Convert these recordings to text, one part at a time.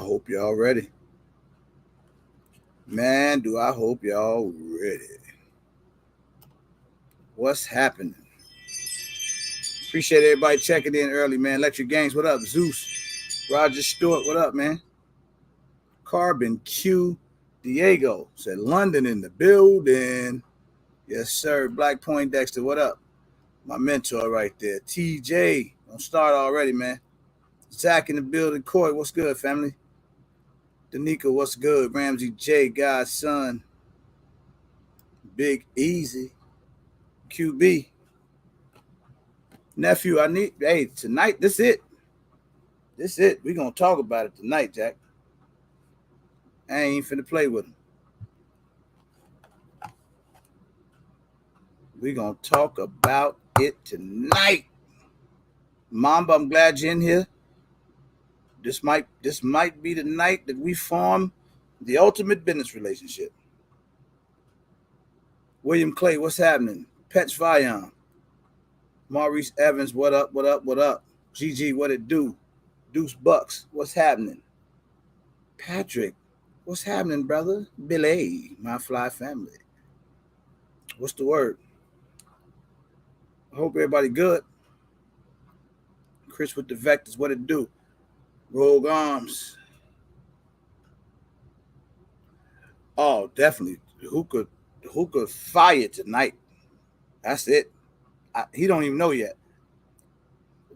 hope y'all ready. Man, do I hope y'all ready. What's happening? Appreciate everybody checking in early, man. Electric Games, what up? Zeus, Roger Stewart, what up, man? Carbon Q Diego said London in the building. Yes, sir. Black Point Dexter, what up? My mentor right there. TJ, don't start already, man. Zach in the building. Coy, what's good, family? Danica, what's good? Ramsey J, Godson. Big Easy. QB. Nephew, tonight, this it. We're going to talk about it tonight, Jack. I ain't finna play with him. We're going to talk about it tonight. Mamba, I'm glad you're in here. This might be the night that we form the ultimate business relationship. William Clay, what's happening? Pets Vion. Maurice Evans, what up? GG, what it do? Deuce Bucks, what's happening? Patrick, what's happening, brother? Billy, my fly family. What's the word? I hope everybody good. Chris with the Vectors, what it do? Rogue Arms. Oh, definitely. Who could fire tonight? That's it. He don't even know yet.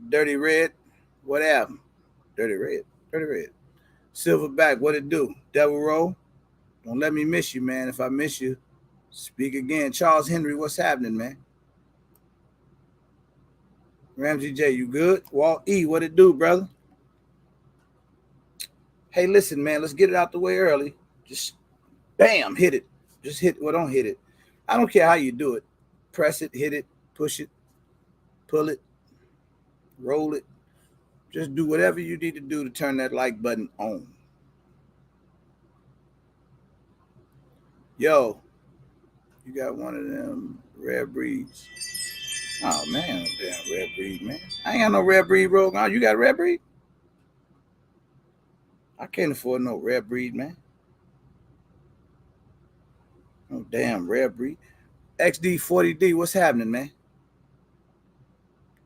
Dirty Red, what happened? Dirty Red. Silverback, what it do? Devil Roll, don't let me miss you, man. If I miss you, speak again. Charles Henry, what's happening, man? Ramsey J, you good? Walt E, what it do, brother? Hey, listen, man, let's get it out the way early. Just bam, hit it. Just don't hit it. I don't care how you do it. Press it, hit it, push it, pull it, roll it. Just do whatever you need to do to turn that like button on. Yo, you got one of them rare breeds. Oh, man, damn rare breed, man. I ain't got no rare breed, Rogue. Oh, you got a rare breed? I can't afford no rare breed, man. Oh, damn rare breed. XD40D, what's happening, man?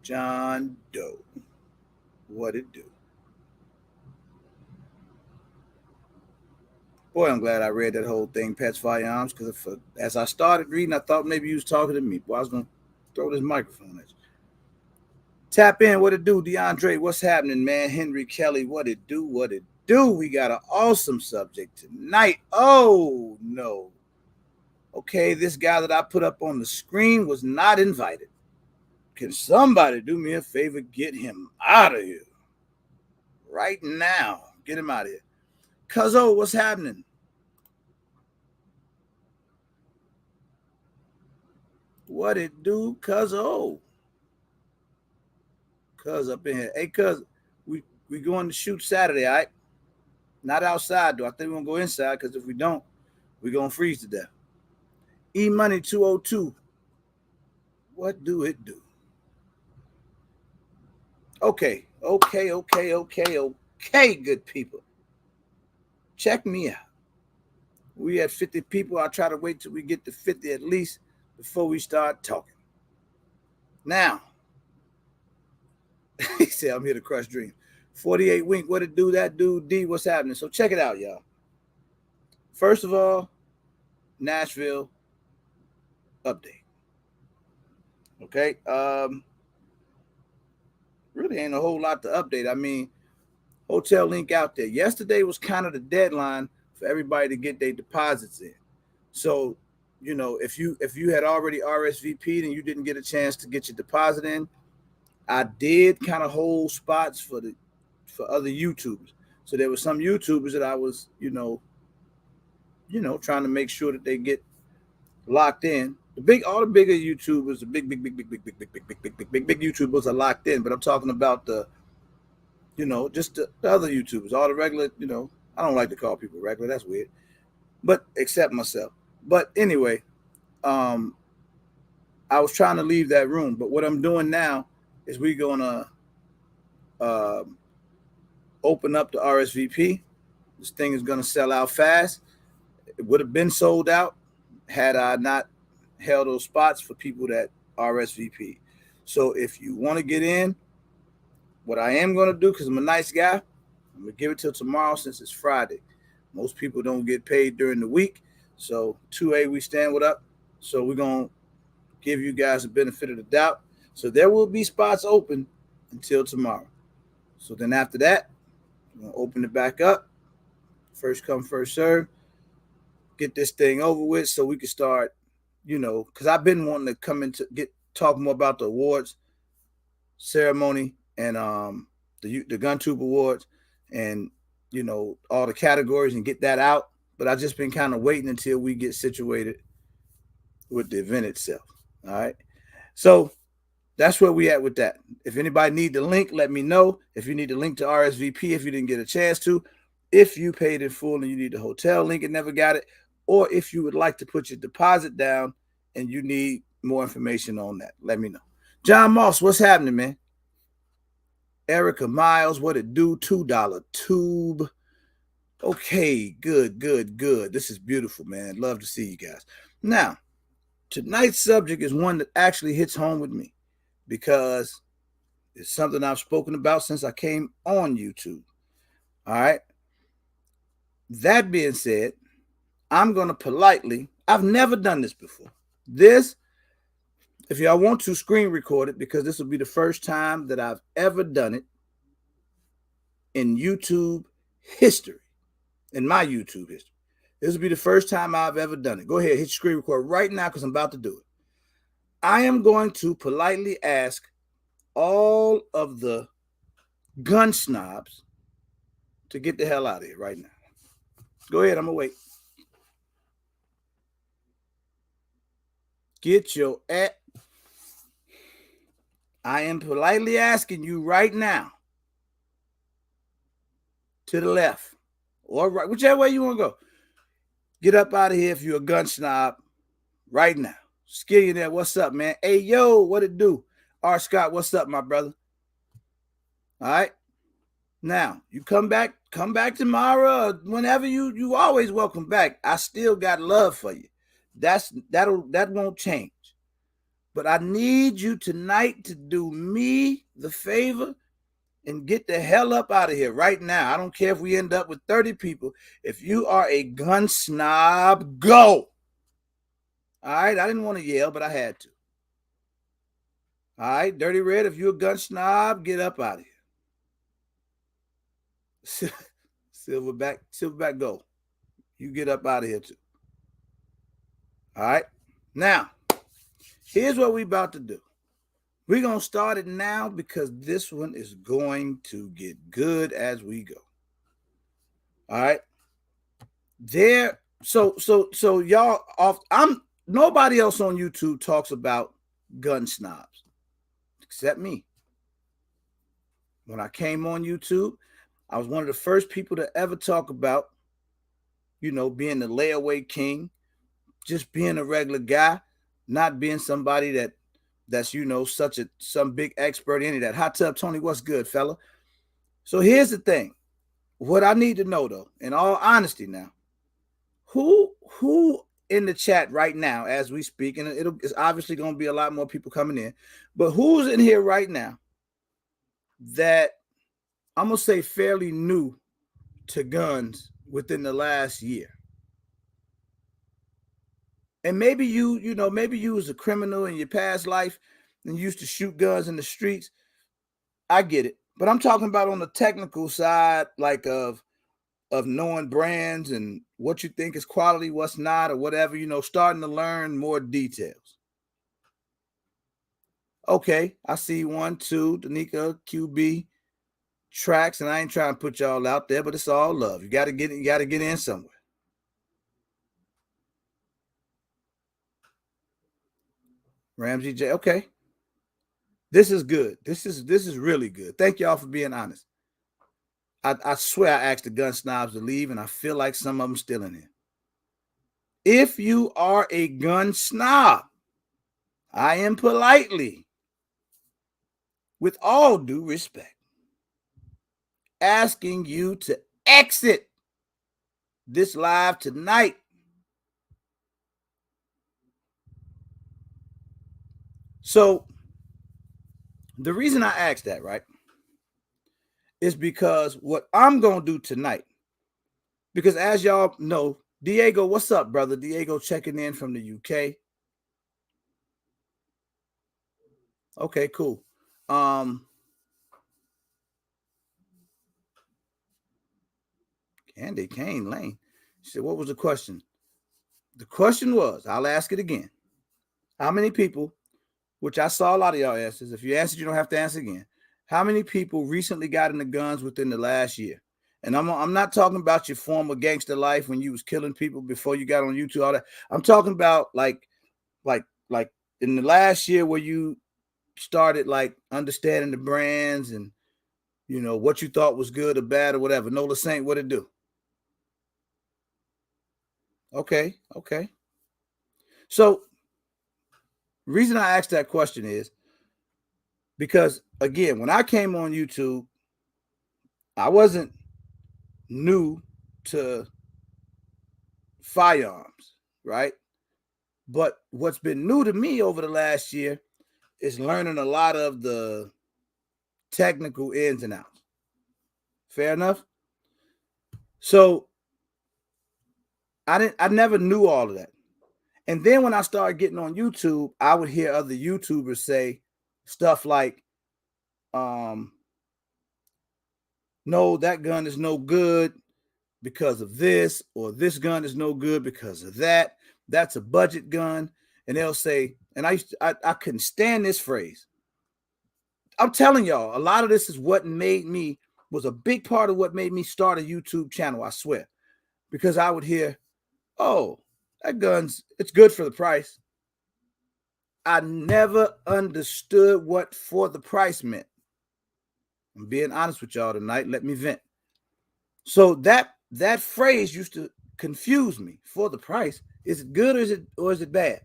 John Doe, what it do? Boy, I'm glad I read that whole thing, Pets Firearms, because as I started reading, I thought maybe you was talking to me. Boy, I was going to throw this microphone at you. Tap in, what it do? DeAndre, what's happening, man? Henry Kelly, what it do? We got an awesome subject tonight. Oh, no. Okay, this guy that I put up on the screen was not invited. Can somebody do me a favor? Get him out of here. Right now. Get him out of here. Cuzzo, what's happening? What it do, Cuzzo? Cuz up in here. Hey, Cuz, we going to shoot Saturday, all right? Not outside, though. I think we're going to go inside, because if we don't, we're going to freeze to death. E-Money 202. What do it do? Okay, good people. Check me out. We at 50 people. I'll try to wait till we get to 50 at least before we start talking. Now, he said, I'm here to crush dreams. 48 Wink, what it do? That dude, D, what's happening? So check it out, y'all. First of all, Nashville update. Okay. Really ain't a whole lot to update. I mean, hotel link out there. Yesterday was kind of the deadline for everybody to get their deposits in. So, you know, if you had already RSVP'd and you didn't get a chance to get your deposit in, I did kind of hold spots for other YouTubers. So there were some YouTubers that I was, trying to make sure that they get locked in. All the bigger YouTubers, the big YouTubers are locked in. But I'm talking about just the other YouTubers, all the regular, I don't like to call people regular. That's weird. But except myself. But anyway, I was trying to leave that room. But what I'm doing now is we're going to open up the RSVP. This thing is going to sell out fast. It would have been sold out had I not held those spots for people that RSVP. So if you want to get in, what I am going to do, because I'm a nice guy, I'm going to give it till tomorrow since it's Friday. Most people don't get paid during the week. So 2A, we stand with up. So we're going to give you guys the benefit of the doubt. So there will be spots open until tomorrow. So then after that, we're going to open it back up. First come, first serve. Get this thing over with so we can start, because I've been wanting to come into talk more about the awards ceremony and the gun tube awards and all the categories and get that out. But I've just been kind of waiting until we get situated with the event itself. All right. So that's where we at with that. If anybody need the link, let me know. If you need the link to RSVP, if you didn't get a chance to, if you paid in full and you need the hotel link and never got it, or if you would like to put your deposit down and you need more information on that, let me know. John Moss, what's happening, man? Erica Miles, what it do? $2 tube. Okay, good. This is beautiful, man. Love to see you guys. Now, tonight's subject is one that actually hits home with me because it's something I've spoken about since I came on YouTube. All right. That being said, I'm going to politely, I've never done this before. This, if y'all want to, screen record it because this will be the first time that I've ever done it in YouTube history, in my YouTube history. This will be the first time I've ever done it. Go ahead, hit screen record right now because I'm about to do it. I am going to politely ask all of the gun snobs to get the hell out of here right now. Go ahead, I'm going to wait. Get your at. I am politely asking you right now to the left or right, whichever way you want to go. Get up out of here if you're a gun snob right now. Skillionaire, what's up, man? Hey, yo, what it do? R. Scott, what's up, my brother? All right. Now, you come back tomorrow, whenever you always welcome back. I still got love for you. That won't change. But I need you tonight to do me the favor and get the hell up out of here right now. I don't care if we end up with 30 people. If you are a gun snob, go. All right, I didn't want to yell, but I had to. All right, Dirty Red, if you're a gun snob, get up out of here. Silverback, go. You get up out of here too. All right, now, here's what we about to do. We're going to start it now because this one is going to get good as we go. All right. So y'all off. Nobody else on YouTube talks about gun snobs except me. When I came on YouTube, I was one of the first people to ever talk about, being the layaway king, just being a regular guy, not being somebody that's some big expert in that. Hot Tub Tony, what's good, fella? So here's the thing. What I need to know, though, in all honesty now, who in the chat right now as we speak, and it's obviously going to be a lot more people coming in, but who's in here right now that I'm going to say fairly new to guns within the last year? And maybe maybe you was a criminal in your past life and used to shoot guns in the streets. I get it. But I'm talking about on the technical side, like of knowing brands and what you think is quality, what's not, or whatever, starting to learn more details. Okay, I see 1, 2, Danica, QB, Tracks, and I ain't trying to put y'all out there, but it's all love. You gotta get in somewhere. Ramsey J. Okay. This is good. This is really good. Thank y'all for being honest. I swear I asked the gun snobs to leave, and I feel like some of them still in here. If you are a gun snob, I am politely, with all due respect, asking you to exit this live tonight. So the reason I asked that, right, is because what I'm going to do tonight, because as y'all know, Diego, what's up, brother? Diego checking in from the UK. Okay, cool. Candy Cane Lane. She said, what was the question? The question was, I'll ask it again. How many people, which I saw a lot of y'all answers. If you answered, you don't have to answer again. How many people recently got into guns within the last year? And I'm not talking about your former gangster life when you was killing people before you got on YouTube, all that. I'm talking about like in the last year where you started like understanding the brands and you know what you thought was good or bad or whatever. Nola Saint, what it do? Okay. So reason I asked that question is because again, when I came on YouTube, I wasn't new to firearms, right? But what's been new to me over the last year is learning a lot of the technical ins and outs. Fair enough? So I never knew all of that. And then when I started getting on YouTube, I would hear other YouTubers say stuff like, no, that gun is no good because of this, or this gun is no good because of that. That's a budget gun. And they'll say, and I couldn't stand this phrase. I'm telling y'all, a lot of this is what was a big part of what made me start a YouTube channel, I swear. Because I would hear, oh, it's good for the price. I never understood what for the price meant. I'm being honest with y'all tonight. Let me vent. So that phrase used to confuse me. For the price, is it good or is it bad?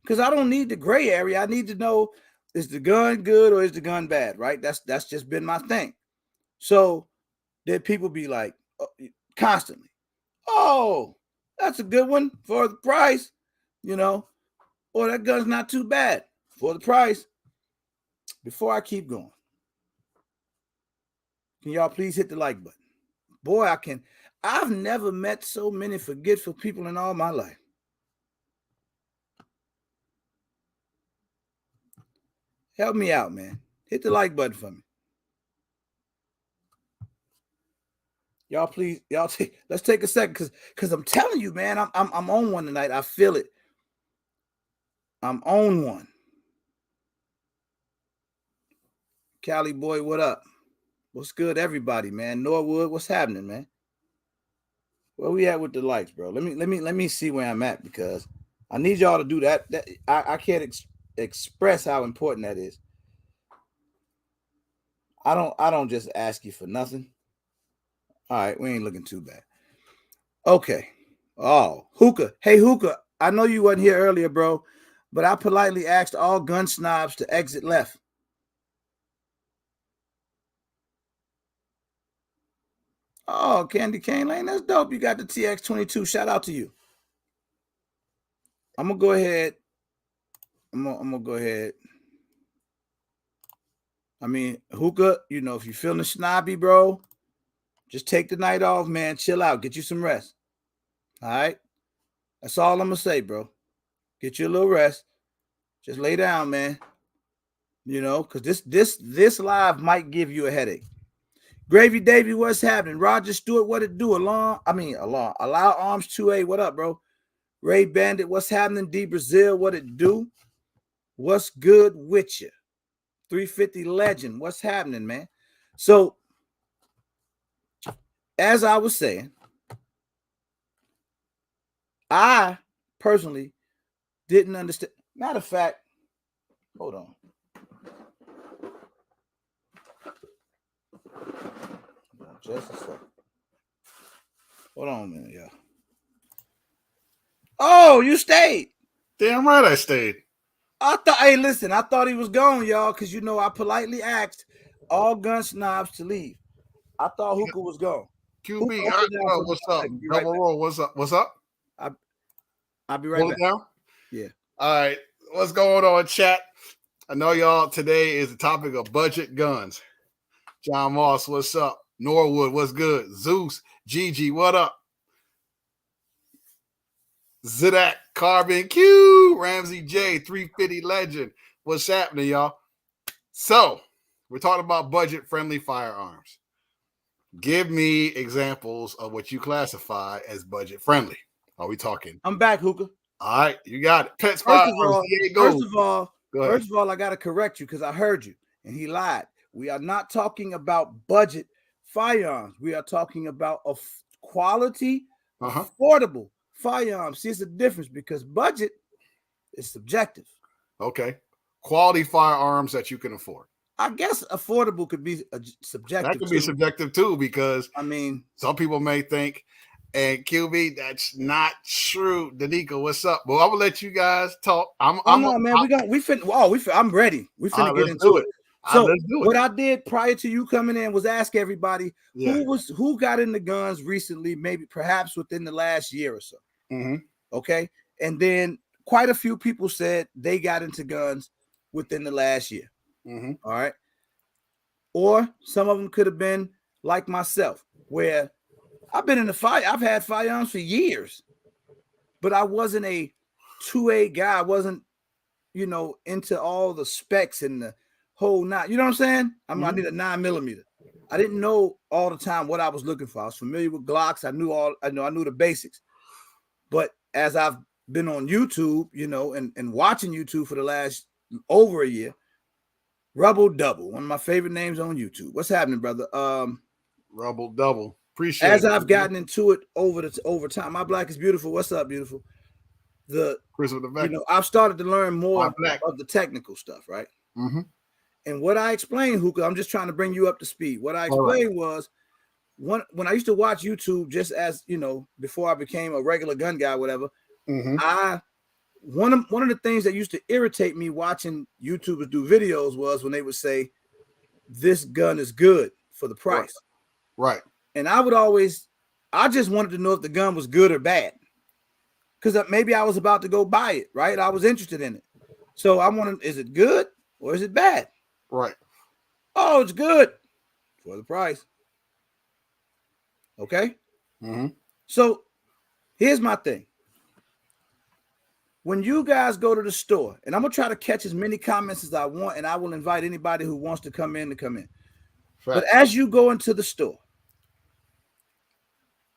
Because I don't need the gray area. I need to know, is the gun good or is the gun bad, right? That's just been my thing. So then people be like constantly, oh, that's a good one for the price, or that gun's not too bad for the price. Before I keep going, can y'all please hit the like button? Boy, I've never met so many forgetful people in all my life. Help me out, man. Hit the like button for me. Y'all please, let's take a second because I'm telling you, man, I'm on one tonight. I feel it. I'm on one. Cali boy, what up? What's good, everybody, man? Norwood, what's happening, man? Where we at with the likes, bro? Let me see where I'm at because I need y'all to do that. I can't express how important that is. I don't just ask you for nothing. All right, we ain't looking too bad. Okay. Oh, Hookah. Hey, Hookah, I know you wasn't here earlier, bro, but I politely asked all gun snobs to exit left. Oh, Candy Cane Lane, that's dope. You got the TX22. Shout out to you. I'm gonna go ahead. I'm gonna go ahead. I mean, Hookah, if you're feeling snobby, bro, just take the night off, man. Chill out. Get you some rest. All right? That's all I'm gonna say, bro. Get you a little rest. Just lay down, man. Because this live might give you a headache. Gravy Davy, what's happening? Roger Stewart, what it do? Allow Arms 2A, what up, bro? Ray Bandit, what's happening? D Brazil, what it do? What's good with you? 350 Legend, what's happening, man? So, as I was saying, I personally didn't understand. Matter of fact, hold on. Just a second. Hold on a minute, y'all. Oh, you stayed. Damn right I stayed. Hey, listen, I thought he was gone, y'all, because I politely asked all gun snobs to leave. I thought Hookah was gone. QB, what's up? Double roll, what's up? What's up? I'll be right back. Down? Yeah. All right. What's going on, chat? I know y'all today is the topic of budget guns. John Moss, what's up? Norwood, what's good? Zeus, Gigi, what up? Zidak, Carbon Q, Ramsey J, 350 Legend. What's happening, y'all? So, we're talking about budget-friendly firearms. Give me examples of what you classify as budget-friendly. Are we talking? I'm back, Hookah. All right, you got it. Pets First firearms. of all, I got to correct you because I heard you, and he lied. We are not talking about budget firearms. We are talking about a quality, affordable firearms. See, it's a difference because budget is subjective. Okay. Quality firearms that you can afford. I guess affordable could be subjective. That could be subjective too, because I mean, some people may think, and QB, that's not true. Danica, what's up? Well, I will let you guys talk. I'm ready. We finna get into it. So what I did prior to you coming in was ask everybody who got into guns recently, maybe perhaps within the last year or so. Okay. And then quite a few people said they got into guns within the last year. All right. Or some of them could have been like myself, where I've been in the fire. I've had firearms for years, but I wasn't a 2A guy. I wasn't, into all the specs and the whole nine. You know what I'm saying? I need a 9mm. I didn't know all the time what I was looking for. I was familiar with Glocks. I knew the basics. But as I've been on YouTube, and watching YouTube for the last over a year, Rebel Double, one of my favorite names on YouTube. What's happening, brother? Rebel Double. Appreciate as I've gotten into it over time. My Black is beautiful. What's up, beautiful? I've started to learn more of the technical stuff, right? And what I explained, Hookah, I'm just trying to bring you up to speed. What I explained was when I used to watch YouTube, just as before I became a regular gun guy, whatever. One of the things that used to irritate me watching YouTubers do videos was when they would say, "This gun is good for the price." Right. And I just wanted to know if the gun was good or bad. Because maybe I was about to go buy it, right? I was interested in it. So I wanted, is it good or is it bad? Right. Oh, it's good for the price. Okay. So here's my thing. When you guys go to the store, and I'm going to try to catch as many comments as I want, and I will invite anybody who wants to come in to come in. But as you go into the store,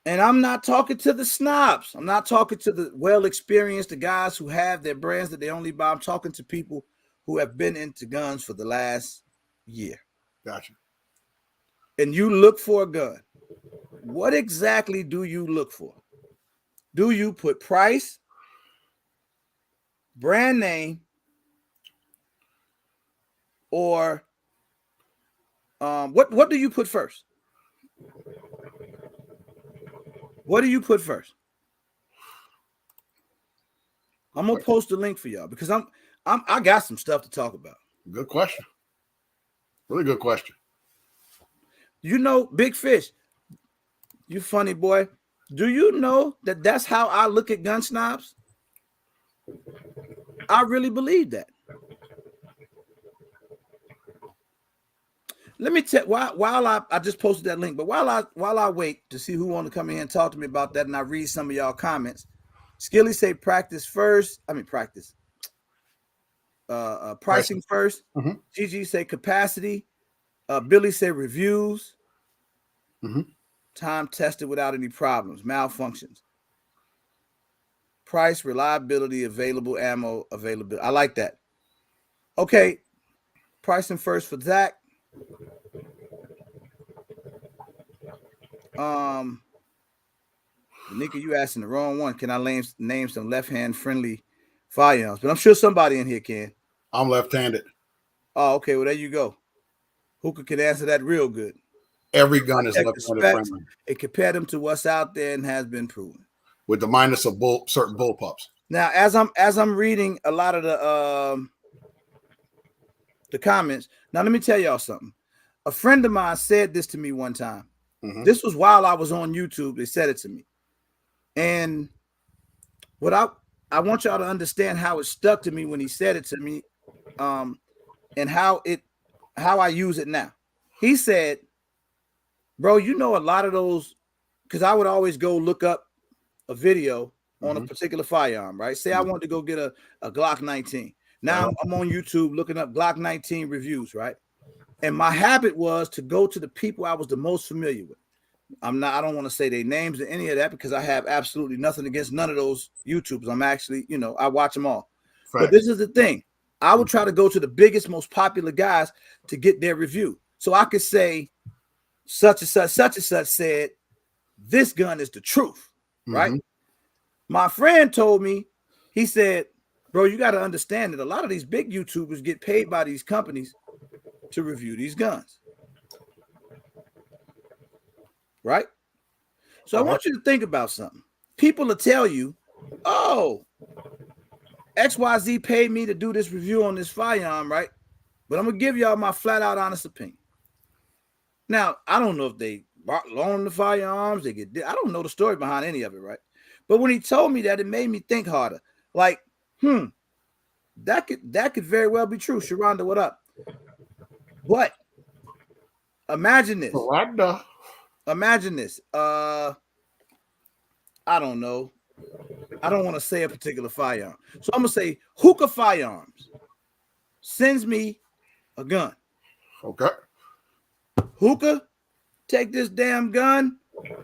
and I'm not talking to the snobs. I'm not talking to the well-experienced, the guys who have their brands that they only buy. I'm talking to people who have been into guns for the last year. Gotcha. And you look for a gun. What exactly do you look for? Do you put price, brand name, or what do you put first? What do you put first? I'm gonna post a link for y'all because I got some stuff to talk about. Good question. Really good question. Big Fish, you funny boy. Do you know that that's how I look at gun snobs? I really believe that. Let me tell while I just posted that link, but while I wait to see who want to come in and talk to me about that, and I read some of y'all comments. Skilly say practice first. I mean practice. Pricing first. GG say capacity. Billy say reviews. Time tested without any problems, malfunctions. Price, reliability, available ammo, availability. I like that. Okay, pricing first for Zach. Nika, you asking the wrong one. Can I name some left-hand friendly firearms? But I'm sure somebody in here can. I'm left-handed. Oh, okay. Well, there you go. Hookah can answer that real good. Every gun is left-handed friendly. It compare them to what's out there and has been proven. With the minus of certain bullpups. Now, as I'm reading a lot of the comments. Now, let me tell y'all something. A friend of mine said this to me one time. This was while I was on YouTube. They said it to me. And what I want y'all to understand how it stuck to me when he said it to me, and how I use it now. He said, bro, you know, a lot of those, because I would always go look up a video on a particular firearm, right? Say I wanted to go get a Glock 19. Now I'm on YouTube looking up Glock 19 reviews, right? And my habit was to go to the people I was the most familiar with. I don't want to say their names or any of that, because I have absolutely nothing against none of those YouTubers. I'm actually, you know, I watch them all. Right. But this is the thing. I would try to go to the biggest, most popular guys to get their review. So I could say such and such said, this gun is the truth, right? My friend told me, he said, bro, you got to understand that a lot of these big YouTubers get paid by these companies to review these guns. Right? So I want you to think about something. People will tell you, oh, XYZ paid me to do this review on this firearm, right? But I'm going to give y'all my flat out honest opinion. Now, I don't know if they loan the firearms, I don't know the story behind any of it, right? But when he told me that, it made me think harder. Like, that could very well be true. Sharonda, what up? But imagine this. Imagine this. I don't know. I don't want to say a particular firearm. So I'm going to say Hookah Firearms sends me a gun. Okay. Hookah, take this damn gun.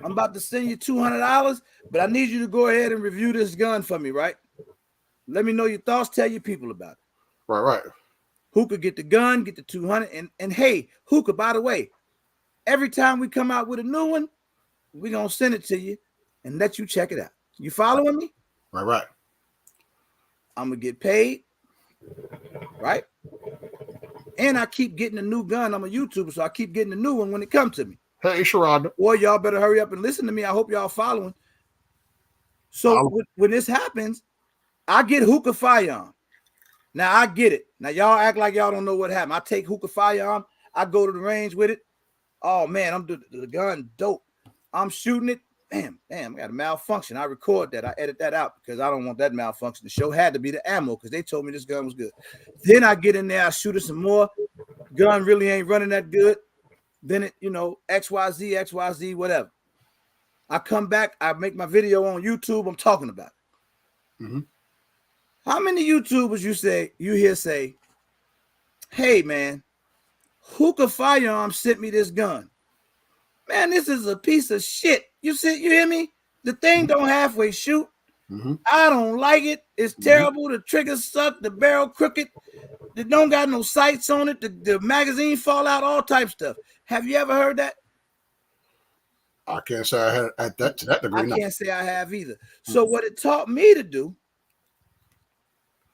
I'm about to send you $200, but I need you to go ahead and review this gun for me, right? Let me know your thoughts. Tell your people about it. Right. Hookah get the gun, get the 200. And hey, Hookah, by the way, every time we come out with a new one, we're going to send it to you and let you check it out. You following me? Right. I'm going to get paid, right? And I keep getting a new gun. I'm a YouTuber, so I keep getting a new one when it comes to me. Hey, Sharonda. Boy, y'all better hurry up and listen to me. I hope y'all following. So when this happens, I get Hookah Firearm. Now, I get it. Now, y'all act like y'all don't know what happened. I take Hookah Firearm. I go to the range with it. Oh, man, I'm the gun dope. I'm shooting it. Bam, I got a malfunction. I record that. I edit that out because I don't want that malfunction to show. Had to be the ammo because they told me this gun was good. Then I get in there. I shoot it some more. Gun really ain't running that good. Then it, XYZ, whatever. I come back. I make my video on YouTube. I'm talking about it. How many YouTubers you hear say, hey, man, Hookah Firearms sent me this gun. Man, this is a piece of shit. You hear me? The thing don't halfway shoot. I don't like it. It's terrible. The trigger suck. The barrel crooked. It don't got no sights on it. The magazine fall out. All type stuff. Have you ever heard that? I can't say I had at that to that degree. I can't say I have either. So what it taught me to do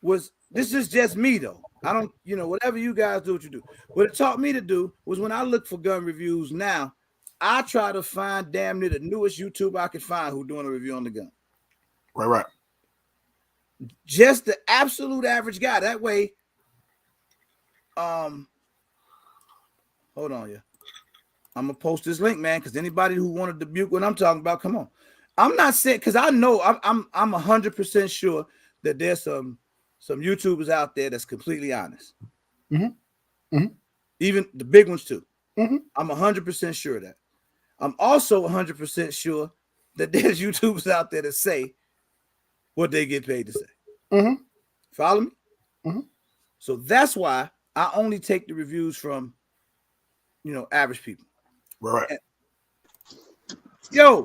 was, this is just me though. I don't, whatever you guys do, what you do. What it taught me to do was, when I look for gun reviews now, I try to find damn near the newest YouTuber I can find who doing a review on the gun. Right. Just the absolute average guy. That way, hold on, yeah. I'm gonna post this link, man, because anybody who wanted to buke what I'm talking about, come on. I'm not saying, because I know I'm 100% sure that there's some YouTubers out there that's completely honest. Even the big ones too. I'm 100% sure of that. I'm also 100% sure that there's YouTubers out there that say what they get paid to say. Follow me? So that's why I only take the reviews from, average people. Right. Yo,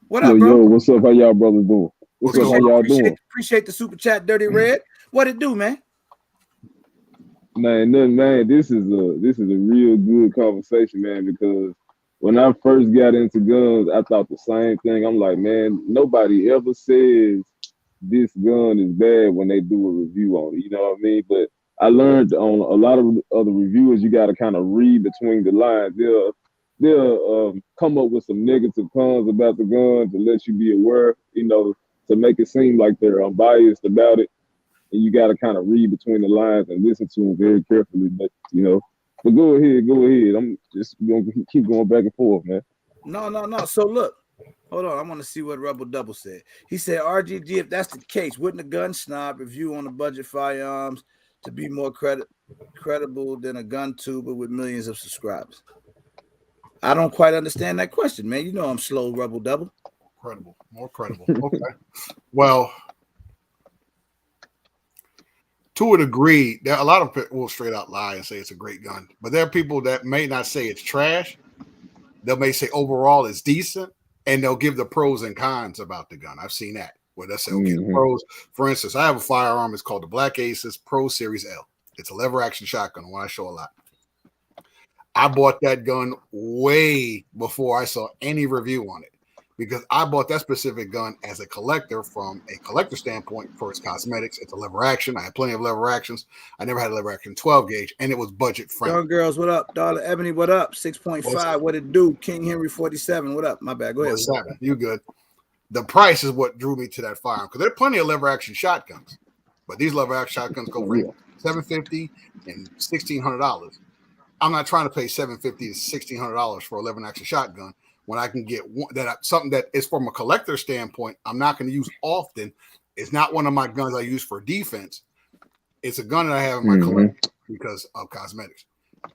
what up, bro? Yo, what's up? How y'all brothers doing? What's up? How y'all doing? Appreciate the super chat, Dirty Red. What it do, man? Man, this is a real good conversation, man, because when I first got into guns, I thought the same thing. I'm like, man, nobody ever says this gun is bad when they do a review on it. You know what I mean? But I learned on a lot of other reviewers, you got to kind of read between the lines. They'll come up with some negative cons about the gun to let you be aware, to make it seem like they're unbiased about it. And you got to kind of read between the lines and listen to them very carefully. But, But go ahead. I'm just gonna keep going back and forth, man. No. So look, hold on. I want to see what Rebel Double said. He said, RGG, if that's the case, wouldn't a gun snob review on the budget firearms to be more credible than a gun tuber with millions of subscribers? I don't quite understand that question, man. You know I'm slow, Rebel Double. More credible. Okay. Well, to a degree, there are a lot of people will straight out lie and say it's a great gun, but there are people that may not say it's trash. They may say overall it's decent, and they'll give the pros and cons about the gun. I've seen that where they say, okay, the pros. For instance, I have a firearm. It's called the Black Aces Pro Series L. It's a lever action shotgun, one I show a lot. I bought that gun way before I saw any review on it, because I bought that specific gun as a collector from a collector standpoint for its cosmetics. It's a lever action. I had plenty of lever actions. I never had a lever action 12 gauge, and it was budget friendly. Young girls, what up? Dollar Ebony, what up? 6.5, what it do? King Henry 47, what up? My bad. Go ahead. You good? The price is what drew me to that firearm, because there are plenty of lever action shotguns, but these lever action shotguns go for $750 and $1,600. I'm not trying to pay $750 to $1,600 for a lever action shotgun when I can get one something that is from a collector standpoint. I'm not going to use often. It's not one of my guns I use for defense. It's a gun that I have in my collection because of cosmetics.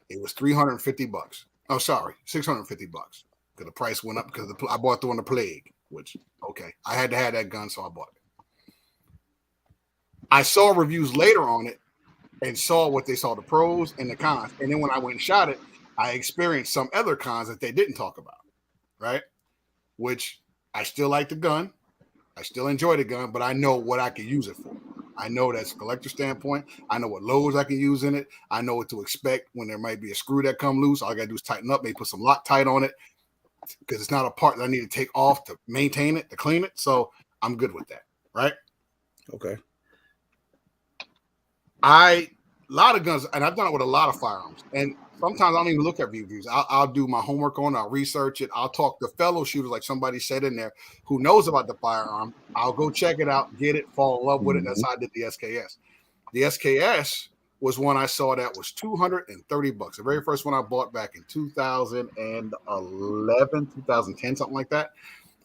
It was $350. Oh, sorry, $650 because the price went up because I bought the one the Plague, which okay, I had to have that gun, so I bought it. I saw reviews later on it and saw what they saw, the pros and the cons, and then when I went and shot it, I experienced some other cons that they didn't talk about. Right, which I still like the gun. I still enjoy the gun, but I know what I can use it for. I know that's a collector standpoint. I know what loads I can use in it. I know what to expect when there might be a screw that come loose. All I got to do is tighten up, maybe put some Loctite on it, because it's not a part that I need to take off to maintain it, to clean it. So I'm good with that, right? Okay. A lot of guns, and I've done it with a lot of firearms, and sometimes I don't even look at reviews. I'll do my homework on it. I'll research it. I'll talk to fellow shooters, like somebody said in there, who knows about the firearm. I'll go check it out, get it, fall in love with it. That's how I did the SKS. The SKS was one I saw that was $230. The very first one I bought back in 2011, 2010, something like that.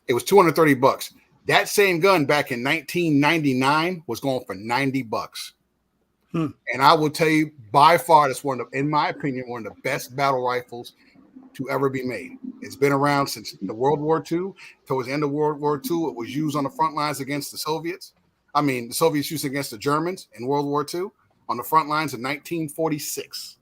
It was $230. That same gun back in 1999 was going for $90. And I will tell you, by far, that's in my opinion, one of the best battle rifles to ever be made. It's been around since the World War II. Towards the end of World War II, it was used on the front lines against the Soviets. I mean, the Soviets used it against the Germans in World War II on the front lines in 1946.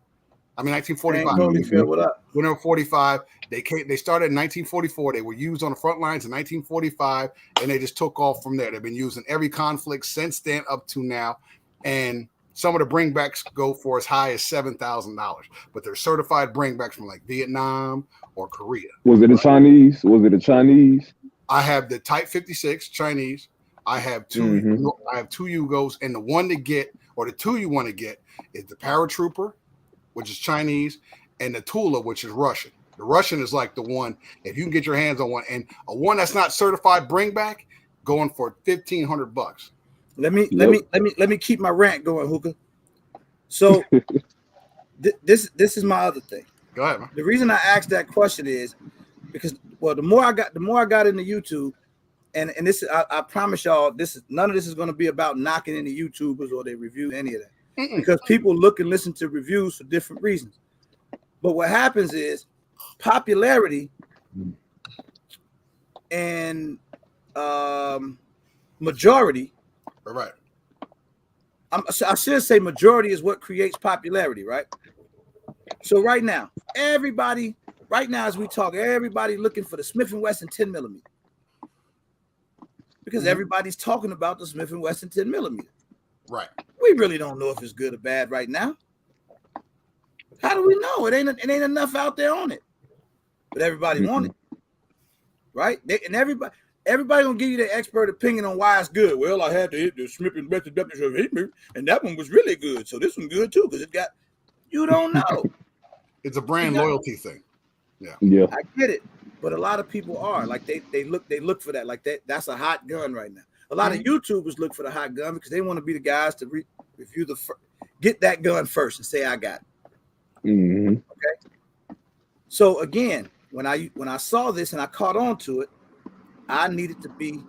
I mean, 1945. What up? 1945. They started in 1944. They were used on the front lines in 1945, and they just took off from there. They've been used in every conflict since then up to now, and some of the bringbacks go for as high as $7,000, but they're certified bringbacks from like Vietnam or Korea. Was it a Chinese? I have the Type 56 Chinese. I have two. I have two Yugos, and the one to get, or the two you want to get, is the Paratrooper, which is Chinese, and the Tula, which is Russian. The Russian is like the one, if you can get your hands on one, and a one that's not certified bringback, going for $1,500. Let me keep my rant going, Hookah. So this is my other thing. Go ahead, man. The reason I asked that question is because, well, the more I got into YouTube, and this, I promise y'all, none of this is going to be about knocking any YouTubers or their reviews, any of that, because people look and listen to reviews for different reasons. But what happens is popularity and majority. Right. I should say majority is what creates popularity, right? So right now, as we talk, everybody looking for the Smith & Wesson 10mm. Because everybody's talking about the Smith & Wesson 10mm. Right. We really don't know if it's good or bad right now. How do we know? It ain't enough out there on it. But everybody want it. Right? Everybody gonna give you their expert opinion on why it's good. Well, I had to hit the Smith & Wesson W, and that one was really good. So this one good too, because it got, you don't know. It's a brand loyalty thing. Yeah. I get it. But a lot of people are like they look for that. Like that's a hot gun right now. A lot of YouTubers look for the hot gun because they want to be the guys to review get that gun first and say I got it. So again, when I saw this and I caught on to it, I needed to be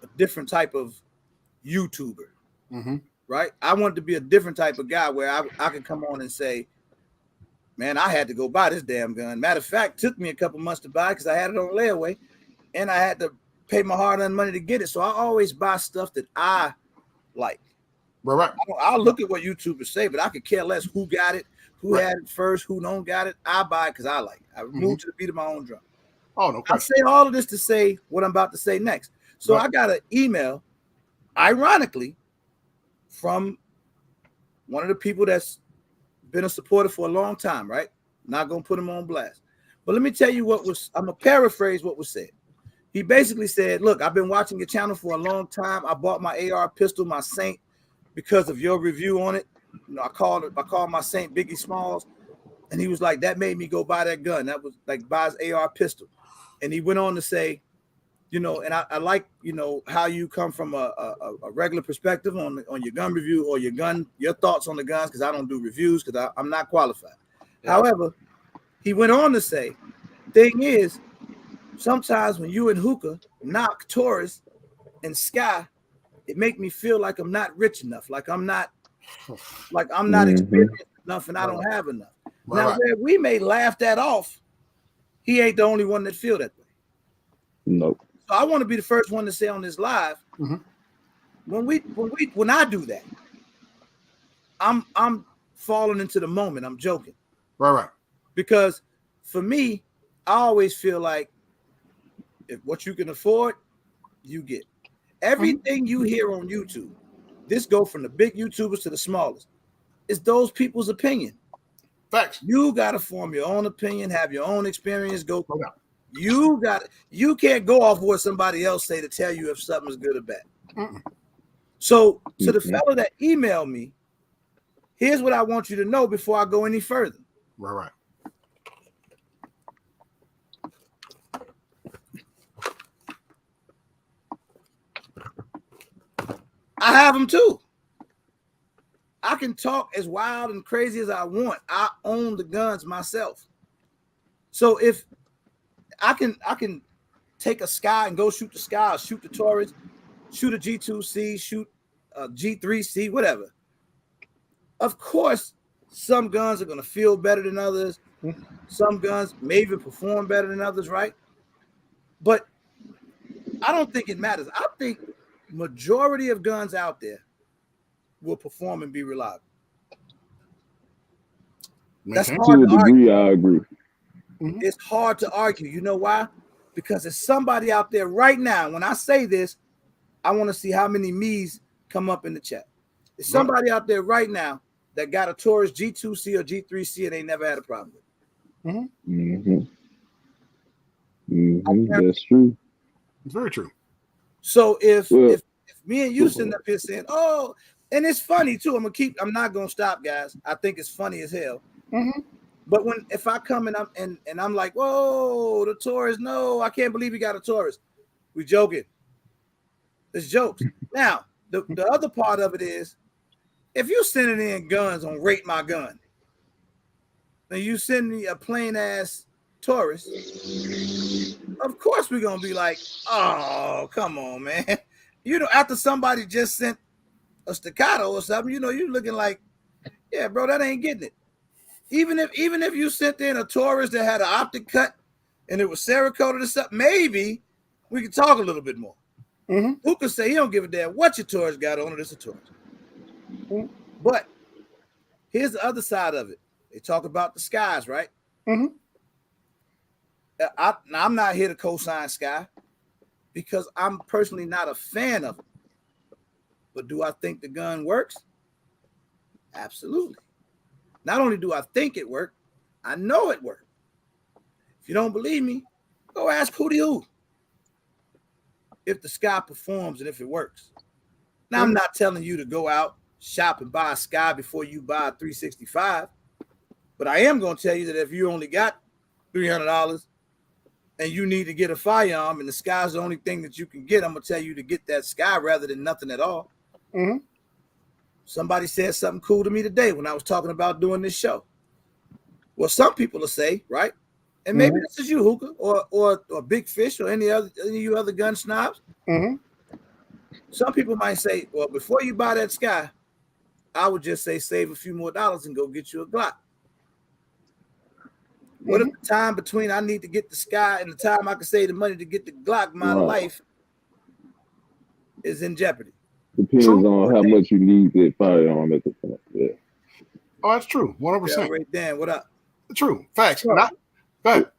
a different type of YouTuber, right? I wanted to be a different type of guy where I could come on and say, man, I had to go buy this damn gun. Matter of fact, it took me a couple months to buy because I had it on layaway and I had to pay my hard-earned money to get it. So I always buy stuff that I like. Right. I'll look at what YouTubers say, but I could care less who got it, who had it first, who don't got it. I buy it because I like it. I move to the beat of my own drum. Oh, no question. I say all of this to say what I'm about to say next. So I got an email, ironically, from one of the people that's been a supporter for a long time, right? Not going to put him on blast. But let me tell you I'm going to paraphrase what was said. He basically said, look, I've been watching your channel for a long time. I bought my AR pistol, my Saint, because of your review on it. You know, I called my Saint Biggie Smalls. And he was like, that made me go buy that gun. That was like buy his AR pistol. And he went on to say, you know, and I like, you know, how you come from a regular perspective on your gun review or your thoughts on the guns, because I don't do reviews because I'm not qualified. Yeah. However, he went on to say, thing is, sometimes when you and Hookah knock Taurus and Sky, it make me feel like I'm not rich enough, like I'm not experienced enough and I don't have enough. Now, where we may laugh that off, he ain't the only one that feel that way. Nope. So I want to be the first one to say on this live, when I do that, I'm falling into the moment. I'm joking. Right. Because for me, I always feel like if what you can afford, you get. Everything you hear on YouTube, this go from the big YouTubers to the smallest, it's those people's opinion. Facts. You got to form your own opinion, have your own experience. You can't go off what somebody else say to tell you if something's good or bad. So to the fellow that emailed me, here's what I want you to know before I go any further. Right. I have them too. I can talk as wild and crazy as I want. I own the guns myself. So if I can take a Sky and go shoot the Sky, or shoot the Taurus, shoot a G2C, shoot a G3C, whatever. Of course, some guns are going to feel better than others. Some guns may even perform better than others, right? But I don't think it matters. I think majority of guns out there will perform and be reliable. That's hard to argue. I agree. It's hard to argue. You know why? Because there's somebody out there right now. When I say this, I want to see how many me's come up in the chat. There's somebody out there right now that got a Taurus G2C or G3C and they never had a problem with it. That's true. It's very true. So if me and you sitting up here saying, oh, and it's funny too. I'm not gonna stop, guys. I think it's funny as hell. But if I come and I'm like, whoa, the Taurus, no, I can't believe you got a Taurus. We joking. It's jokes. Now, the other part of it is, if you sending in guns on Rate My Gun, then you send me a plain ass Taurus, of course we're gonna be like, oh, come on, man. You know, after somebody just sent a staccato or something, you know, you're looking like, yeah, bro, that ain't getting it. Even if you sent in a Taurus that had an optic cut and it was Cerakoted or something, maybe we could talk a little bit more. Who could say he don't give a damn what your Taurus got on it? It's a Taurus. But here's the other side of it. They talk about the Skies, right? I'm not here to co-sign Sky because I'm personally not a fan of it. But do I think the gun works? Absolutely. Not only do I think it worked, I know it worked. If you don't believe me, go ask who if the Sky performs and if it works. Now, I'm not telling you to go out, shop and buy a Sky before you buy a 365, but I am going to tell you that if you only got $300 and you need to get a firearm and the Sky's the only thing that you can get, I'm going to tell you to get that Sky rather than nothing at all. Somebody said something cool to me today when I was talking about doing this show. Well, some people will say, right, And maybe this is you, Hookah, or Big Fish, or any of you other gun snobs. Some people might say, well, before you buy that Sky, I would just say save a few more dollars and go get you a Glock. What if the time between I need to get the Sky and the time I can save the money to get the Glock, my life is in jeopardy? Depends on how much you need that firearm at the point. Yeah. Oh, that's true. 100%. Right, Dan, what up? True. Facts. The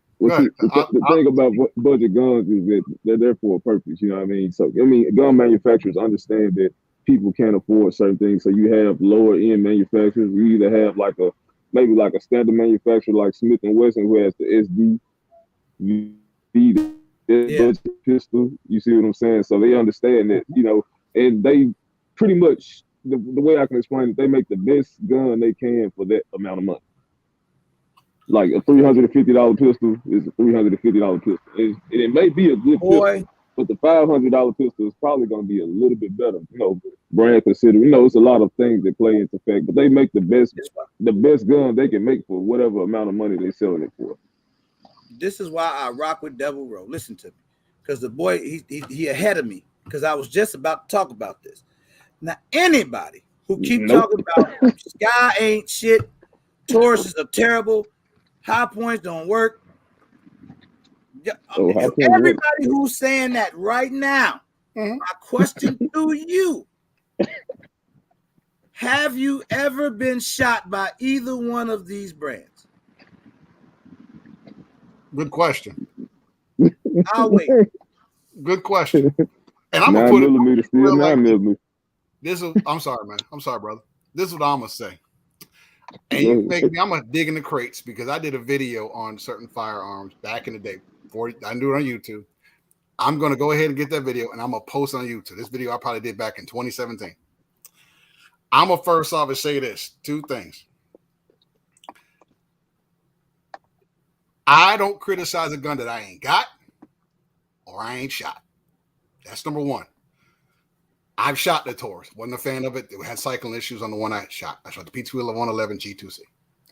thing about budget guns is that they're there for a purpose. You know what I mean? So, I mean, gun manufacturers understand that people can't afford certain things. So you have lower end manufacturers. You either have maybe a standard manufacturer like Smith & Wesson, who has the SD, budget pistol. You see what I'm saying? So they understand that, you know, and they pretty much, the way I can explain it, they make the best gun they can for that amount of money. Like a $350 pistol is a $350 pistol. It may be a good pistol, but the $500 pistol is probably going to be a little bit better. You know, brand considered. You know, it's a lot of things that play into effect, but they make the best gun they can make for whatever amount of money they're selling it for. This is why I rock with Devil Row. Listen to me, because the boy he ahead of me. Because I was just about to talk about this. Now, anybody who keep talking about Sky ain't shit, Taurus are terrible, high points don't work. Everybody who's saying that right now, my question to you: have you ever been shot by either one of these brands? Good question. I'll wait. Good question. And I'm gonna put it still 9mm. I'm sorry, man. I'm sorry, brother. This is what I'm gonna say. And you make me, I'm gonna dig in the crates because I did a video on certain firearms back in the day. I do it on YouTube. I'm gonna go ahead and get that video and I'm gonna post it on YouTube. This video I probably did back in 2017. I'm gonna first off say this: 2 things. I don't criticize a gun that I ain't got or I ain't shot. That's number 1. I've shot the Taurus. Wasn't a fan of it. It had cycling issues on the one I shot. I shot the P320x5 G2C.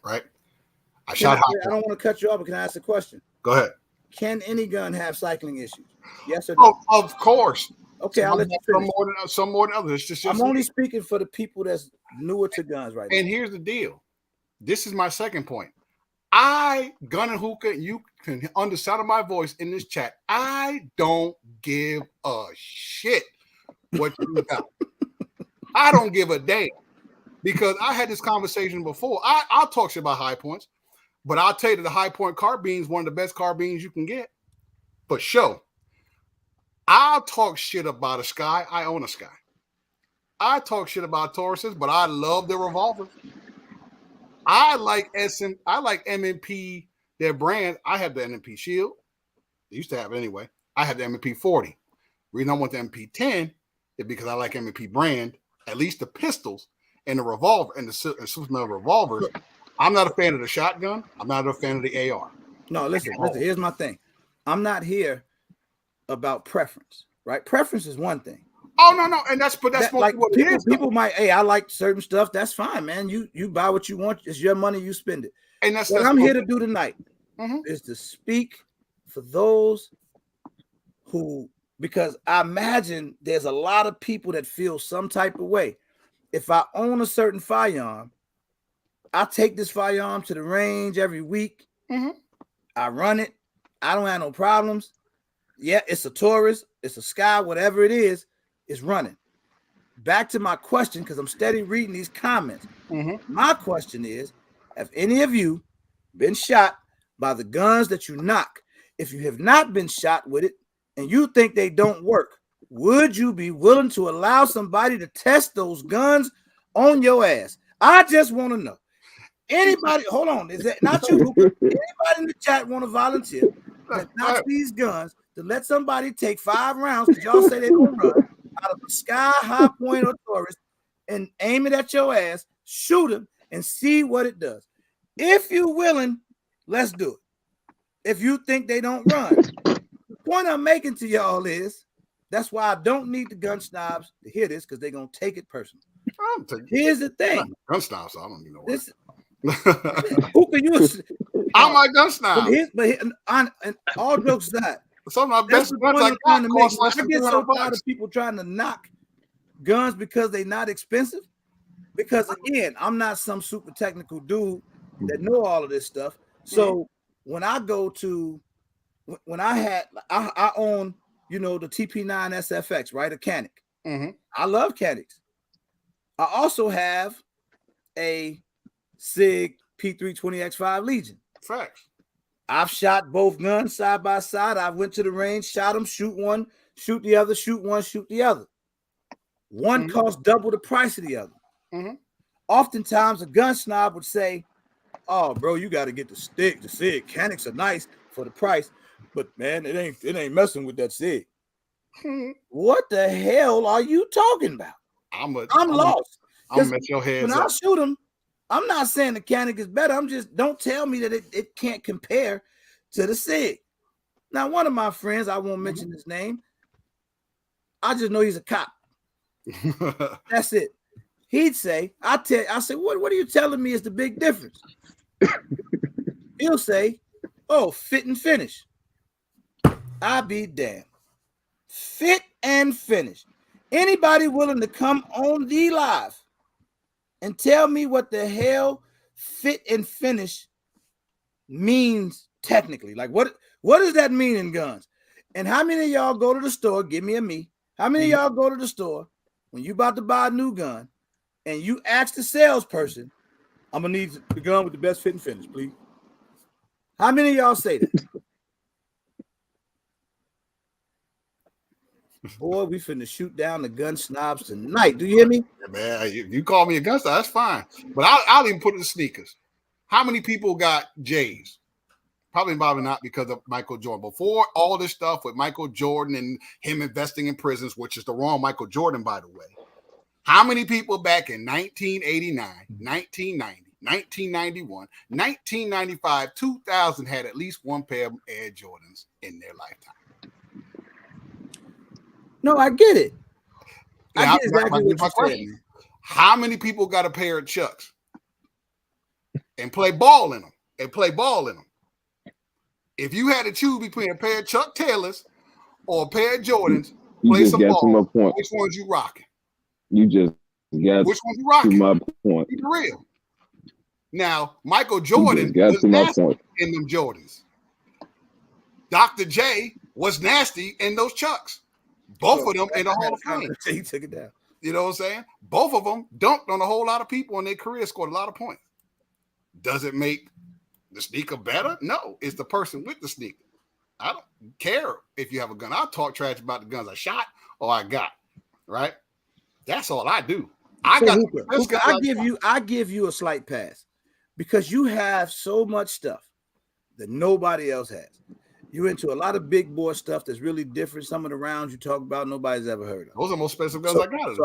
Right? I don't want to cut you off, but can I ask a question? Go ahead. Can any gun have cycling issues? Yes or no? Oh, of course. Okay, I'll let you finish. Some more than others. It's just I'm only speaking for the people that's newer to guns right now. And here's the deal. This is my second point. Gun and Hookah, you can understand my voice in this chat. I don't give a shit what you got. I don't give a damn because I had this conversation before. I'll talk shit about high points, but I'll tell you that the high point carbine is one of the best carbines you can get for sure. I'll talk shit about a Sky. I own a Sky. I talk shit about Tauruses, but I love their revolvers. I like M&P, their brand. I have the M&P Shield. They used to have it anyway. I have the M&P 40. Reason I want the MP10 is because I like M&P brand, at least the pistols and the revolver and the system revolvers. I'm not a fan of the shotgun. I'm not a fan of the AR. No, listen, here's my thing. I'm not here about preference, right? Preference is one thing. Oh, no. And that's like what people might, hey, I like certain stuff. That's fine, man. You buy what you want. It's your money. You spend it. And that's what I'm here to do tonight is to speak for those who, because I imagine there's a lot of people that feel some type of way. If I own a certain firearm, I take this firearm to the range every week. I run it. I don't have no problems. Yeah, it's a Taurus. It's a Sky, whatever it is. Is running. Back to my question, because I'm steady reading these comments. My question is, have any of you been shot by the guns that you knock? If you have not been shot with it and you think they don't work, would you be willing to allow somebody to test those guns on your ass? I just want to know. Anybody, hold on, is that not you? Anybody in the chat want to volunteer to knock these guns to let somebody take 5 rounds because y'all say they don't run out of a Sky, high point, or Taurus and aim it at your ass, shoot them, and see what it does? If you're willing, let's do it. If you think they don't run, the point I'm making to y'all is that's why I don't need the gun snobs to hear this because they're gonna take it personally. Here's the thing. Gun snobs, so I don't even know who can you I'm my gun snob. And all jokes aside, some of my best guns I got cost less than $200. I get so tired $300. of people trying to knock guns because they're not expensive. Because again, I'm not some super technical dude that know all of this stuff. So when I go to, I own, the TP9 SFX, right? A Canic. I love Canics. I also have a Sig P320x5 Legion. Facts. I've shot both guns side by side. I went to the range, shot them, shoot one, shoot the other, shoot one, shoot the other. One costs double the price of the other. Oftentimes, a gun snob would say, "Oh, bro, you got to get the stick. The Sig Canics are nice for the price, but man, it ain't messing with that Sig." What the hell are you talking about? I'm lost. I'm gonna mess your head when I shoot them, I'm not saying the Canic is better. I'm just, don't tell me that it can't compare to the Sig. Now, one of my friends, I won't mention his name, I just know he's a cop. That's it. He'd say, I say, what are you telling me is the big difference? He'll say, "Oh, fit and finish." I be damned. Fit and finish. Anybody willing to come on the live and tell me what the hell fit and finish means technically? Like, what does that mean in guns? And how many of y'all go to the store? Give me a me. How many of y'all go to the store when you about to buy a new gun and you ask the salesperson, "I'm gonna need the gun with the best fit and finish, please"? How many of y'all say that? Boy, we finna shoot down the gun snobs tonight. Do you hear me? Yeah, man, you call me a gun snob, that's fine. But I'll even put it in sneakers. How many people got J's? Probably not because of Michael Jordan. Before all this stuff with Michael Jordan and him investing in prisons, which is the wrong Michael Jordan, by the way. How many people back in 1989, 1990, 1991, 1995, 2000 had at least one pair of Air Jordans in their lifetime? No, I get it. Yeah, I get exactly what you're saying. How many people got a pair of Chucks and play ball in them? If you had to choose between a pair of Chuck Taylors or a pair of Jordans, play some ball. Which ones you rocking? You just got which ones you rocking? To my point. Be real. Now, Michael Jordan was nasty in them Jordans. Dr. J was nasty in those Chucks. Both of them in the Hall of Fame. He took it down. You know what I'm saying? Both of them dunked on a whole lot of people in their career, scored a lot of points. Does it make the sneaker better? No, it's the person with the sneaker. I don't care if you have a gun. I'll talk trash about the guns I shot or I got, right? That's all I do. I give you a slight pass because you have so much stuff that nobody else has. You're into a lot of big boy stuff that's really different. Some of the rounds you talk about, nobody's ever heard of. Those are the most expensive guns I got. So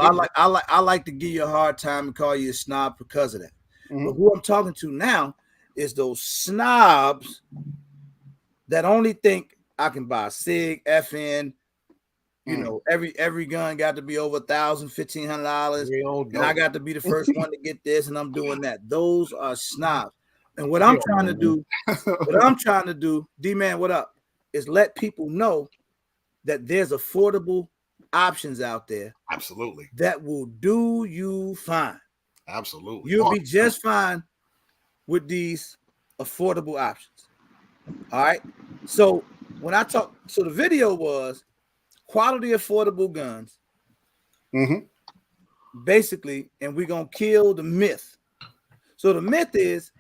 I like to give you a hard time and call you a snob because of that. But who I'm talking to now is those snobs that only think I can buy a Sig, FN. You know, every gun got to be over $1,000, $1,500, and I got to be the first one to get this, and I'm doing that. Those are snobs. And what I'm trying to do, D-Man, what up, is let people know that there's affordable options out there. Absolutely. That will do you fine. Absolutely. You'll be just fine with these affordable options. All right. So when I talk, the video was quality affordable guns. Basically, and we're gonna kill the myth. So the myth is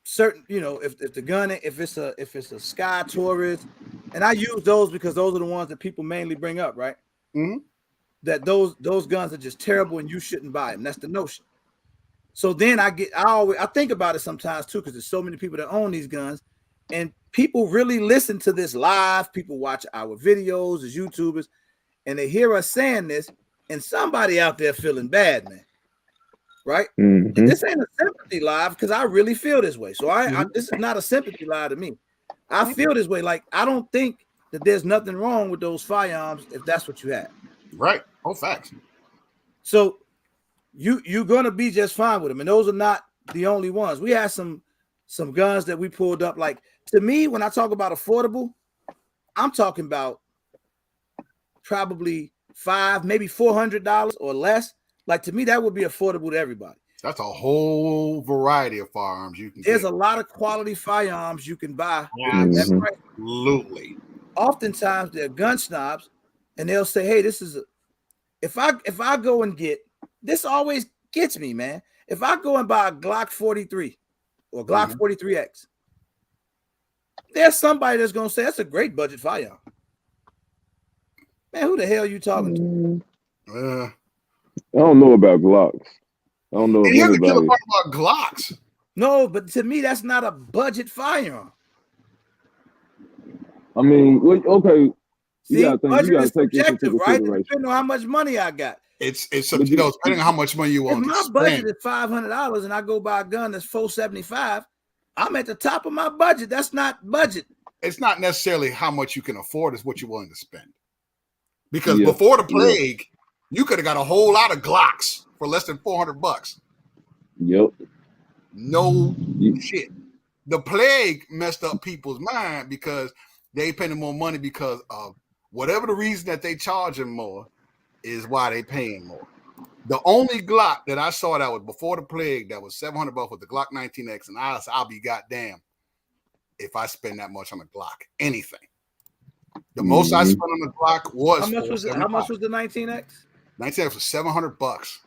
certain, if the gun, if it's a Sky Taurus, and I use those because those are the ones that people mainly bring up, right? That those guns are just terrible and you shouldn't buy them. That's the notion. So then I think about it sometimes too, because there's so many people that own these guns, and people really listen to this live. People watch our videos as YouTubers, and they hear us saying this, and somebody out there feeling bad, man. Right? And this ain't a sympathy live because I really feel this way. So this is not a sympathy live to me. I feel this way. Like, I don't think that there's nothing wrong with those firearms if that's what you have. Right. Oh, facts. So you're gonna be just fine with them, and those are not the only ones. We had some some guns that we pulled up. Like, to me, when I talk about affordable, I'm talking about probably $500, maybe $400 or less. Like, to me, that would be affordable to everybody. That's a whole variety of firearms you can There's get. a lot of quality firearms you can buy. Absolutely. Oftentimes they're gun snobs, and they'll say, hey, this is if I go and get, this always gets me, man. If I go and buy a Glock 43 or Glock 43X, there's somebody that's gonna say that's a great budget firearm. Man, who the hell are you talking to? I don't know about Glocks. I don't know if here's the killer part about Glocks. No, but to me, that's not a budget firearm. I mean, okay. See, budget is subjective, right? Depending on how much money I got. It's depending on how much money you want. If my budget is $500 and I go buy a gun that's $475, I'm at the top of my budget. That's not budget. It's not necessarily how much you can afford; it's what you're willing to spend. Because before the plague, you could have got a whole lot of Glocks for less than $400. Yep. No shit. The plague messed up people's mind because they paying more money because of whatever the reason that they charging more is why they paying more. The only Glock that I saw that was before the plague that was $700 was the Glock 19X, and I'll be goddamn if I spend that much on a Glock. Anything. The most I spent on the Glock was how much was the 19X? 19X was $700.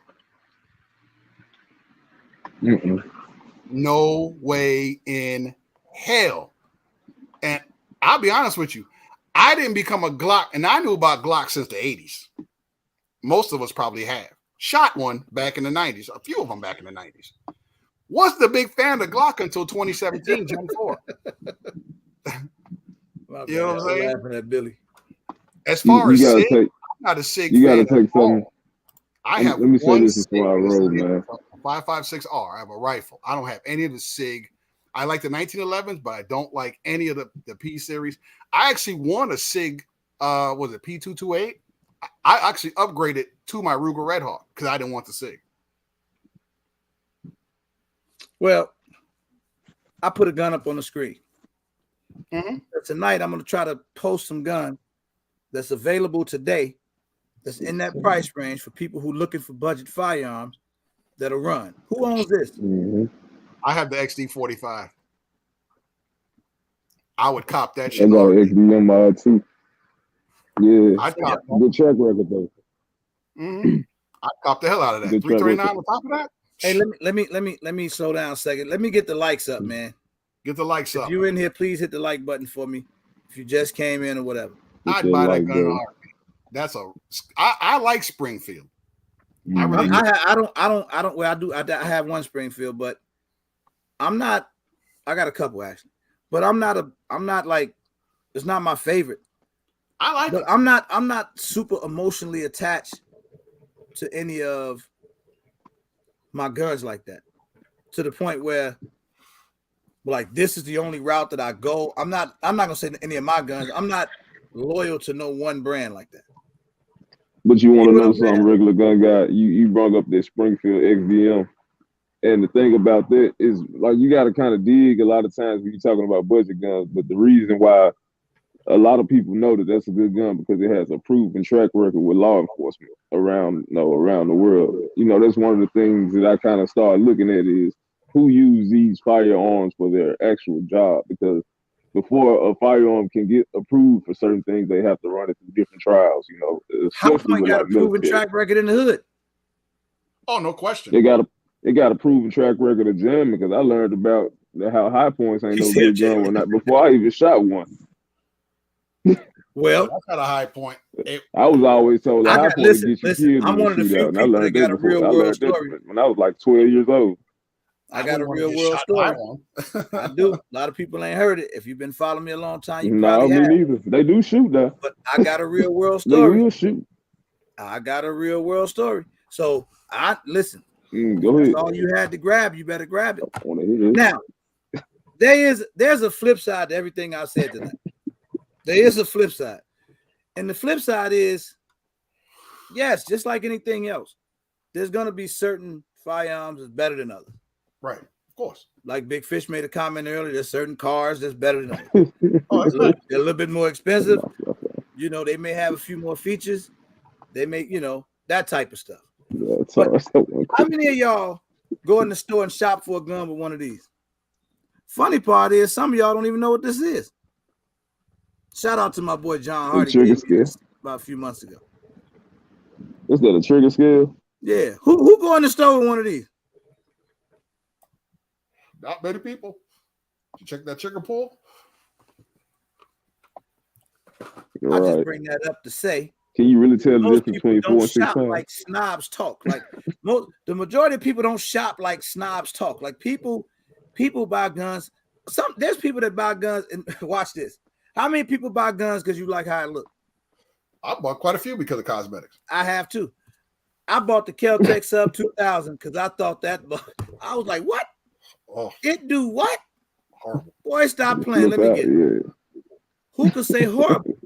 No way in hell. And I'll be honest with you, I didn't become a Glock, and I knew about Glock since the 80s. Most of us probably have. Shot one back in the 90s, a few of them back in the 90s. Wasn't a big fan of Glock until 2017, Gen 4. You know what I'm saying? Laughing at Billy. As far as Sig, I'm not a Sig fan. You got to take something. I have let me say this Sig, before I roll, man. 5.56R. I have a rifle. I don't have any of the Sig. I like the 1911s, but I don't like any of the P series. I actually won a Sig, was it P320x5? I actually upgraded to my Ruger Red Hawk because I didn't want the Sig. Well, I put a gun up on the screen. Tonight, I'm going to try to post some gun that's available today that's in that price range for people who are looking for budget firearms that'll run. Who owns this? I have the XD45. I would cop that shit. I got an XDM too. Yeah, I'd cop good track record though. I'd cop the hell out of that. 339 on top of that. Hey, let me slow down a second. Let me get the likes up, man. Get the likes up. If you're in here, please hit the like button for me. If you just came in or whatever. I'd buy that gun. That's I like Springfield. I have one Springfield, but I'm not. I got a couple actually, but I'm not like, it's not my favorite. I like it. I'm not super emotionally attached to any of my guns like that, to the point where, like, this is the only route that I go. I'm not gonna say any of my guns. I'm not loyal to no one brand like that. But you want to know something, regular gun guy? You brought up this Springfield XDM, and the thing about that is, like, you got to kind of dig a lot of times when you're talking about budget guns. But the reason why a lot of people know that that's a good gun because it has a proven track record with law enforcement around the world. You know, that's one of the things that I kind of started looking at is who use these firearms for their actual job, because before a firearm can get approved for certain things, they have to run it through different trials. You know, How Point got a proven track record in the hood? Oh, no question. They got a proven track record of jamming, because I learned about how High Points ain't no good gun before I even shot one. Well, that's not a High Point. I was always told that High Point would get your kids. I'm one of the few people that got a real world story when I was like 12 years old. I got a real world story. I do. A lot of people ain't heard it. If you've been following me a long time, you probably have. Neither. They do shoot though. But I got a real world story. They will shoot. I got a real world story. So I listen. Go ahead. That's all you had to grab. You better grab it. I want to hear it. Now, there's a flip side to everything I said tonight. There is a flip side, and the flip side is, yes, just like anything else, there's gonna be certain firearms that's better than others. Right. Of course. Like Big Fish made a comment earlier, there's certain cars that's better than others. They're a little bit more expensive. You know, they may have a few more features. They may, you know, that type of stuff. But how many of y'all go in the store and shop for a gun with one of these? Funny part is some of y'all don't even know what this is. Shout out to my boy John Hardy about a few months ago. Is that a trigger scale? Yeah. Who go in the store with one of these? Not many people. You check that trigger pull. I just bring that up to say. Can you really tell the difference between 4 and 6 shop like snobs talk. Like the majority of people don't shop like snobs talk. Like people buy guns. There's people that buy guns and watch this. How many people buy guns because you like how it look? I bought quite a few because of cosmetics. I have too. I bought the Kel-Tec Sub 2000 because I thought that. I was like, what? Oh, it do what? Horrible. Boy, stop playing. Let me get it. Yeah. Who could say horrible?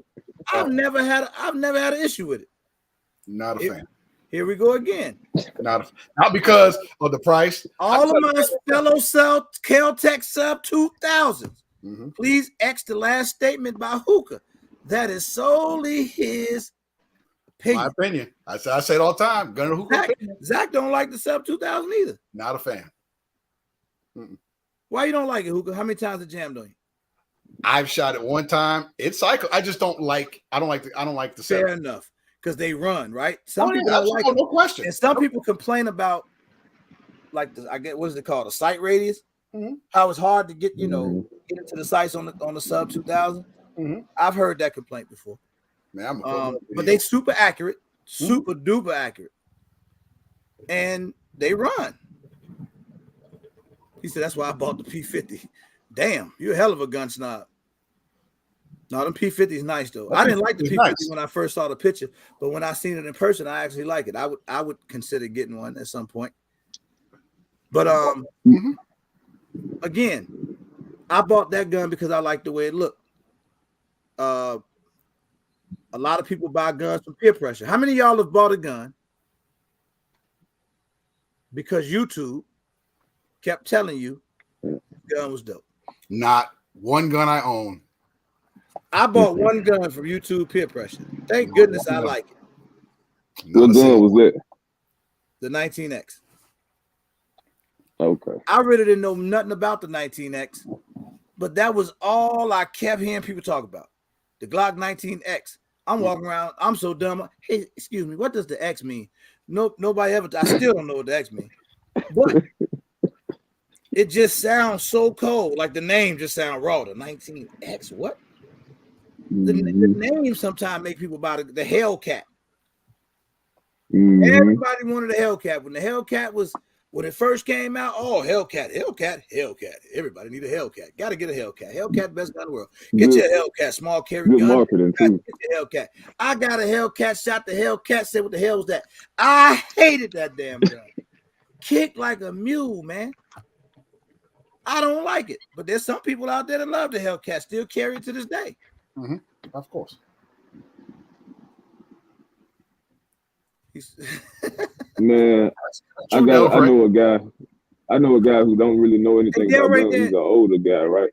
I've never had an issue with it. Not a fan. Here we go again. Not because of the price. All of my fellow Kel-Tec Sub 2000s. Mm-hmm. Please X the last statement by Hookah. That is solely his opinion. My opinion. I say it all the time. Gunner Hookah. Zach don't like the Sub 2000 either. Not a fan. Mm-mm. Why you don't like it, Hookah? How many times it jammed on you? I've shot it one time. It's cycle. I just don't like. I don't like the. Fair enough, because they run right. Some people don't like it. No question. And some people complain about, like what is it called? A sight radius. Mm-hmm. How it's hard to get get into the sights on the Sub 2000. Mm-hmm. I've heard that complaint before. Man, but they super accurate, super duper accurate, and they run. He said that's why I bought the P50. Damn, you're a hell of a gun snob. No, the P50 is nice though. I didn't like the P50 when I first saw the picture, but when I seen it in person, I actually like it. I would consider getting one at some point. But again, I bought that gun because I like the way it looked. A lot of people buy guns from peer pressure. How many of y'all have bought a gun because YouTube kept telling you the gun was dope? Not one gun I own. I bought one gun from YouTube peer pressure. Thank goodness I like it. What gun was that? The 19X. Okay. I really didn't know nothing about the 19X, but that was all I kept hearing people talk about. The Glock 19X. I'm walking around. I'm so dumb. Hey, excuse me. What does the X mean? Nobody ever. I still don't know what the X means. But it just sounds so cold. Like the name just sounds raw. The 19X. What? The name sometimes make people buy the Hellcat. Everybody wanted a Hellcat. When the Hellcat when it first came out, Hellcat. Everybody need a Hellcat. Got to get a Hellcat. Hellcat, best gun in the world. Get your Hellcat, small carry gun. Marketing too. Get your Hellcat. I got a Hellcat, shot the Hellcat, said what the hell was that? I hated that damn gun. Kicked like a mule, man. I don't like it. But there's some people out there that love the Hellcat, still carry it to this day. Mm-hmm. Of course. Man, I know a guy who don't really know anything about guns. He's an older guy, right?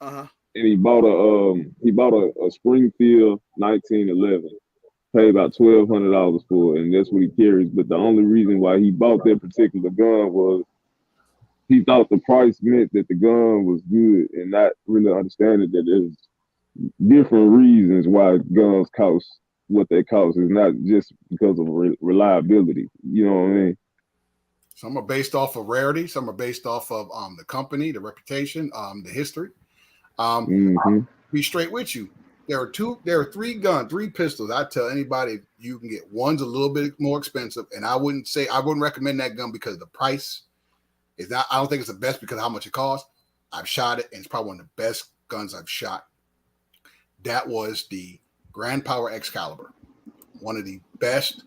Uh-huh. And he bought a Springfield 1911. Paid about $1,200 for it, and that's what he carries. But the only reason why he bought that particular gun was he thought the price meant that the gun was good, and not really understanding that there's different reasons why guns cost what they cost. It's not just because of reliability. You know what I mean? Some are based off of rarity. Some are based off of the company, the reputation, the history. Be straight with you. There are three pistols. I tell anybody you can get. One's a little bit more expensive, and I wouldn't recommend that gun because the price is not. I don't think it's the best because of how much it costs. I've shot it, and it's probably one of the best guns I've shot. That was the Grand Power Excalibur, one of the best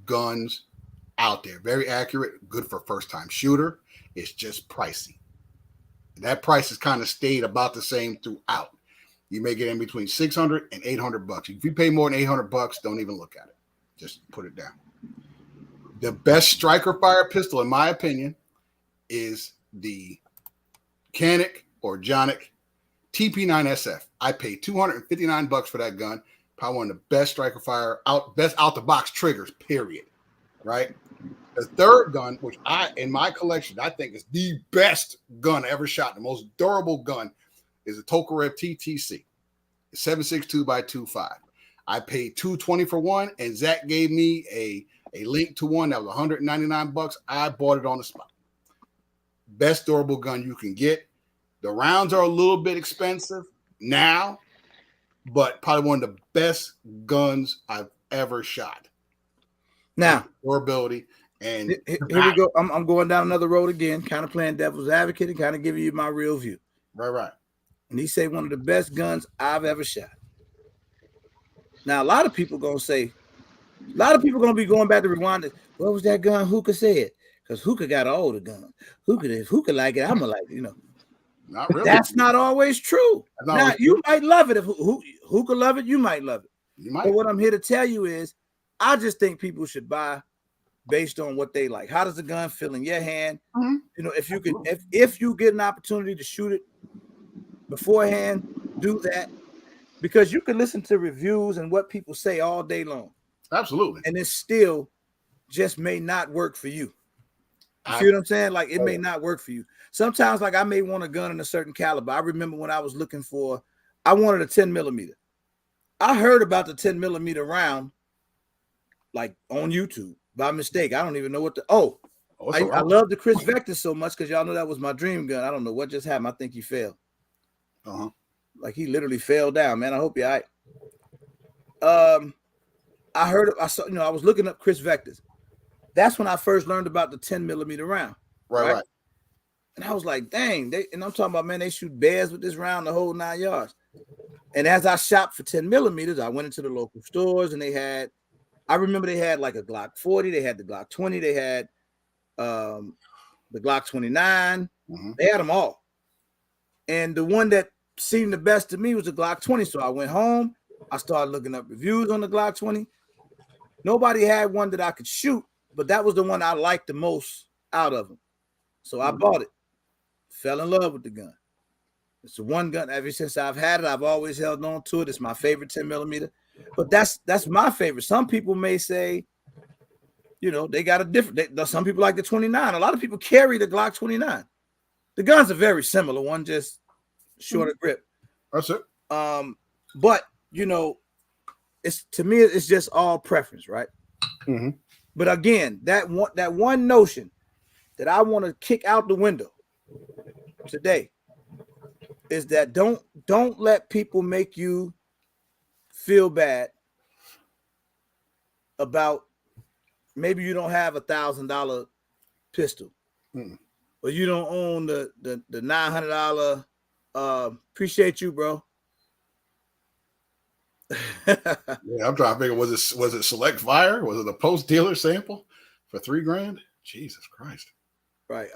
guns out there. Very accurate, good for first-time shooter. It's just pricey. That price has kind of stayed about the same throughout. You may get in between $600 and $800. If you pay more than $800, don't even look at it. Just put it down. The best striker fire pistol, in my opinion, is the Canic or Jonic TP9SF. I paid $259 for that gun. Probably one of the best striker fire best out the box triggers, period. Right? The third gun, which in my collection, I think is the best gun ever shot, the most durable gun, is a Tokarev TTC. It's 7.62x2.5. I paid $220 for one, and Zach gave me a link to one that was $199. I bought it on the spot. Best durable gun you can get. The rounds are a little bit expensive now, but probably one of the best guns I've ever shot. Now, durability. And here we go. I'm going down another road again, kind of playing devil's advocate and kind of giving you my real view. Right. And he said one of the best guns I've ever shot. Now, a lot of people going to be going back to rewind it. What was that gun Hookah said? Because Hookah got all the gun. If Hookah like it, I'm going to like it, you know. Not really. That's not always true. Now, you might love it. If Hookah love it, you might love it. You might. But what I'm here to tell you is, I just think people should buy based on what they like. How does the gun feel in your hand? Mm-hmm. You know, if you can, if you get an opportunity to shoot it beforehand, do that, because you can listen to reviews and what people say all day long. Absolutely. And it still just may not work for you. You see what I'm saying? Like, it may not work for you. Sometimes, like, I may want a gun in a certain caliber. I remember when I was looking I wanted a 10 millimeter. I heard about the 10 millimeter round, like, on YouTube by mistake. I don't even know what I love the Chris Vector so much because y'all know that was my dream gun. I don't know what just happened. I think he fell. Uh-huh. Like, he literally fell down, man. I hope you're all right. I was looking up Chris Vectors. That's when I first learned about the 10 millimeter round. Right. And I was like, dang, and I'm talking about, man, they shoot bears with this round the whole 9 yards. And as I shopped for 10 millimeters, I went into the local stores and I remember they had like a Glock 40, they had the Glock 20, they had the Glock 29. Mm-hmm. They had them all. And the one that seemed the best to me was the Glock 20. So I went home, I started looking up reviews on the Glock 20. Nobody had one that I could shoot, but that was the one I liked the most out of them. So I bought it, fell in love with the gun. It's the one gun ever since I've had it. I've always held on to it. It's my favorite 10 millimeter, but that's my favorite. Some people may say, you know, they got a different. Some people like the 29. A lot of people carry the Glock 29. The guns are very similar. One just shorter grip. That's it. But you know, to me, it's just all preference, right? Mm-hmm. But again, that one notion that I want to kick out the window today is that don't let people make you feel bad about maybe you don't have $1,000 pistol, or you don't own the $900. Appreciate you, bro. Yeah, I'm trying to figure, was it Select Fire? Was it a post dealer sample for $3,000? Jesus Christ. Right.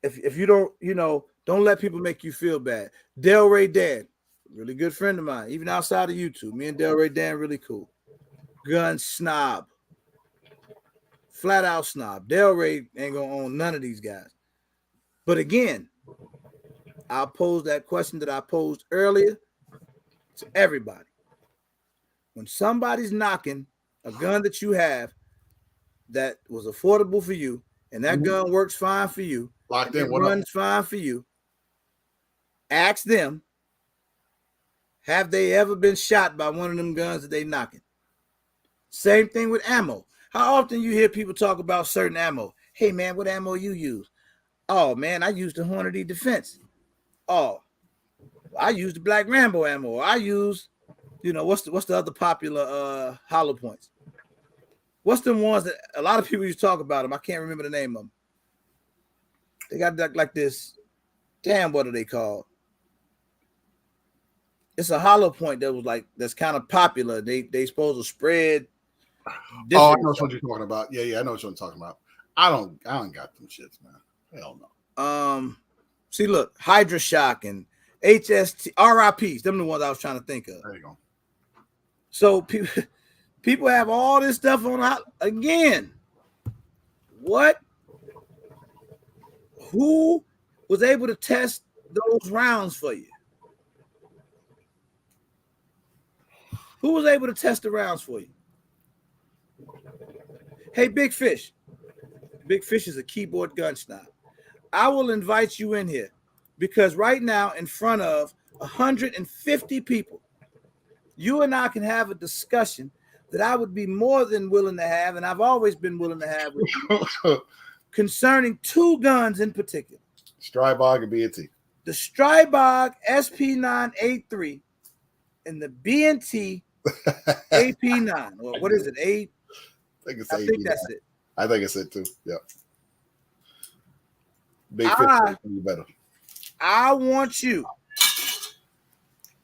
If you don't, you know, don't let people make you feel bad. Delray Dan, really good friend of mine, even outside of YouTube. Me and Delray Dan really cool. Gun snob. Flat out snob. Delray ain't gonna own none of these guys. But again, I'll pose that question that I posed earlier to everybody. When somebody's knocking a gun that you have that was affordable for you, and that gun works fine for you, locked in, runs fine for you, ask them, have they ever been shot by one of them guns that they knocking? Same thing with ammo. How often you hear people talk about certain ammo? Hey man, what ammo you use? Oh man, I used the Hornady Defense. Oh, I used the Black Rambo ammo. I use, you know, what's the other popular hollow points? What's the ones that a lot of people used to talk about them? I can't remember the name of them. They got like this. Damn, what are they called? It's a hollow point that was like that's kind of popular. They supposed to spread. Oh, I know what you're talking about. Yeah, I know what you're talking about. I don't got them shits, man. Hell no. See, look, Hydra Shock and HST RIPs. Them the ones I was trying to think of. There you go. So people have all this stuff on again. What? Who was able to test those rounds for you? Who was able to test the rounds for you? Hey, Big Fish. Big Fish is a keyboard gun snob. I will invite you in here because right now, in front of 150 people, you and I can have a discussion that I would be more than willing to have, and I've always been willing to have with you, concerning two guns in particular. Strybog and B&T. The Strybog SP9A3 and the B&T AP9. Or what is it? I think it's I think that's it. I think it's it too. Yeah. Big Fish better. I want you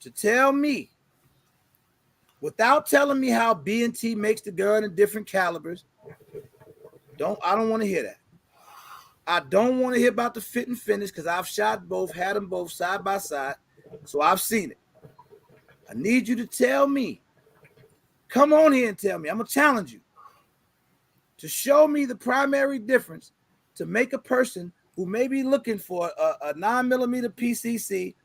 to tell me, without telling me how B&T makes the gun in different calibers. I don't want to hear that. I don't want to hear about the fit and finish because I've shot both, had them both side by side, so I've seen it. I need you to tell me. Come on here and tell me. I'm going to challenge you to show me the primary difference to make a person who may be looking for a 9mm PCC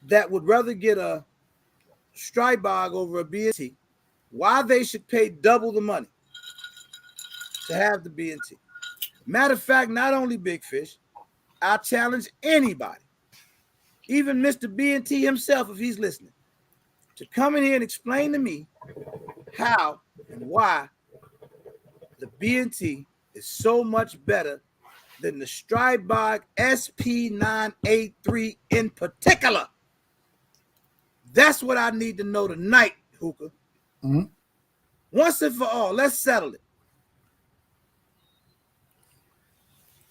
that would rather get a Strybog over a B&T, why they should pay double the money to have the B&T. Matter of fact, not only Big Fish, I challenge anybody, even Mr. B&T himself, if he's listening, to come in here and explain to me how and why the B&T is so much better than the Strybog SP9A3 in particular. That's what I need to know tonight, Hookah. Mm-hmm. Once and for all, let's settle it.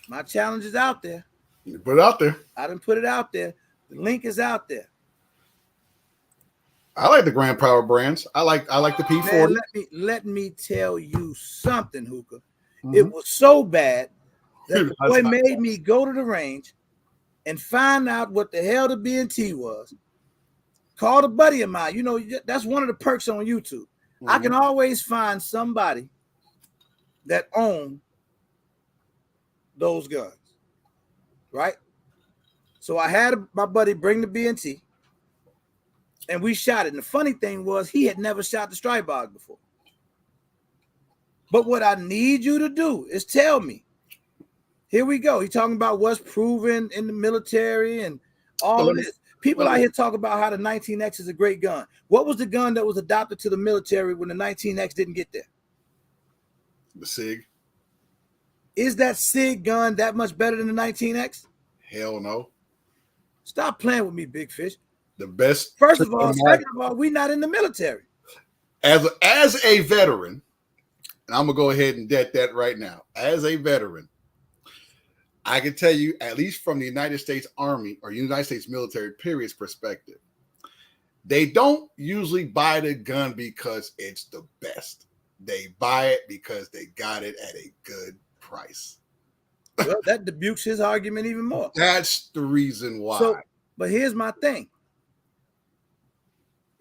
My challenge is out there. You put it out there. I didn't put it out there. The link is out there. I like the Grand Power brands. I like the P40. Man, let me tell you something, Hookah. Mm-hmm. It was so bad that the boy made me go to the range and find out what the hell the B&T was. Called a buddy of mine. You know, that's one of the perks on YouTube. Mm-hmm. I can always find somebody that own those guns, right? So I had my buddy bring the B&T, and we shot it. And the funny thing was he had never shot the Strybog before. But what I need you to do is tell me. Here we go. He's talking about what's proven in the military and all of this. People out here talk about how the 19X is a great gun. What was the gun that was adopted to the military when the 19X didn't get there? The Sig. Is that Sig gun that much better than the 19X? Hell no. Stop playing with me, Big Fish. The best. First of all, second of all, we're not in the military. As a veteran, and I'm going to go ahead and get that right now. As a veteran, I can tell you, at least from the United States Army or United States military period's perspective, they don't usually buy the gun because it's the best. They buy it because they got it at a good price. Well, that debukes his argument even more. That's the reason why. So, but here's my thing.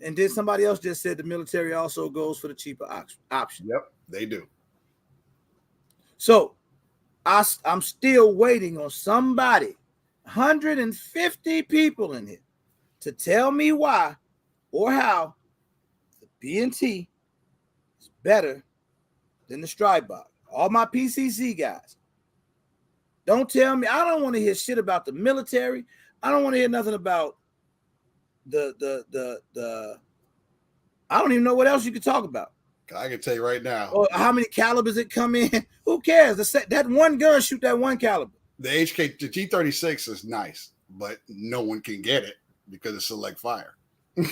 And then somebody else just said the military also goes for the cheaper option. Yep, they do. So I'm still waiting on somebody, 150 people in here, to tell me why or how the B&T is better than the Strybog. All my PCC guys. Don't tell me. I don't want to hear shit about the military. I don't want to hear nothing about the I don't even know what else you could talk about. I can tell you right now. Or how many calibers it come in. Who cares? That one gun shoot that one caliber. The G36 is nice, but no one can get it because it's select fire. You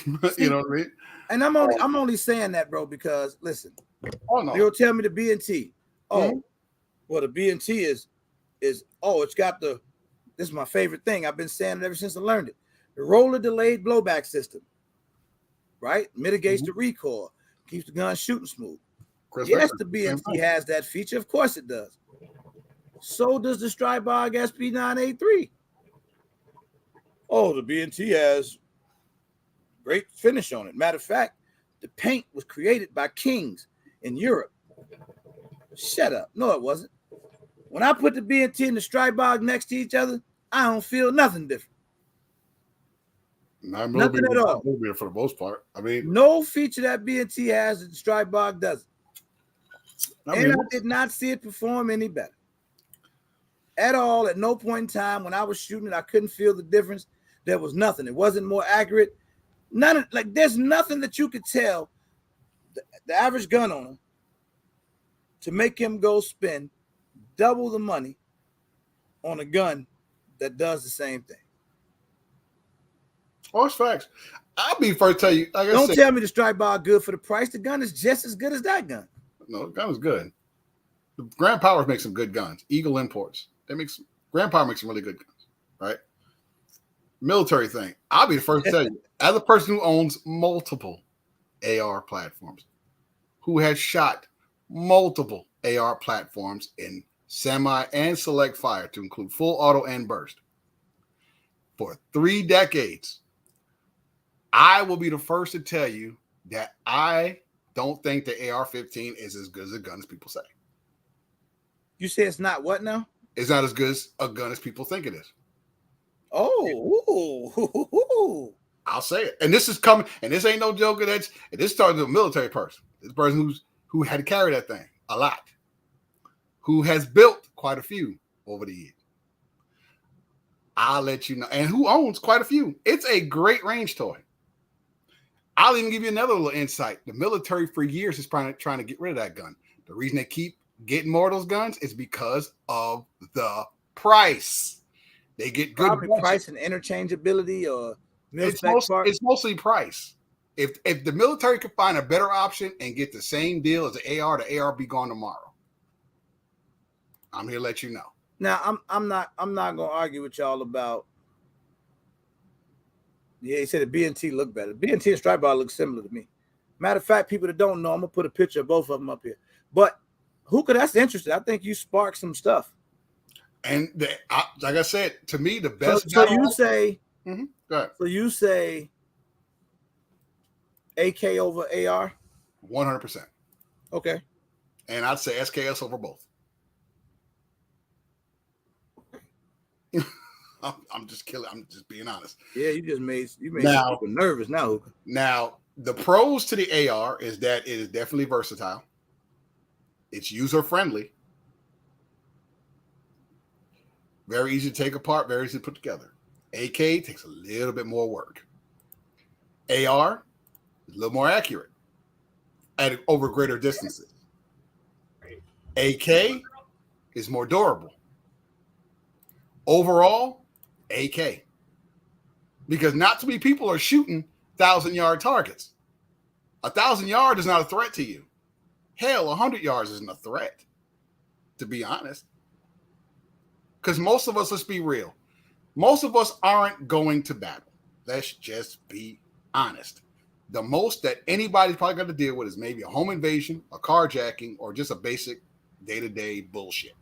know what I mean? And I'm only saying that, bro, because listen, you'll tell me the B&T. Well, the B&T is it's got this is my favorite thing. I've been saying it ever since I learned it. The roller delayed blowback system, right? Mitigates the recoil, keeps the gun shooting smooth. Yes, the B&T has that feature. Of course it does. So does the Strybog SP9A3. Oh, the B&T has great finish on it. Matter of fact, the paint was created by kings in Europe. Shut up. No, it wasn't. When I put the B&T and the strike box next to each other, I don't feel nothing different. Nothing at all. For the most part, I mean, no feature that B&T has that the strike box doesn't. I did not see it perform any better at all. At no point in time when I was shooting it, I couldn't feel the difference. There was nothing. It wasn't more accurate. There's nothing that you could tell the average gun owner to make him go spend double the money on a gun that does the same thing. Oh, it's facts. I'll be first to tell you. Don't tell me the strike bar good for the price. The gun is just as good as that gun. No, the gun is good. The Grand Powers make some good guns. Eagle Imports. Grand Power makes some really good guns, right? Military thing. I'll be the first to tell you, as a person who owns multiple AR platforms, who has shot multiple AR platforms in semi and select fire to include full auto and burst for 3 decades, I will be the first to tell you that I don't think the AR-15 is as good as a gun as people say. You say it's not what now? It's not as good as a gun as people think it is. Oh, I'll say it. And this is coming, and this ain't no joke. This started with a military person. This person who had to carry that thing a lot, who has built quite a few over the years. I'll let you know, and who owns quite a few. It's a great range toy. I'll even give you another little insight. The military for years is trying to get rid of that gun. The reason they keep getting more of those guns is because of the price. They get good price and interchangeability, or it's mostly price. If the military could find a better option and get the same deal as the AR be gone tomorrow. I'm here to let you know. Now I'm not gonna argue with y'all about. Yeah, he said the B&T look better. B&T and strike bar look similar to me. Matter of fact, people that don't know, I'm gonna put a picture of both of them up here. But that's interesting. I think you sparked some stuff. And like I said, to me, the best. So you say, Go ahead. So you say AK over AR? 100%. Okay. And I'd say SKS over both. I'm just killing. I'm just being honest. Yeah, you made people nervous now. Now, the pros to the AR is that it is definitely versatile. It's user friendly. Very easy to take apart, very easy to put together. AK takes a little bit more work. AR is a little more accurate at over greater distances. AK is more durable. Overall, AK. Because not too many people are shooting 1,000-yard targets. 1,000 yards is not a threat to you. Hell, 100 yards isn't a threat, to be honest. Because most of us, let's be real, most of us aren't going to battle. Let's just be honest. The most that anybody's probably got to deal with is maybe a home invasion, a carjacking, or just a basic day-to-day bullshit.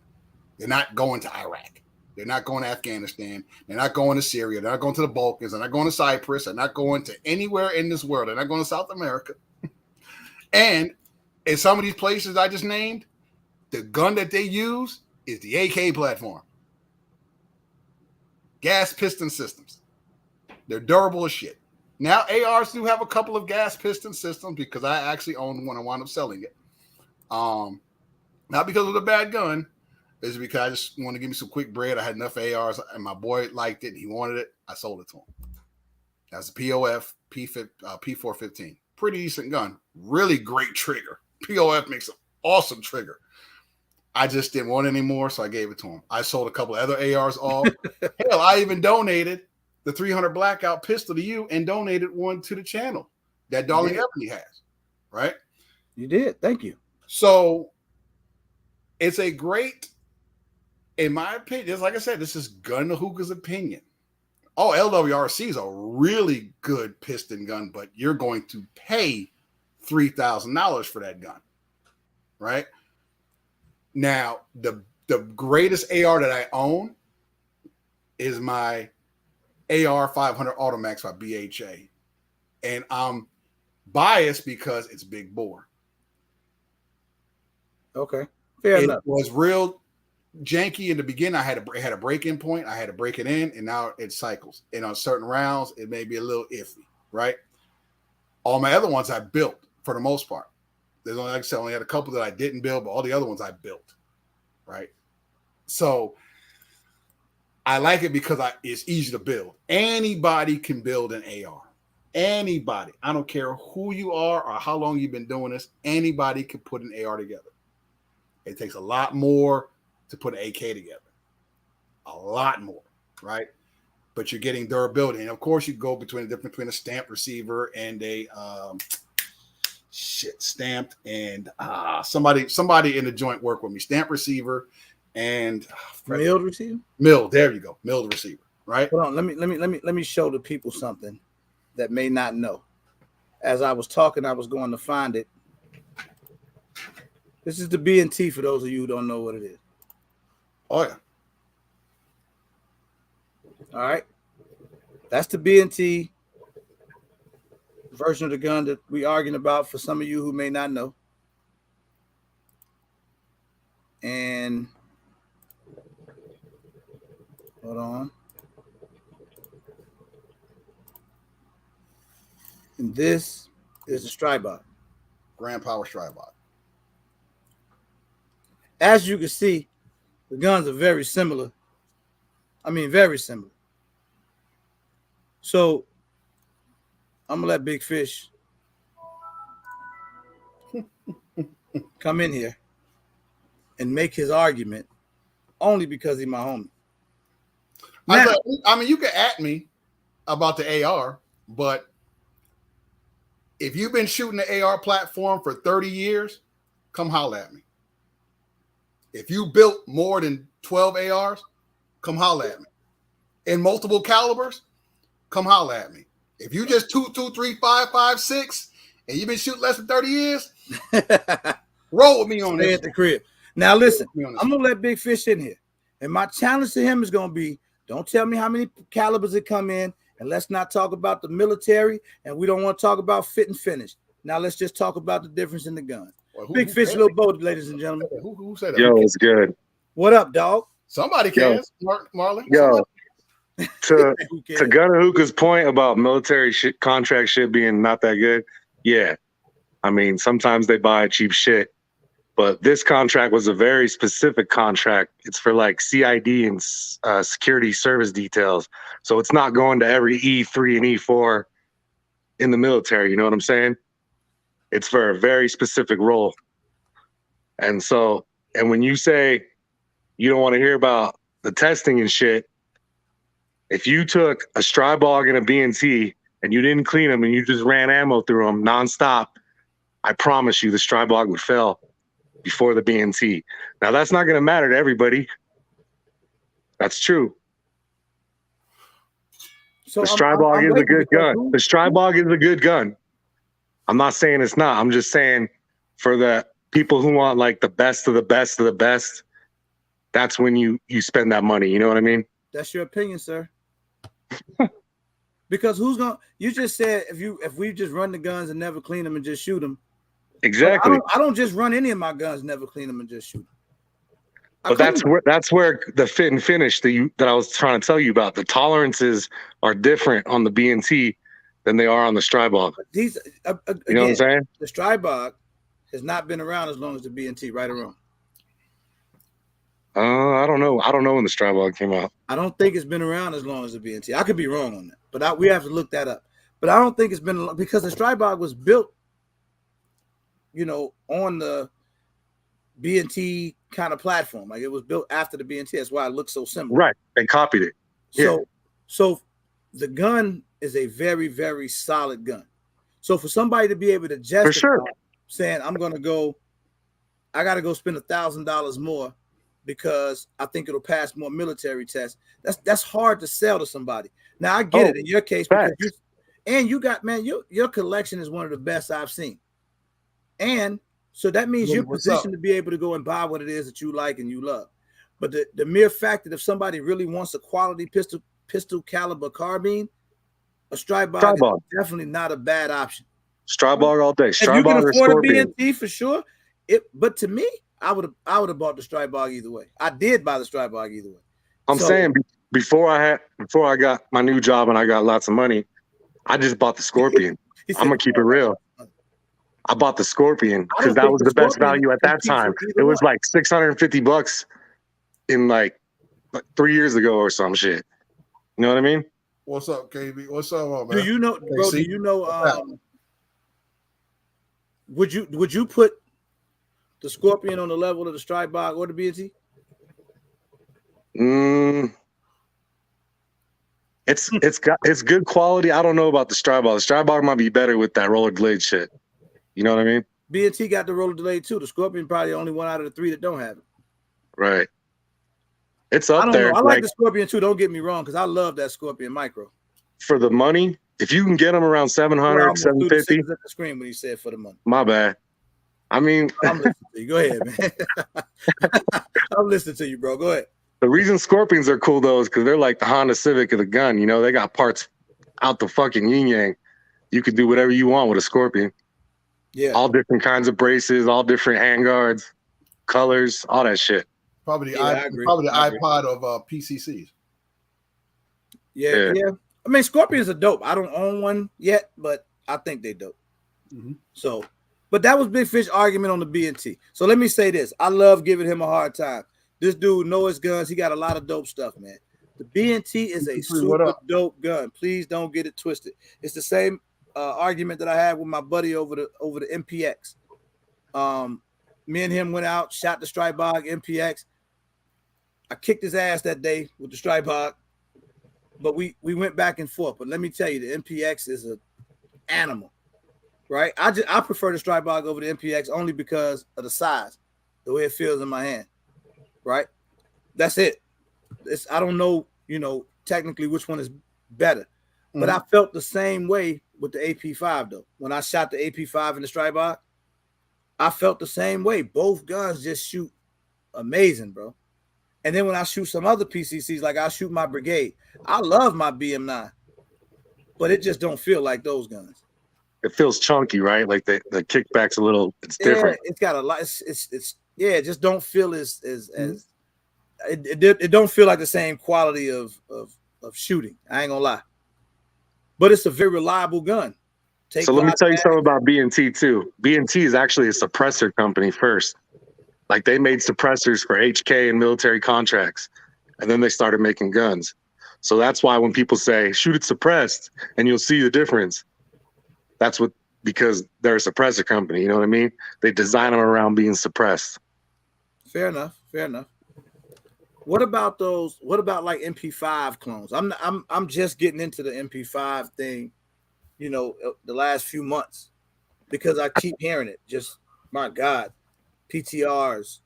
They're not going to Iraq. They're not going to Afghanistan. They're not going to Syria. They're not going to the Balkans. They're not going to Cyprus. They're not going to anywhere in this world. They're not going to South America. And in some of these places I just named, the gun that they use is the AK platform. Gas piston systems. They're durable as shit. Now, ARs do have a couple of gas piston systems because I actually owned one and wound up selling it. Not because it was a bad gun. It's because I just wanted to give me some quick bread. I had enough ARs, and my boy liked it. And he wanted it. I sold it to him. That's a POF P415. Pretty decent gun. Really great trigger. POF makes an awesome trigger. I just didn't want it anymore, so I gave it to him. I sold a couple of other ARs off. Hell, I even donated the 300 Blackout pistol to you and donated one to the channel that Darling Ebony has, right? You did. Thank you. So it's a great, in my opinion, just like I said, this is Gun to Hookah's opinion. Oh, LWRC is a really good piston gun, but you're going to pay $3,000 for that gun, right? Now, the greatest AR that I own is my AR 500 Automax by BHA. And I'm biased because it's big bore. Okay. Fair enough. It was real. janky in the beginning. I had a break-in point. I had to break it in, and now it cycles. And on certain rounds, it may be a little iffy, right? All my other ones I built for the most part. There's only, like I said, only had a couple that I didn't build, but all the other ones I built, right? So I like it because it's easy to build. Anybody can build an AR. Anybody. I don't care who you are or how long you've been doing this. Anybody can put an AR together. It takes a lot more to put an AK together. A lot more, right? But you're getting durability. And of course, you go between the difference between a stamped receiver and a stamped and somebody in the joint work with me. Stamped receiver and milled receiver. Milled. There you go. Milled receiver. Right. Hold on. Let me show the people something that may not know. As I was talking, I was going to find it. This is the B&T for those of you who don't know what it is. Oh yeah. All right. That's the B&T version of the gun that we're arguing about for some of you who may not know. And hold on. And this is the Strybog. Grand Power Strybog. As you can see, the guns are very similar. I mean, very similar. So I'm gonna let Big Fish come in here and make his argument only because he's my homie. Now, I mean, you can at me about the AR, but if you've been shooting the AR platform for 30 years, come holler at me. If you built more than 12 ARs, come holler at me. In multiple calibers, come holler at me. If you just 2, 3, 5, 5, 6, and you've been shooting less than 30 years, roll with me on this. Stay at the crib. Now listen, I'm gonna let Big Fish in here, and my challenge to him is gonna be: don't tell me how many calibers that come in, and let's not talk about the military, and we don't want to talk about fit and finish. Now let's just talk about the difference in the gun. Well, Big Fish, Lil Bo, ladies and gentlemen. Who said that? Yo, it's good. What up, dog? Somebody cares, Marlon. Yo, to Gunna Hookah's point about military contract shit being not that good, yeah. I mean, sometimes they buy cheap shit, but this contract was a very specific contract. It's for like CID and security service details. So it's not going to every E3 and E4 in the military. You know what I'm saying? It's for a very specific role. And so, and when you say you don't want to hear about the testing and shit, if you took a Strybog and a B&T and you didn't clean them and you just ran ammo through them nonstop, I promise you the Strybog would fail before the B&T. Now, that's not going to matter to everybody. That's true. So the Strybog is a good gun. The Strybog is a good gun. I'm not saying it's not. I'm just saying for the people who want like the best of the best of the best, that's when you spend that money. You know what I mean? That's your opinion, sir. Because who's gonna? You just said if we just run the guns and never clean them and just shoot them. Exactly. I don't just run any of my guns, never clean them and just shoot them. But that's where the fit and finish that I was trying to tell you about. The tolerances are different on the B&T than they are on the Strybog. These, you know what I'm saying? The Strybog has not been around as long as the B&T, right or wrong? I don't know. I don't know when the Strybog came out. I don't think it's been around as long as the B&T. I could be wrong on that, but we have to look that up. But I don't think it's been because the Strybog was built, you know, on the B&T kind of platform. Like it was built after the B&T. That's why it looks so similar. Right. They copied it. So the gun is a very, very solid gun. So for somebody to be able to justify saying, I got to go spend $1,000 more because I think it'll pass more military tests. That's hard to sell to somebody. Now I get it in your case because you got, man, your collection is one of the best I've seen. And so that means you're positioned to be able to go and buy what it is that you like and you love. But the mere fact that if somebody really wants a quality pistol caliber carbine, a Strybog is definitely not a bad option. Strybog all day. If you can afford a B&T for sure. But to me, I would have bought the Strike Bog either way. I did buy the Strike Bog either way. I'm saying before I got my new job and I got lots of money, I just bought the Scorpion. I'm gonna keep it real. I bought the Scorpion because that was the best value at that time. It was like $650 in like 3 years ago or some shit. You know what I mean? What's up, KB? What's up, man? Do you know, bro? Do you know? Would you put the Scorpion on the level of the Strike Bog or the BNT? It's good quality. I don't know about the Strike Bog. The Strike Bog might be better with that roller blade shit. You know what I mean? BNT got the roller blade too. The Scorpion probably the only one out of the 3 that don't have it. Right. It's up there. I like the Scorpion too. Don't get me wrong, because I love that Scorpion Micro. For the money, if you can get them around 700, 750. At the screen when he said for the money. My bad. I mean, I'm listening to you. Go ahead, man. I'm listening to you, bro. Go ahead. The reason Scorpions are cool though is because they're like the Honda Civic of the gun. You know, they got parts out the fucking yin yang. You can do whatever you want with a Scorpion. Yeah. All different kinds of braces, all different handguards, colors, all that shit. Probably the iPod of PCCs. Yeah. I mean, Scorpions are dope. I don't own one yet, but I think they dope. Mm-hmm. So, but that was Big Fish argument on the BNT. So let me say this: I love giving him a hard time. This dude knows his guns. He got a lot of dope stuff, man. The BNT is a super dope gun. Please don't get it twisted. It's the same argument that I had with my buddy over the MPX. Me and him went out, shot the Strike Bog MPX. I kicked his ass that day with the Strike Bog, but we went back and forth. But let me tell you, the MPX is an animal, right? I prefer the Strike Bog over the MPX only because of the size, the way it feels in my hand, right? That's it. I don't know, technically which one is better, but I felt the same way with the AP5 though. When I shot the AP5 in the Strike Bog, I felt the same way. Both guns just shoot amazing, bro. And then when I shoot some other PCCs, like I shoot my Brigade, I love my BM9, but it just don't feel like those guns. It feels chunky, right? Like the kickback's a little, it's different. It's got a lot. It just don't feel as it don't feel like the same quality of shooting. I ain't gonna lie, but it's a very reliable gun. So let me tell you something about BNT too. BNT is actually a suppressor company first. Like they made suppressors for HK and military contracts, and then they started making guns. So that's why when people say shoot it suppressed and you'll see the difference, that's because they're a suppressor company. You know what I mean? They design them around being suppressed. Fair enough. What about those? What about like MP5 clones? I'm just getting into the MP5 thing, the last few months because I keep hearing it. Just my God. PTRs.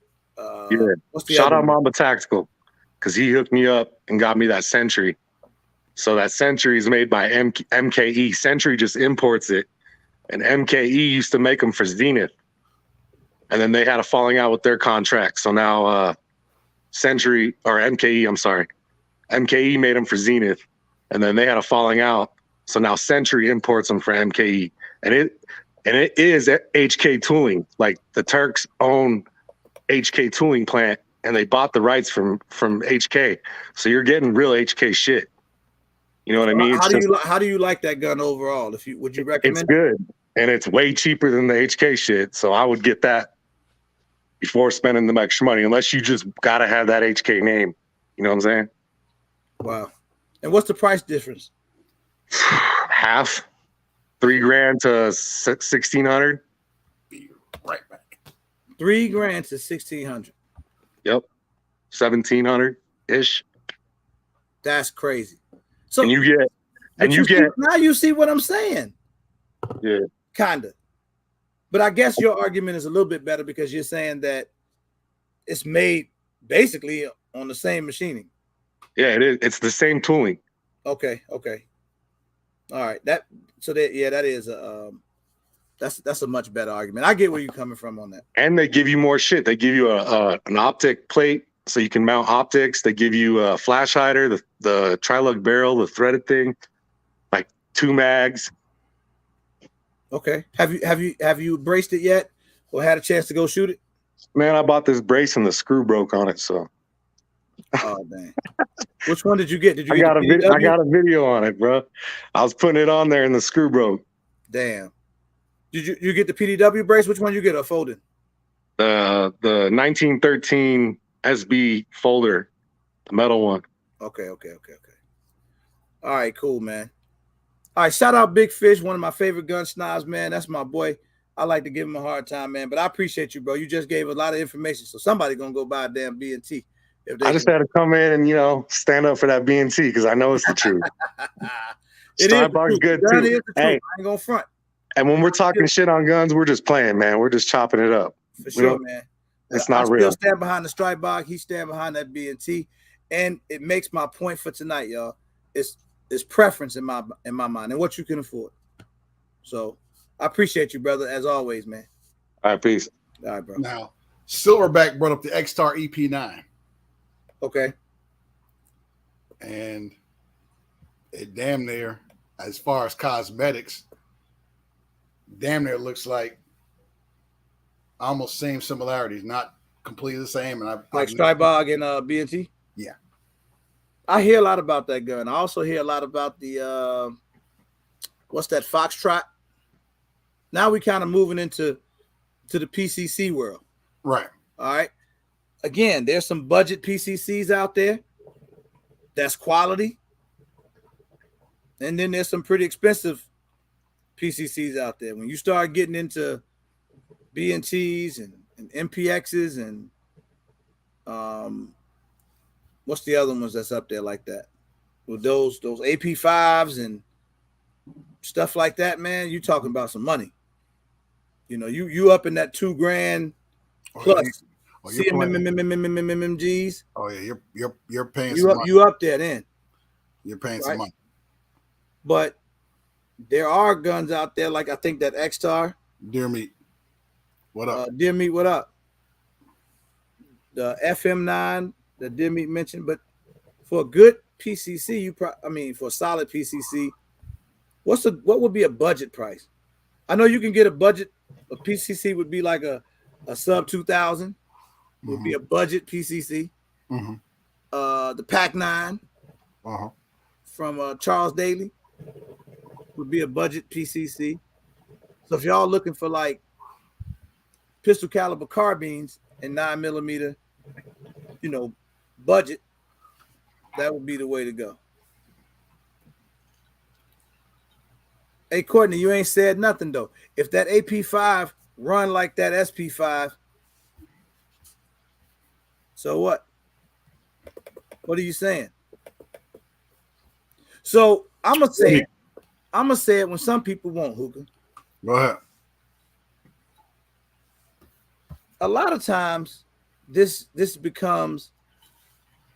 Shout out Mamba Tactical because he hooked me up and got me that Sentry. So that Sentry is made by MKE. Sentry just imports it, and MKE used to make them for Zenith, and then they had a falling out with their contract. So now Sentry or MKE, I'm sorry, MKE made them for Zenith, and then they had a falling out. So now Sentry imports them for MKE, and it is HK Tooling. Like the Turks own HK Tooling plant, and they bought the rights from HK. So you're getting real HK shit. You know what I mean? How do you like that gun overall? Would you recommend? It's good, and it's way cheaper than the HK shit. So I would get that before spending the extra money, unless you just gotta have that HK name. You know what I'm saying? Wow. And what's the price difference? Half. $3,000 to $1,600. Be right back. $3,000 to $1,600. Yep, 1,700 ish. That's crazy. So and you get now you see what I'm saying. Yeah, kinda. But I guess your argument is a little bit better because you're saying that it's made basically on the same machining. Yeah, it is. It's the same tooling. Okay. All right. That is that's a much better argument. I get where you're coming from on that. And they give you more shit. They give you an optic plate so you can mount optics. They give you a flash hider, the tri-lug barrel, the threaded thing, like 2 mags. Okay. Have you braced it yet, or had a chance to go shoot it? Man, I bought this brace and the screw broke on it. So. Oh dang! Which one did you get? Did you I get got the PDW? I got a video on it, bro. I was putting it on there and the screw broke. Damn. Did you get the PDW brace? Which one you get? A folded? The 1913 SB folder, the metal one. Okay. All right, cool, man. All right, shout out Big Fish, one of my favorite gun snobs, man. That's my boy. I like to give him a hard time, man. But I appreciate you, bro. You just gave a lot of information, so somebody gonna go buy a damn B&T. I just had to come in and stand up for that B&T because I know it's the truth. Starbucks good too. Hey, I ain't gonna front. And when we're talking shit on guns, we're just playing, man. We're just chopping it up. For sure, man. It's not real. I still stand behind the strike box. He stand behind that B&T, and it makes my point for tonight, y'all. It's preference in my mind and what you can afford. So I appreciate you, brother, as always, man. All right, peace. All right, bro. Now, Silverback brought up the X-Star EP9. Okay. And it damn near, as far as cosmetics, damn near looks like almost same similarities, not completely the same. And like Strybog and B&T? Yeah. I hear a lot about that gun. I also hear a lot about the what's that, Foxtrot? Now we kind of moving into the PCC world. Right. All right. Again, there's some budget PCCs out there that's quality. And then there's some pretty expensive PCCs out there. When you start getting into B&Ts and MPXs and what's the other ones that's up there like that? With those AP5s and stuff like that, man, you talking about some money. You up in that $2,000 plus. CMMMMMMMGs. Oh yeah, you're paying some money. You up there then. You're paying some money. But there are guns out there, like I think that X-Star. Deer Meat. What up? Deer Meat, what up? The FM9 that Deer Meat mentioned, but for a good PCC, for a solid PCC, what would be a budget price? I know you can get a PCC would be like a sub 2,000. Would be a budget PCC. Mm-hmm. The Pac-9 from Charles Daly would be a budget PCC. So if y'all looking for like pistol caliber carbines and 9mm, budget, that would be the way to go. Hey, Courtney, you ain't said nothing though. If that AP5 run like that SP5, so what? What are you saying? So I'm gonna say it when some people won't, Hookah. Go ahead. A lot of times this becomes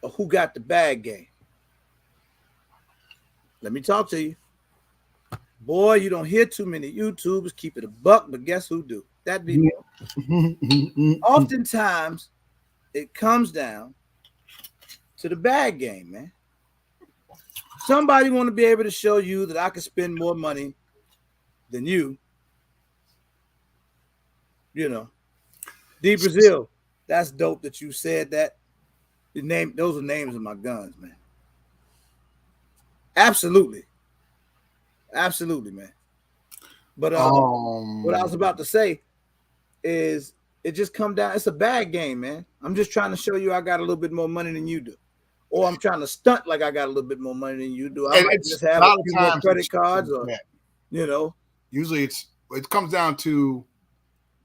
a who got the bag game. Let me talk to you. Boy, you don't hear too many YouTubers keep it a buck, but guess who do? That'd be me. Oftentimes it comes down to the bag game, man. Somebody want to be able to show you that I can spend more money than you. D Brazil, that's dope that you said that. Those are names of my guns, man. Absolutely, man. But what I was about to say is it just come down. It's a bag game, man. I'm just trying to show you I got a little bit more money than you do, or I'm trying to stunt like I got a little bit more money than you do. I might just have a few more credit cards, or Usually it comes down to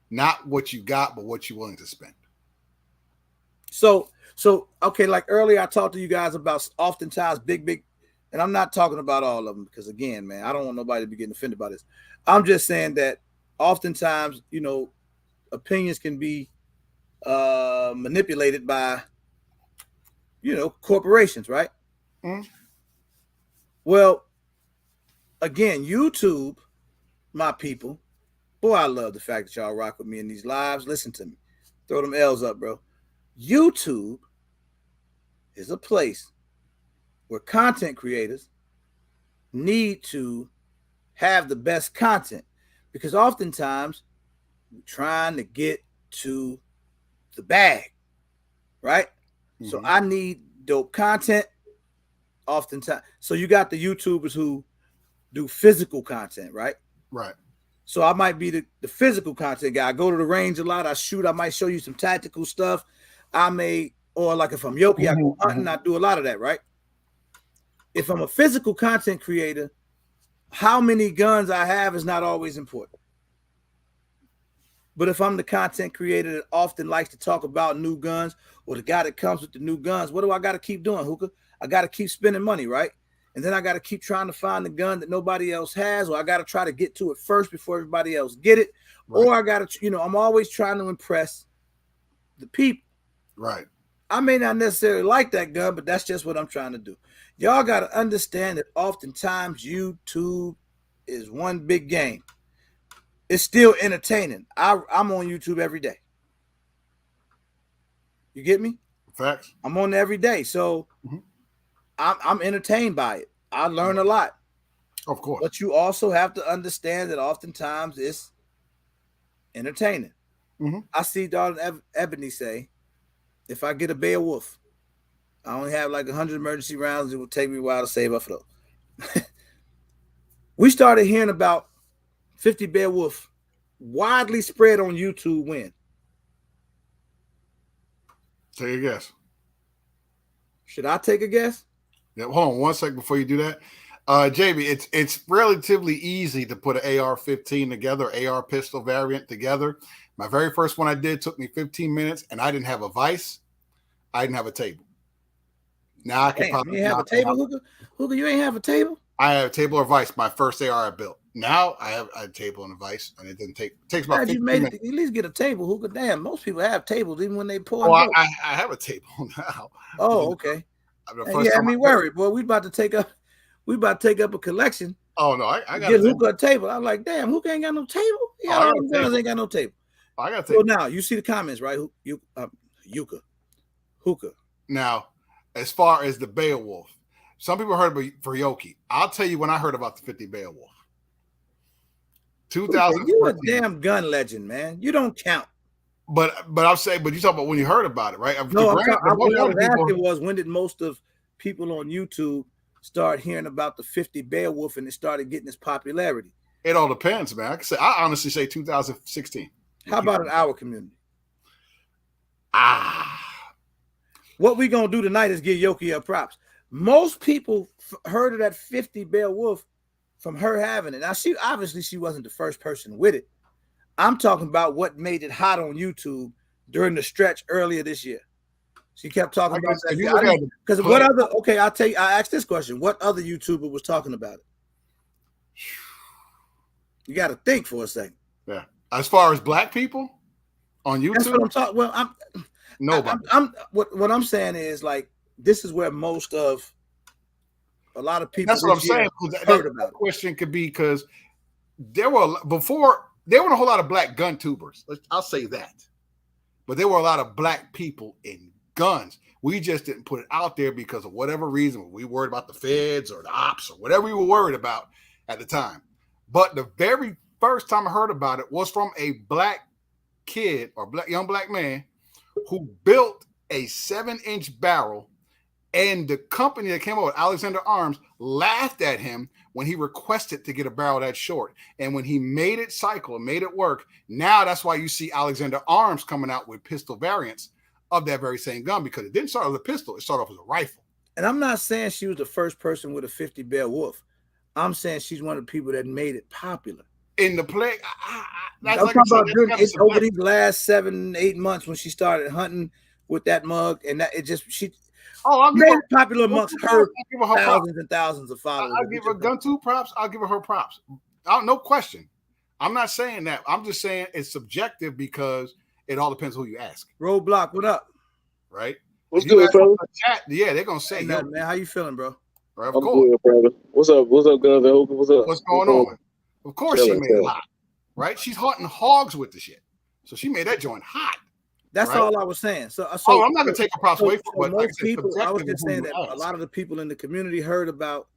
not what you got, but what you're willing to spend. So okay, like earlier I talked to you guys about oftentimes big, and I'm not talking about all of them because again, man, I don't want nobody to be getting offended by this. I'm just saying that oftentimes, opinions can be manipulated by, corporations, right? Mm-hmm. Well, again, YouTube, my people, boy, I love the fact that y'all rock with me in these lives. Listen to me. Throw them L's up, bro. YouTube is a place where content creators need to have the best content, because oftentimes we're trying to get to the bag, right? Mm-hmm. So I need dope content oftentimes. So you got the YouTubers who do physical content, right? Right. So I might be the physical content guy. I go to the range a lot. I shoot. I might show you some tactical stuff. Or like if I'm Yoki, I go hunting. I do a lot of that, right? If I'm a physical content creator, how many guns I have is not always important. But if I'm the content creator that often likes to talk about new guns, or the guy that comes with the new guns, what do I got to keep doing, Hookah? I got to keep spending money, right? And then I got to keep trying to find the gun that nobody else has, or I got to try to get to it first before everybody else get it. Right. Or I got to, I'm always trying to impress the people. Right. I may not necessarily like that gun, but that's just what I'm trying to do. Y'all got to understand that oftentimes YouTube is one big game. It's still entertaining. I'm on YouTube every day. You get me? Facts. I'm on there every day. So I'm entertained by it. I learn a lot. Of course. But you also have to understand that oftentimes it's entertaining. I see Darling Ebony say, if I get a Beowulf, I only have like 100 emergency rounds. It will take me a while to save up for those. We started hearing about 50 Beowulf widely spread on YouTube when? Take a guess. Should I take a guess? Yeah, hold on 1 second before you do that. JB, it's relatively easy to put an AR-15 together, AR pistol variant together. My very first one I did took me 15 minutes, and I didn't have a vise. I didn't have a table. Now I can probably you have a table, Hookah? Hookah, you ain't have a table? I have a table or vise. My first AR I built. Now I have a table and a vise, and it didn't takes about 15 minutes. At least get a table, Hookah. Damn, most people have tables even when they pour. Well, I have a table now. Oh, okay. Yeah, me worried, boy. We about to take up a collection. Oh no, I got get Hookah a table. I'm like, damn, Hookah ain't got no table. Yeah, all the guns ain't got no table. I got a table. So now you see the comments, right? Hookah. Now, as far as the Beowulf, some people heard about for Yoki. I'll tell you when I heard about the 50 Beowulf. 2014. You a damn gun legend, man. You don't count. But I'm saying, but you talk about when you heard about it, right? No, what I was asking was, when did most of people on YouTube start hearing about the 50 Beowulf and it started getting its popularity? It all depends, man. I honestly say 2016. How about in our community? What we gonna do tonight is give Yoki her props. Most people heard of that 50 Beowulf from her having it. Now, she wasn't the first person with it. I'm talking about what made it hot on YouTube during the stretch earlier this year. She kept talking about that. Because what other? Okay, I asked this question. What other YouTuber was talking about it? You got to think for a second. Yeah. As far as black people on YouTube, that's what I'm talking. Well, nobody. What I'm saying is, like, this is where most of a lot of people. That's what I'm saying. That question could be because there weren't a whole lot of black gun tubers. I'll say that, but there were a lot of black people in guns. We just didn't put it out there because of whatever reason. We worried about the feds or the ops or whatever we were worried about at the time. But the very first time I heard about it was from a black kid or young black man who built a 7-inch barrel. And the company that came up with Alexander Arms laughed at him when he requested to get a barrel that short. And when he made it cycle and made it work, now that's why you see Alexander Arms coming out with pistol variants of that very same gun, because it didn't start with a pistol. It started off as a rifle. And I'm not saying she was the first person with a 50 Beowulf. I'm saying she's one of the people that made it popular. In the play, I'm talking about over these last 7-8 months when she started hunting with that mug, and that I'll give her popular amongst her thousands and thousands of followers. I'll give her gun two props. I'll give her props. No question. I'm not saying that. I'm just saying it's subjective because it all depends who you ask. Roadblock, what up? Right? What's good, bro? Yeah, they're gonna say, "Yo, man, how you feeling, bro?" Right, I'm good, brother. What's up? What's up, guys? What's up? What's going on? Of course, she made it hot. Right? She's hunting hogs with the shit, so she made that joint hot. That's all I was saying. So I'm not gonna take her props away from it. Most people, I was just saying that a lot of the people in the community heard about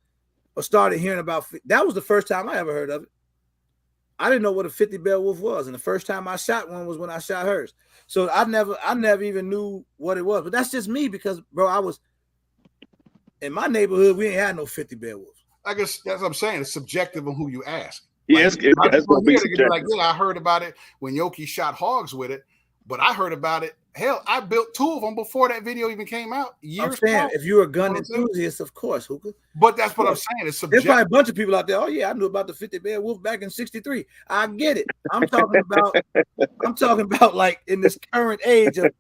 or started hearing about. That was the first time I ever heard of it. I didn't know what a 50 Beowulf was, and the first time I shot one was when I shot hers. So I never even knew what it was. But that's just me because, bro, I was in my neighborhood. We ain't had no 50 Beowulfs. I guess that's what I'm saying. It's subjective on who you ask. Yes, like, it's gonna be like, yeah, I heard about it when Yoki shot hogs with it, but I heard about it. Hell, I built 2 of them before that video even came out. I'm saying, if you're a gun enthusiast, of course, Hookah. But that's what I'm saying. It's subjective. There's probably a bunch of people out there. Oh yeah, I knew about the 50 Beowulf back in '63. I get it. I'm talking about like in this current age of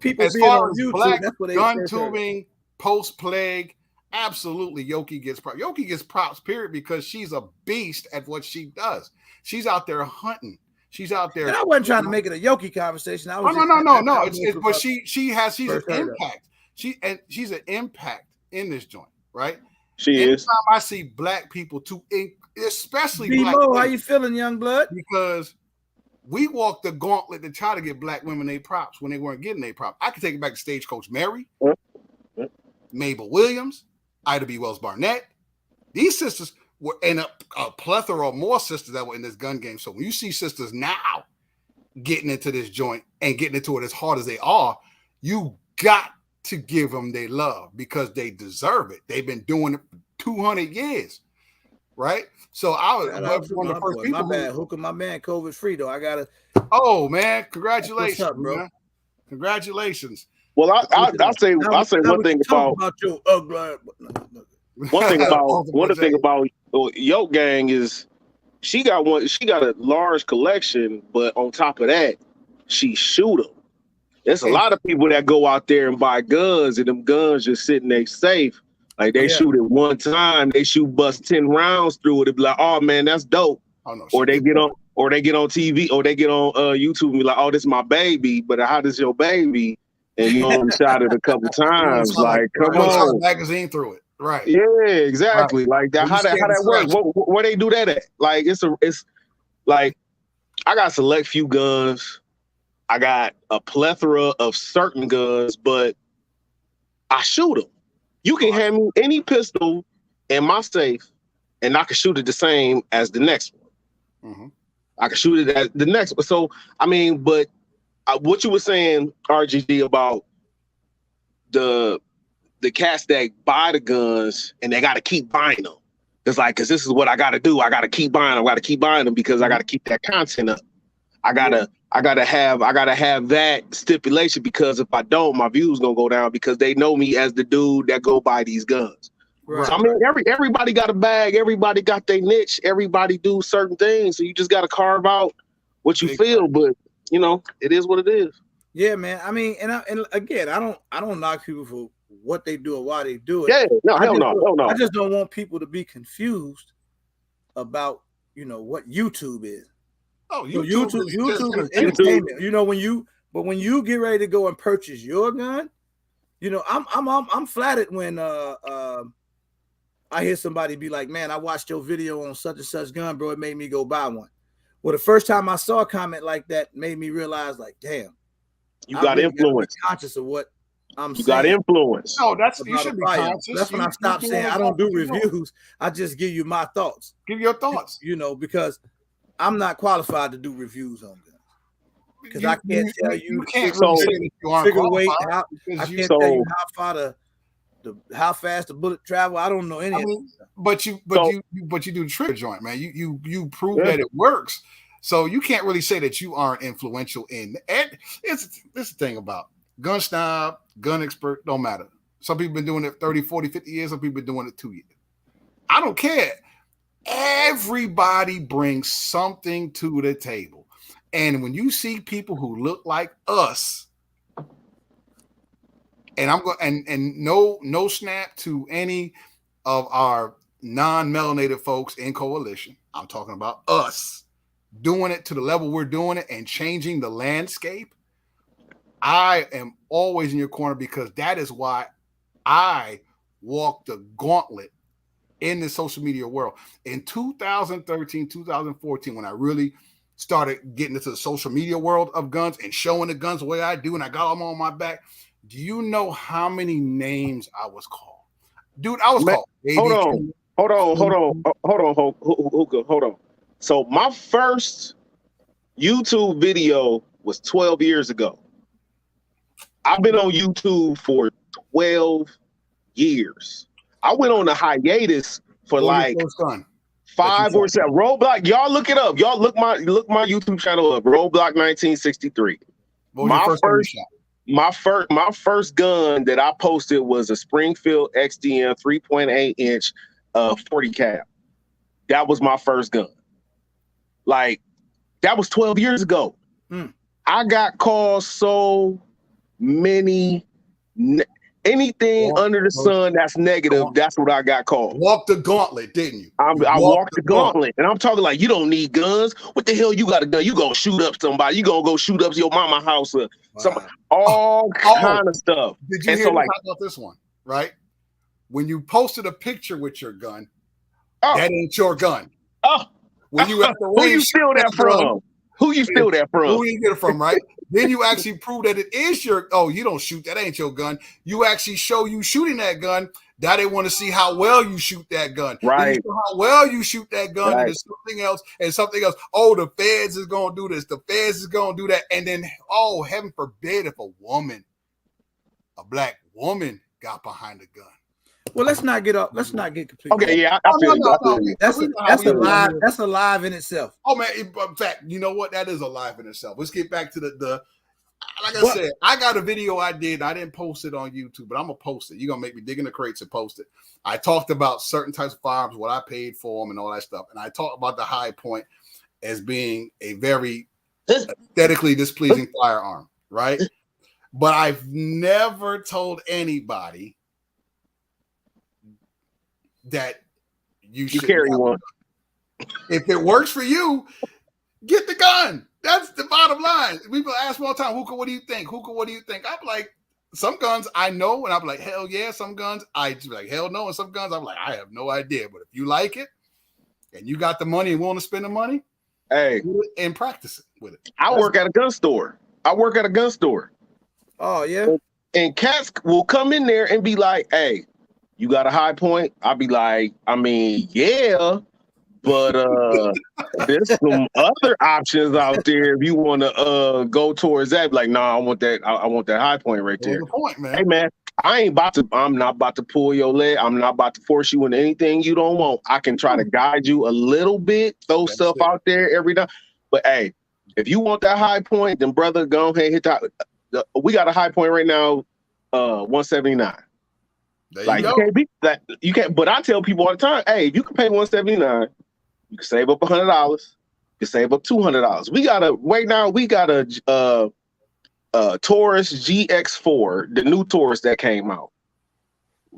people as being far on as YouTube. Black That's what they gun tubing post plague. Absolutely, Yoki gets props. Yoki gets props, period, because she's a beast at what she does. She's out there hunting. She's out there. And I wasn't trying to make it a Yoki conversation. I was no. But she's an impact. She's an impact in this joint, right? Anytime I see Black people, especially Black people, how you feeling, young blood? Because we walked the gauntlet to try to get Black women their props when they weren't getting their props. I can take it back to Stagecoach Mary, Mabel Williams, Ida B. Wells Barnett. These sisters were in a plethora of more sisters that were in this gun game. So when you see sisters now getting into this joint and getting into it as hard as they are, you got to give them their love because they deserve it. They've been doing it for 200 years, right? So I was one of the first people. My bad, Hookah, my man, COVID free though. I gotta. Oh man, congratulations, up, bro. Man. Congratulations. Well, I'll say one thing about your one thing about Yoke Gang is she got a large collection, but on top of that, she shoot them. There's a lot of people that go out there and buy guns, and them guns just sitting there safe. Like they shoot it one time, they bust 10 rounds through it. They be like, "Oh man, that's dope." Oh, no, or they get on TV, or they get on YouTube and be like, "Oh, this is my baby," but how does your baby? And you know, shot it a couple times. Like, come on, magazine through it, right? Yeah, exactly. Right. Like that. How that works? Where they do that at? Like, it's like I got select few guns. I got a plethora of certain guns, but I shoot them. You can hand me any pistol in my safe, and I can shoot it the same as the next one. Mm-hmm. I can shoot it as the next one. So I mean, but. What you were saying, RGD, about the cats that buy the guns and they got to keep buying them. It's like, because this is what I got to do. I got to keep buying them. I got to keep buying them because I got to keep that content up. I gotta have that stipulation because if I don't, my views gonna go down because they know me as the dude that go buy these guns. Right. So, I mean, everybody got a bag. Everybody got their niche. Everybody do certain things. So you just got to carve out what you feel, but. You know, it is what it is. Yeah, man. I mean, and again, I don't knock people for what they do or why they do it. Yeah, no, hell no. I just don't want people to be confused about, you know, what YouTube is. Oh, YouTube is entertainment. You know, when you get ready to go and purchase your gun, you know, I'm flattered when I hear somebody be like, "Man, I watched your video on such and such gun, bro. It made me go buy one." Well, the first time I saw a comment like that made me realize, like, damn, you got influence. Conscious of what I'm saying. You got influence. No, you should be conscious. That's when I stopped saying I don't do reviews. I just give you my thoughts. Give your thoughts. You know, because I'm not qualified to do reviews on them. Because I can't tell you. You can't figure weight. I can't tell you how fast the bullet travel. I don't know any of it. But you do the trigger joint, man. You prove that it works. So you can't really say that you aren't influential in it. It's this thing about gun snob, gun expert, don't matter. Some people been doing it 30, 40, 50 years. Some people been doing it 2 years. I don't care. Everybody brings something to the table. And when you see people who look like us, and I'm going and no snap to any of our non-melanated folks in coalition. I'm talking about us doing it to the level we're doing it and changing the landscape. I am always in your corner because that is why I walk the gauntlet in the social media world. In 2013, 2014, when I really started getting into the social media world of guns and showing the guns the way I do, and I got them on my back. Do you know how many names I was called? Dude, I was called. Hold on. So my first YouTube video was 12 years ago. I've been on YouTube for 12 years. I went on a hiatus for like 5 or 7. Roadblock, y'all look it up. Y'all look my YouTube channel up. Roadblock 1963. My first gun that I posted was a Springfield XDM 3.8 inch 40 cal. That was my first gun. Like, that was 12 years ago. I got called so many anything under the sun that's negative. That's what I got called. Walk the gauntlet, didn't you? I walked the gauntlet, and I'm talking like, you don't need guns. What the hell you got a gun? You gonna shoot up somebody? You gonna go shoot up your mama house or something? All kind of stuff. Did you hear about this one? Right? When you posted a picture with your gun, that ain't your gun. When you at the range, who you steal that from? Who you steal that from? Who you get it from, right? Then you actually prove that it is your. Oh, you don't shoot. That ain't your gun. You actually show you shooting that gun. Now they want to see how well you shoot that gun. Right. How well you shoot that gun. Right. And something else and something else. Oh, the feds is going to do this. The feds is going to do that. And then, oh, heaven forbid if a black woman got behind a gun. Well, let's not get completely. Okay, yeah, I feel it. That's alive in itself. Oh man, in fact, you know what? That is alive in itself. Let's get back to the like I said, I got a video I did. I didn't post it on YouTube, but I'm gonna post it. You're gonna make me dig in the crates and post it. I talked about certain types of firearms, what I paid for them, and all that stuff. And I talked about the High Point as being a very aesthetically displeasing firearm, right? But I've never told anybody that you should carry one. If it works for you, get the gun. That's the bottom line. People ask me all the time, Hookah, what do you think? Hookah, what do you think? I'm like, some guns I know, and I'm like, hell yeah. Some guns I just like, hell no. And some guns I'm like, I have no idea. But if you like it and you got the money and willing to spend the money, hey, do it and practice it with it. I work at a gun store. Oh yeah. And cats will come in there and be like, hey, you got a High Point? I'll be like, I mean, yeah, but there's some other options out there if you want to go towards that. Like, nah, I want that High Point right there. Good point, man. Hey man, I'm not about to pull your leg. I'm not about to force you into anything you don't want. I can try to guide you a little bit, throw stuff out there every day. But hey, if you want that High Point, then brother, go ahead and hit that. We got a High Point right now, 179. Like you can't beat that. You can't. But I tell people all the time, hey, if you can pay $179, you can save up $100. You can save up $200. We got a Taurus Gx4, the new Taurus that came out.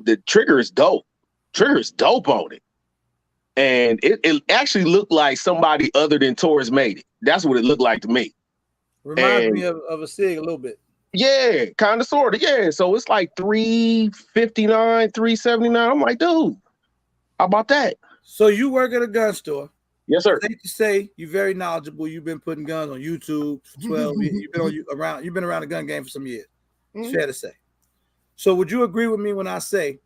The trigger is dope. On it, and it actually looked like somebody other than Taurus made it. That's what it looked like to me. Reminds me of a Sig a little bit. Yeah, kind of, sort of. Yeah, so it's like $359, $379. I'm like, dude, how about that? So you work at a gun store. Yes, sir. Safe to say you're very knowledgeable. You've been putting guns on YouTube for 12 years. You've been around the gun game for some years. It's fair to say. So would you agree with me when I say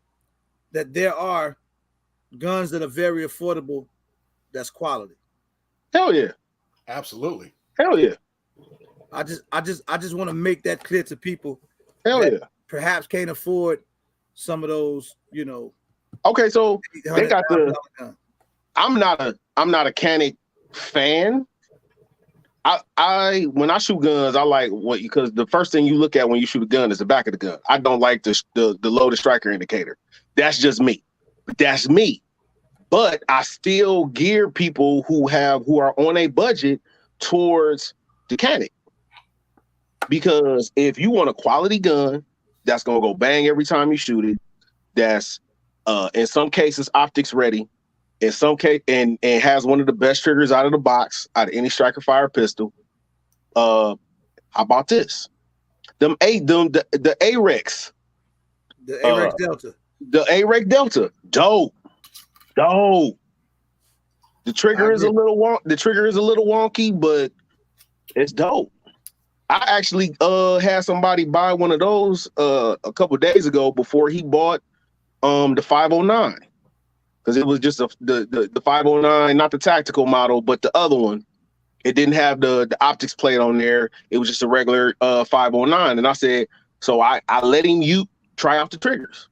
that there are guns that are very affordable that's quality? Hell yeah. Absolutely. Hell yeah. I just want to make that clear to people. Hell yeah. Perhaps can't afford some of those, Okay, so they got I'm not a Canic fan. I when I shoot guns, I like because the first thing you look at when you shoot a gun is the back of the gun. I don't like the loaded striker indicator. That's just me. That's me. But I still gear people who are on a budget towards the Canic. Because if you want a quality gun that's gonna go bang every time you shoot it, that's in some cases optics ready, in some case and has one of the best triggers out of the box out of any striker fire pistol. How about this? The Arex. The Arex Delta. The Arex Delta. Dope. The trigger is a little wonky, but it's dope. I actually had somebody buy one of those a couple days ago before he bought the 509. because it was just the 509, not the tactical model, but the other one. It didn't have the optics plate on there. It was just a regular 509. And I said, so I let him try out the triggers.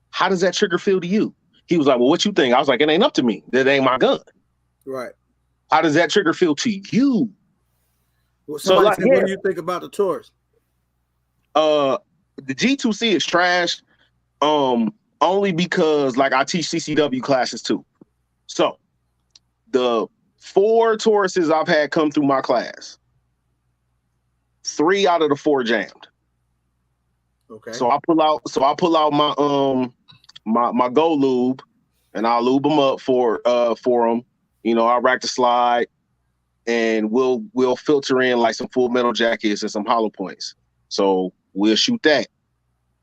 How does that trigger feel to you? He was like, well, what you think? I was like, it ain't up to me. That ain't my gun. Right. How does that trigger feel to you? Well, somebody said, what do you think about the Taurus? The G2C is trash. Only because like I teach CCW classes too. So the 4 Tauruses I've had come through my class, 3 out of the 4 jammed. Okay. So I pull out my my Go Lube, and I'll lube them up for them. You know, I'll rack the slide, and we'll filter in like some Full Metal Jackets and some hollow points. So we'll shoot that,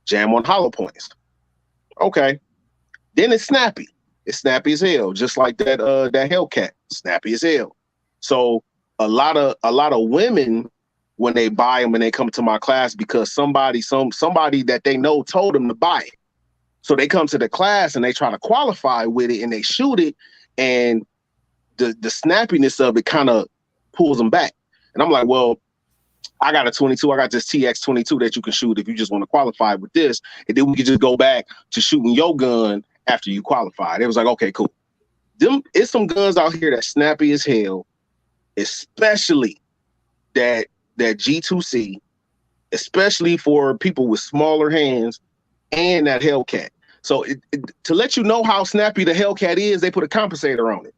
jam on hollow points. Okay. Then it's snappy. It's snappy as hell, just like that Hellcat. Snappy as hell. So a lot of women, when they buy them and they come to my class, because somebody that they know told them to buy it. So they come to the class and they try to qualify with it and they shoot it, and the snappiness of it kind of pulls them back. And I'm like, well, I got a 22. I got this TX22 that you can shoot if you just want to qualify with this. And then we could just go back to shooting your gun after you qualified. It was like, okay, cool. It's some guns out here that's snappy as hell, especially that G2C, especially for people with smaller hands, and that Hellcat. So to let you know how snappy the Hellcat is, they put a compensator on it.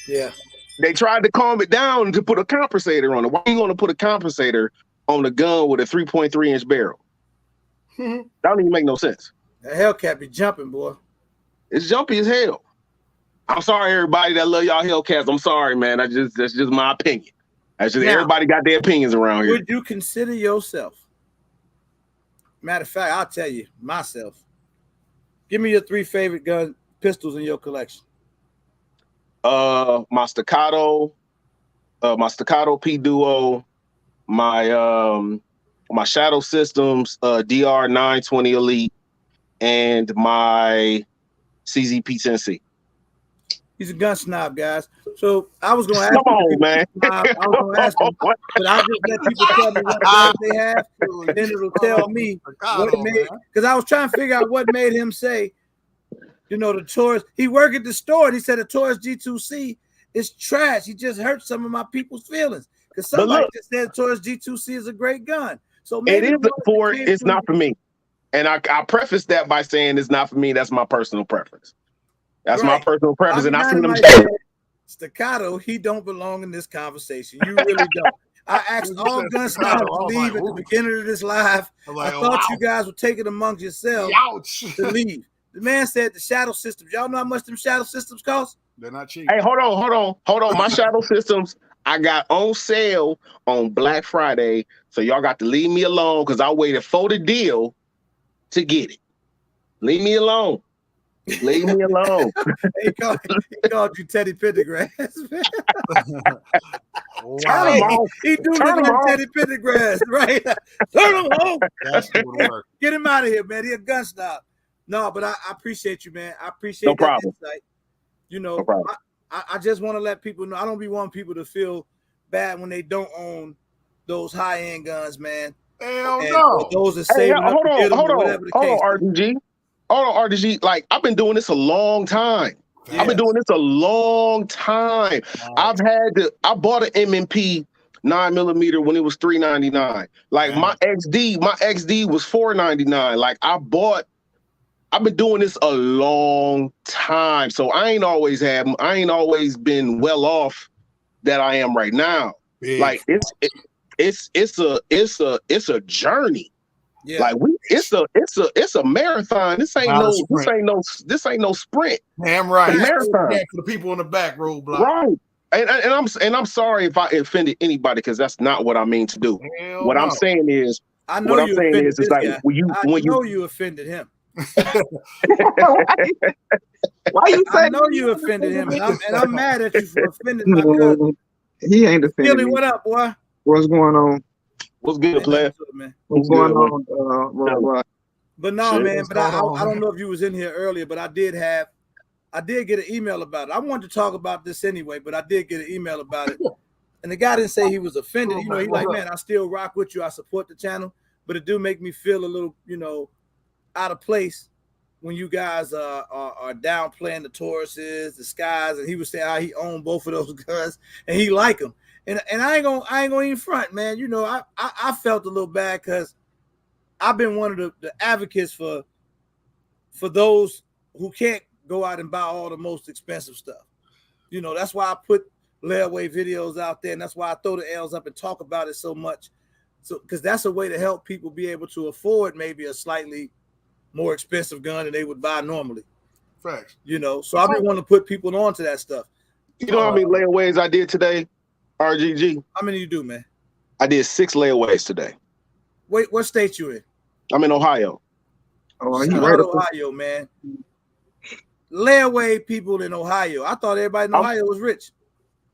Yeah. They tried to calm it down to put a compensator on it. Why are you going to put a compensator on a gun with a 3.3-inch barrel? That don't even make no sense. The Hellcat be jumping, boy. It's jumpy as hell. I'm sorry, everybody that love y'all Hellcats. I'm sorry, man. That's just my opinion. That's just everybody got their opinions around here. Would you consider yourself? Matter of fact, I'll tell you myself. Give me your 3 favorite pistols in your collection. My staccato P Duo, my Shadow Systems DR 920 Elite, and my CZ P10C. He's a gun snob, guys. So I was going to ask Come on, man. I was going to ask him, but I'll just let people tell me what guns they have, and then it'll tell me what made. Because I was trying to figure out what made him say, you know, the Taurus. He worked at the store and he said the Taurus G2C is trash. He just hurt some of my people's feelings. Because somebody just said the Taurus G2C is a great gun. So maybe it's not for me. And I preface that by saying it's not for me. That's my personal preference. That's my personal preference. And I seen them staccato, he don't belong in this conversation. You really don't. I asked all gun snobs to leave at the beginning of this live. I thought you guys would take it amongst yourselves to leave. The man said the Shadow Systems. Y'all know how much them Shadow Systems cost? They're not cheap. Hey, hold on. My Shadow Systems, I got on sale on Black Friday. So y'all got to leave me alone because I waited for the deal to get it. Leave me alone. Leave me alone. He called you Teddy Pendergrass. Wow. He do look like Teddy Pendergrass, right? Turn him home. Get him out of here, man. He a gun snob. No, but I appreciate you, man. I appreciate that insight. You know, I just want to let people know. I don't be wanting people to feel bad when they don't own those high-end guns, man. Hell no. Those are saving up to get them, whatever the case. Hold on, RDG. Like, I've been doing this a long time. Yes. I've been doing this a long time. Wow. I bought an M&P 9mm when it was $399. Like my XD was $499. Like I've been doing this a long time. So I ain't always been well off that I am right now. Big. Like it's a journey. Yeah. Like it's a marathon. This ain't no sprint. Damn right. Marathon for the people in the back roadblock. Right. And I'm sorry if I offended anybody because that's not what I mean to do. Hell what no. I'm saying is I know you offended this guy. You offended him. Why you saying? I know you offended him, and I'm mad at you for offending my cousin. He ain't offended Billy, me. what up, boy? What's going on? What's good, player? What's going on? But no, man. But I don't know if you was in here earlier, but I did have I did get an email about it. I wanted to talk about this anyway, but I did get an email about it. And the guy didn't say he was offended. You know, he's like, man, I still rock with you. I support the channel, but it do make me feel a little, you know, out of place when you guys are downplaying the Tauruses, the Skies, and he was saying how he owned both of those guns and he like them. And I ain't gonna even front, man. You know, I felt a little bad because I've been one of the advocates for those who can't go out and buy all the most expensive stuff. You know, that's why I put layaway videos out there, and that's why I throw the L's up and talk about it so much. So because that's a way to help people be able to afford maybe a slightly more expensive gun than they would buy normally. Facts. You know, so I've been wanting to put people onto that stuff. You know how many layaways I did today, RGG? How many you do, man? I did 6 layaways today. Wait, what state you in? I'm in Ohio. Oh, Shout you out right to up. Ohio, man. Layaway people in Ohio. I thought everybody in Ohio was rich.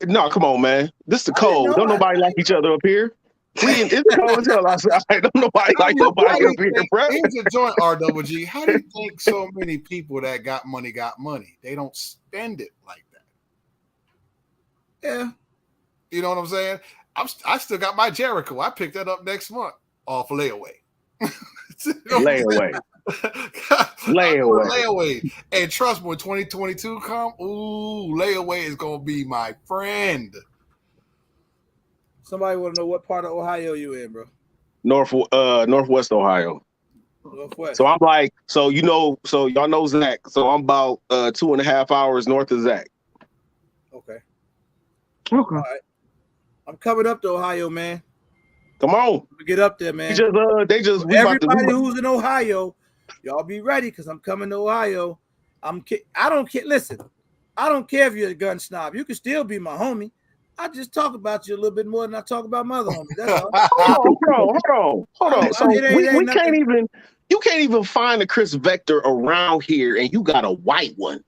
No, come on, man. This the I didn't cold. know. Don't nobody like each other up here. It's cold as hell outside. Don't nobody like nobody up here, bro. Here's a joint, RWG. How do you think so many people that got money? They don't spend it like that. Yeah. You know what I'm saying? I still got my Jericho. I picked that up next month off layaway. Layaway. Layaway. And trust me, when 2022 come, layaway is gonna be my friend. Somebody want to know what part of Ohio you in, bro? Northwest Ohio. Northwest. So I'm like, so y'all know Zach. So I'm about 2.5 hours north of Zach. Okay. Okay. All right. I'm coming up to Ohio, man. Come on. Get up there, man. Everybody who's in Ohio, y'all be ready because I'm coming to Ohio. I don't care. Listen, I don't care if you're a gun snob. You can still be my homie. I just talk about you a little bit more than I talk about my other homies. That's all. Hold on. So we can't even. You can't even find a Chris Vector around here, and you got a white one.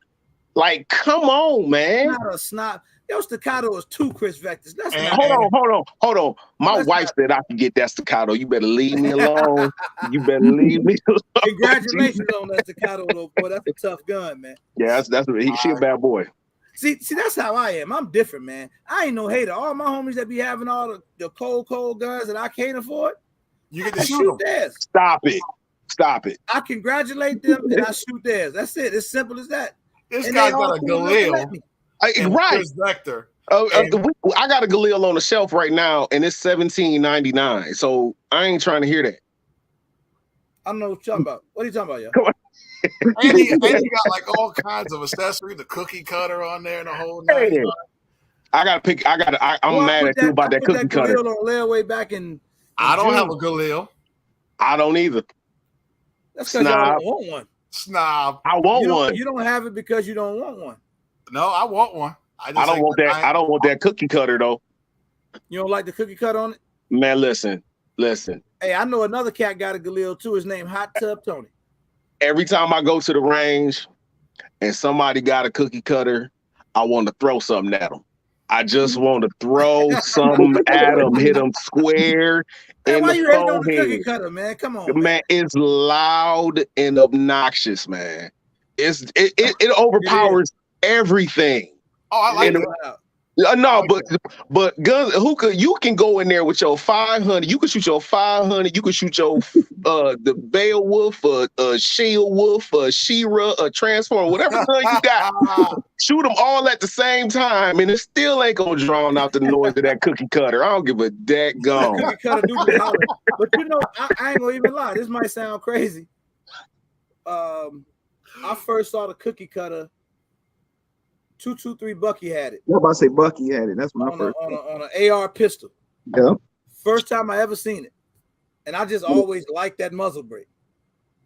Like, come on, man. Not a snob. Your staccato is 2 Chris Vectors. That's Hold on. My wife said I could get that staccato. You better leave me alone. You better leave me alone. Congratulations on that staccato, though, boy. That's a tough gun, man. Yeah, she a bad boy. See, that's how I am. I'm different, man. I ain't no hater. All my homies that be having all the cold guns that I can't afford, you get to shoot theirs. Stop it. I congratulate them and I shoot theirs. That's it. It's simple as that. This guy got a Galil. Right. Vector. I got a Galil on the shelf right now, and it's $17.99. So I ain't trying to hear that. I don't know what you're talking about. What are you talking about, yo? Come on. and he got like all kinds of accessories, the cookie cutter on there and the whole night. I'm mad at you about that cookie cutter. On layaway back in I don't have a Galil. I don't either. That's because y'all don't want one. Snob. I want one. You don't have it because you don't want one. No, I want one. I don't want that. I don't want that cookie cutter though. You don't like the cookie cutter on it? Man, listen. Hey, I know another cat got a Galil too. His name Hot Tub Tony. Every time I go to the range and somebody got a cookie cutter, I want to throw something at them. I just want to throw something at them, hit them square in why the you hating on the forehead. cookie cutter, man? Come on, man. It's loud and obnoxious, man. It overpowers everything. Oh, I like it. No, but guns. You can go in there with your 500. You can shoot your 500. You can shoot your the Beowulf, Shield Wolf, She-Ra, Transformer, whatever gun you got. Shoot them all at the same time, and it still ain't gonna drown out the noise of that cookie cutter. I don't give a daggone. Cookie cutter do be hollering. But you know, I ain't gonna even lie. This might sound crazy. I first saw the cookie cutter. 223 Bucky had it. I'm about to say Bucky had it. That's my first. On an AR pistol. Yeah. First time I ever seen it, and I just always liked that muzzle brake.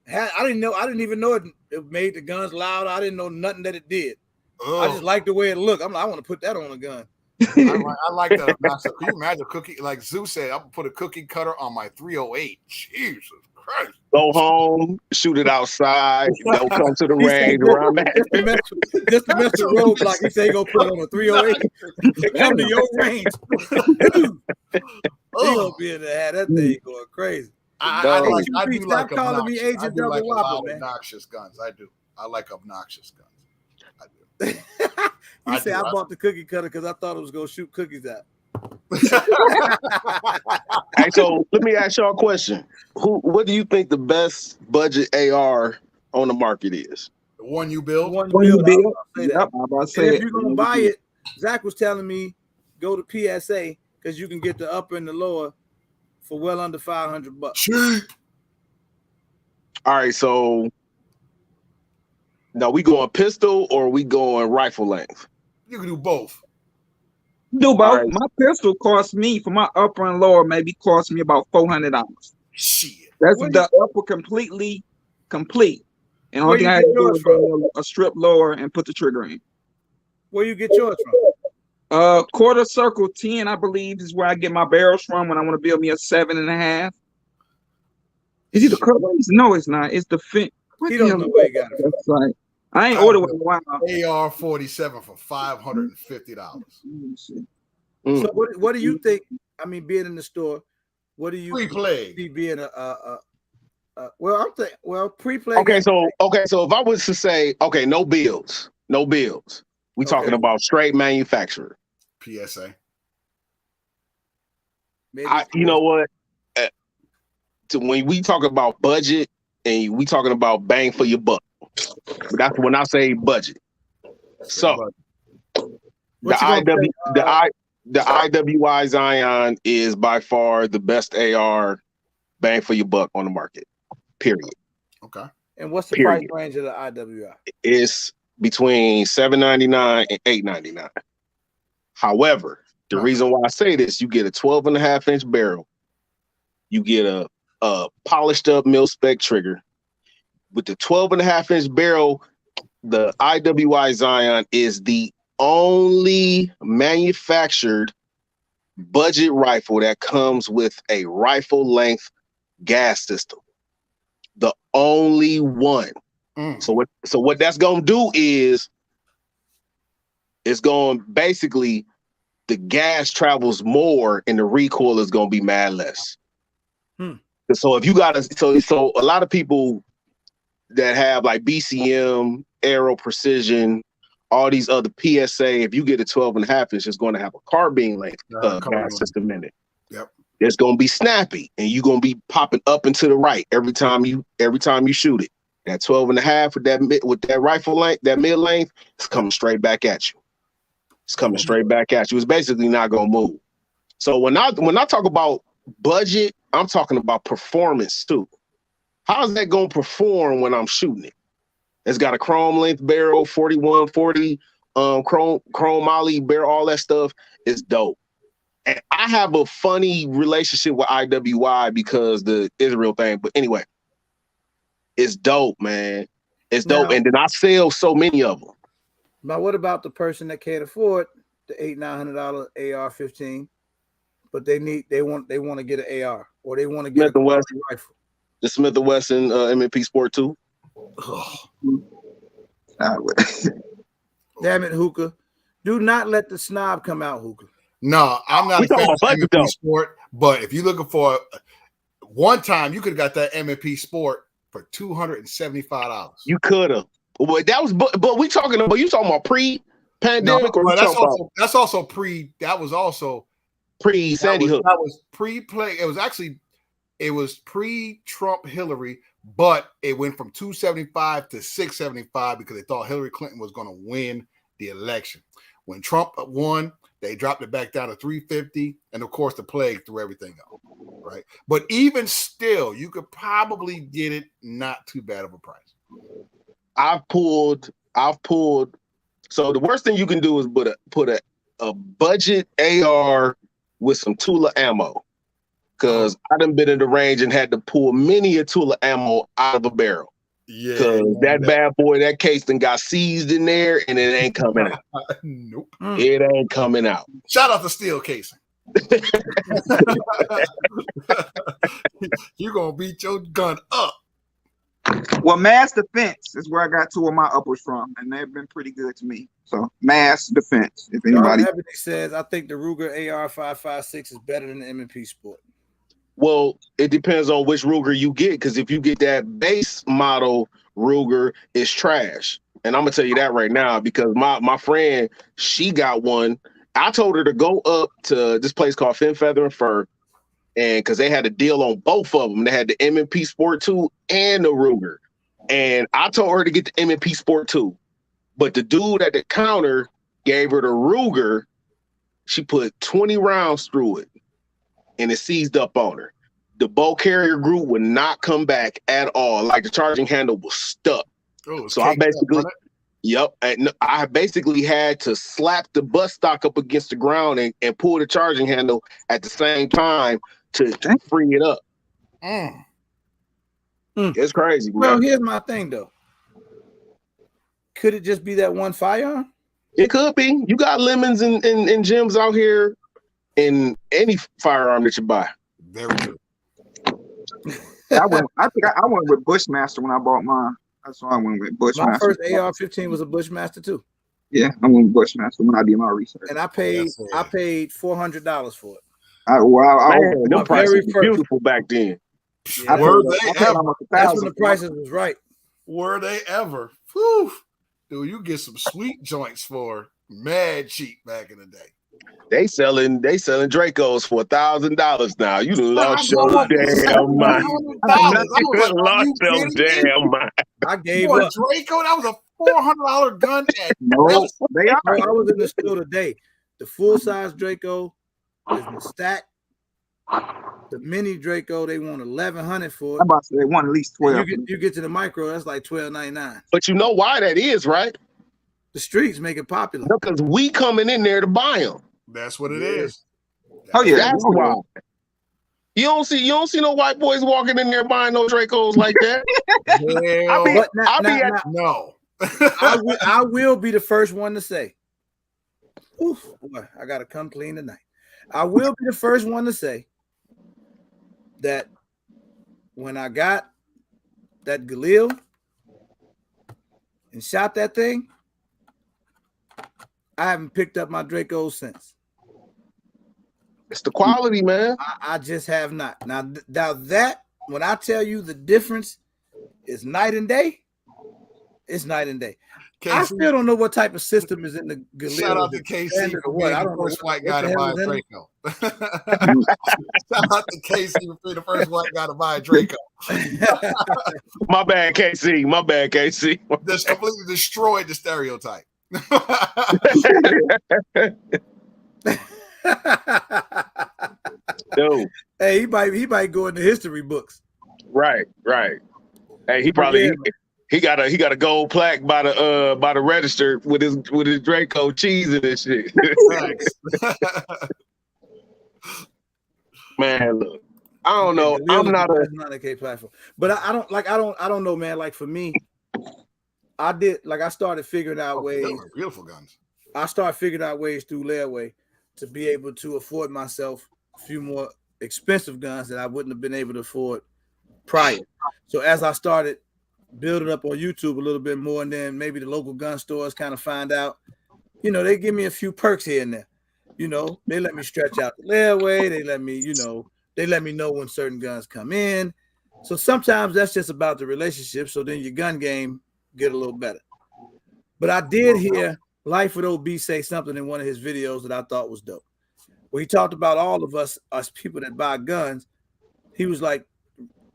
I didn't even know it made the guns loud. I didn't know nothing that it did. I just liked the way it looked. I'm like, I want to put that on a gun. I like that. Can you imagine cookie? Like Zeus said, I'm gonna put a cookie cutter on my 308. Jesus Christ. Go home, shoot it outside. Don't come to the range around that. Just to mess the roadblock. He said he gonna put it on a 308. Come to your range. He gonna be in there. That thing going crazy. I do like calling me Agent Double Whopper, man. Obnoxious guns. I do. I like obnoxious guns. I do. He said, I bought the cookie cutter because I thought it was going to shoot cookies out. Hey, so let me ask y'all a question. What do you think the best budget AR on the market is? The one you build? The one you build. Yep, I'm about to say and if you're going to buy it, Zach was telling me, go to PSA because you can get the upper and the lower for well under $500. Cheap. All right, so now we going pistol or we going rifle length? You can do both. Do both. Right. My pistol cost me for my upper and lower maybe cost me about $400. Shit. That's the upper completely complete. And only thing I had to do was a strip lower and put the trigger in. Where you get yours from? Quarter circle 10, I believe, is where I get my barrels from when I want to build me a 7.5. Is it the color? No, it's not. It's the fin. He don't know where he got it from. Like, I ain't ordered one in a while. AR-47 for $550. So what do you think? I mean, being in the store, what do you pre-play being pre-play? Okay, so if I was to say, okay, no builds. We talking about straight manufacturer. PSA. You know what? When we talk about budget and we talking about bang for your buck, that's when I say budget. So the IWI Zion is by far the best AR bang for your buck on the market. Period. Okay. And what's the price range of the IWI? It's between $799 and $899. However, the reason why I say this, you get a 12.5-inch barrel, you get a polished up mil-spec trigger. With the 12.5-inch barrel, the IWI Zion is the only manufactured budget rifle that comes with a rifle length gas system. The only one. So what that's gonna do is it's going basically the gas travels more and the recoil is gonna be mad less. So if you got so a lot of people that have like BCM, Aero Precision, all these other PSA, if you get a 12.5-inch, it's going to have a carbine length gas system in it. Yep. It's going to be snappy, and you're going to be popping up and to the right every time you shoot it. That 12.5 with that rifle length, that mid length, it's coming straight back at you. It's coming straight back at you. It's basically not going to move. So when I talk about budget, I'm talking about performance too. How's that going to perform when I'm shooting it? It's got a chrome length barrel, 4140, chrome molly barrel, all that stuff is dope. And I have a funny relationship with IWI because the Israel thing. But anyway, it's dope, man. It's dope. And then I sell so many of them. But what about the person that can't afford the $800-900 AR-15, but they want to get an AR or they want to get a rifle? The Smith & Wesson M&P Sport 2. Damn it, Hookah. Do not let the snob come out, Hookah. No, I'm not a fan of M&P Sport, but if you're looking for one time, you could have got that M&P Sport for $275. You could have. But we talking about, you talking about pre-pandemic or that's also pre-Sandy Hook. That was pre-play. It was pre-Trump Hillary, but it went from $275 to $675 because they thought Hillary Clinton was going to win the election. When Trump won, they dropped it back down to $350, and of course the plague threw everything up, right? But even still, you could probably get it not too bad of a price. I've pulled. So the worst thing you can do is put a budget AR with some Tula ammo. Because I done been in the range and had to pull many a Tula ammo out of a barrel. Yeah. Because that bad boy, that case done got seized in there and it ain't coming out. Nope. It ain't coming out. Shout out to steel casing. You're going to beat your gun up. Well, Mass Defense is where I got two of my uppers from, and they've been pretty good to me. So, Mass Defense, if anybody says, I think the Ruger AR-556 is better than the M&P Sport. Well, it depends on which Ruger you get, because if you get that base model Ruger, it's trash. And I'm gonna tell you that right now because my friend, she got one. I told her to go up to this place called Fin Feather and Fur, and because they had a deal on both of them. They had the M&P Sport 2 and the Ruger. And I told her to get the M&P Sport 2. But the dude at the counter gave her the Ruger. She put 20 rounds through it, and it seized up on her. The bow carrier group would not come back at all. Like the charging handle was stuck. Oh, so I basically, and I basically had to slap the butt stock up against the ground and pull the charging handle at the same time to free it up. It's crazy, bro. Well, here's my thing though. Could it just be that one firearm? It could be. You got lemons and gems out here in any firearm that you buy. Very good. I think I went with Bushmaster when I bought mine. That's why I went with Bushmaster. My first AR-15 was a Bushmaster too. Yeah, I went with Bushmaster when I did my research. And I paid $400 for it. Man, them prices were beautiful back then. Yeah. Were they ever? That's when the prices was right. Were they ever? Whew. Dude, you get some sweet joints for mad cheap back in the day. They selling Dracos for $1,000 now. You done lost your damn mind. You done lost your damn mind. I gave up. Draco, that was a $400 gun. No, they are. I was in the store today. The full size Draco is the stack. The mini Draco, they want $1,100 for it. I'm about to say they want at least 12. You get to the micro, that's like $12.99. But you know why that is, right? The streets make it popular. Because we coming in there to buy them. That's what it is. That's why. You don't see no white boys walking in there buying no Dracos like that. I will be the first one to say, oof, boy, I gotta come clean tonight. I will be the first one to say that when I got that Galil and shot that thing, I haven't picked up my Draco since. It's the quality, man. I just have not. Now that when I tell you the difference is night and day, it's night and day. Casey, I still don't know what type of system is in the Galil. Shout out to Casey for being the first white guy to buy a Draco. Shout out to Casey for being the first white guy to buy a Draco. My bad, Casey. My bad, Casey. Just completely destroyed the stereotype. Dude. Hey, he might go in the history books. Right. Hey, he probably he got a gold plaque by the register with his Draco cheese and this shit. Man, look, I don't know. I'm not a K platform, but I don't know, man. Like for me, I started figuring out ways. Beautiful guns. I started figuring out ways through layaway to be able to afford myself a few more expensive guns that I wouldn't have been able to afford prior. So as I started building up on YouTube a little bit more, and then maybe the local gun stores kind of find out, they give me a few perks here and there. They let me stretch out the layaway. They let me know when certain guns come in. So sometimes that's just about the relationship. So then your gun game get a little better. But I did hear Life with OB say something in one of his videos that I thought was dope. Where he talked about all of us people that buy guns. He was like,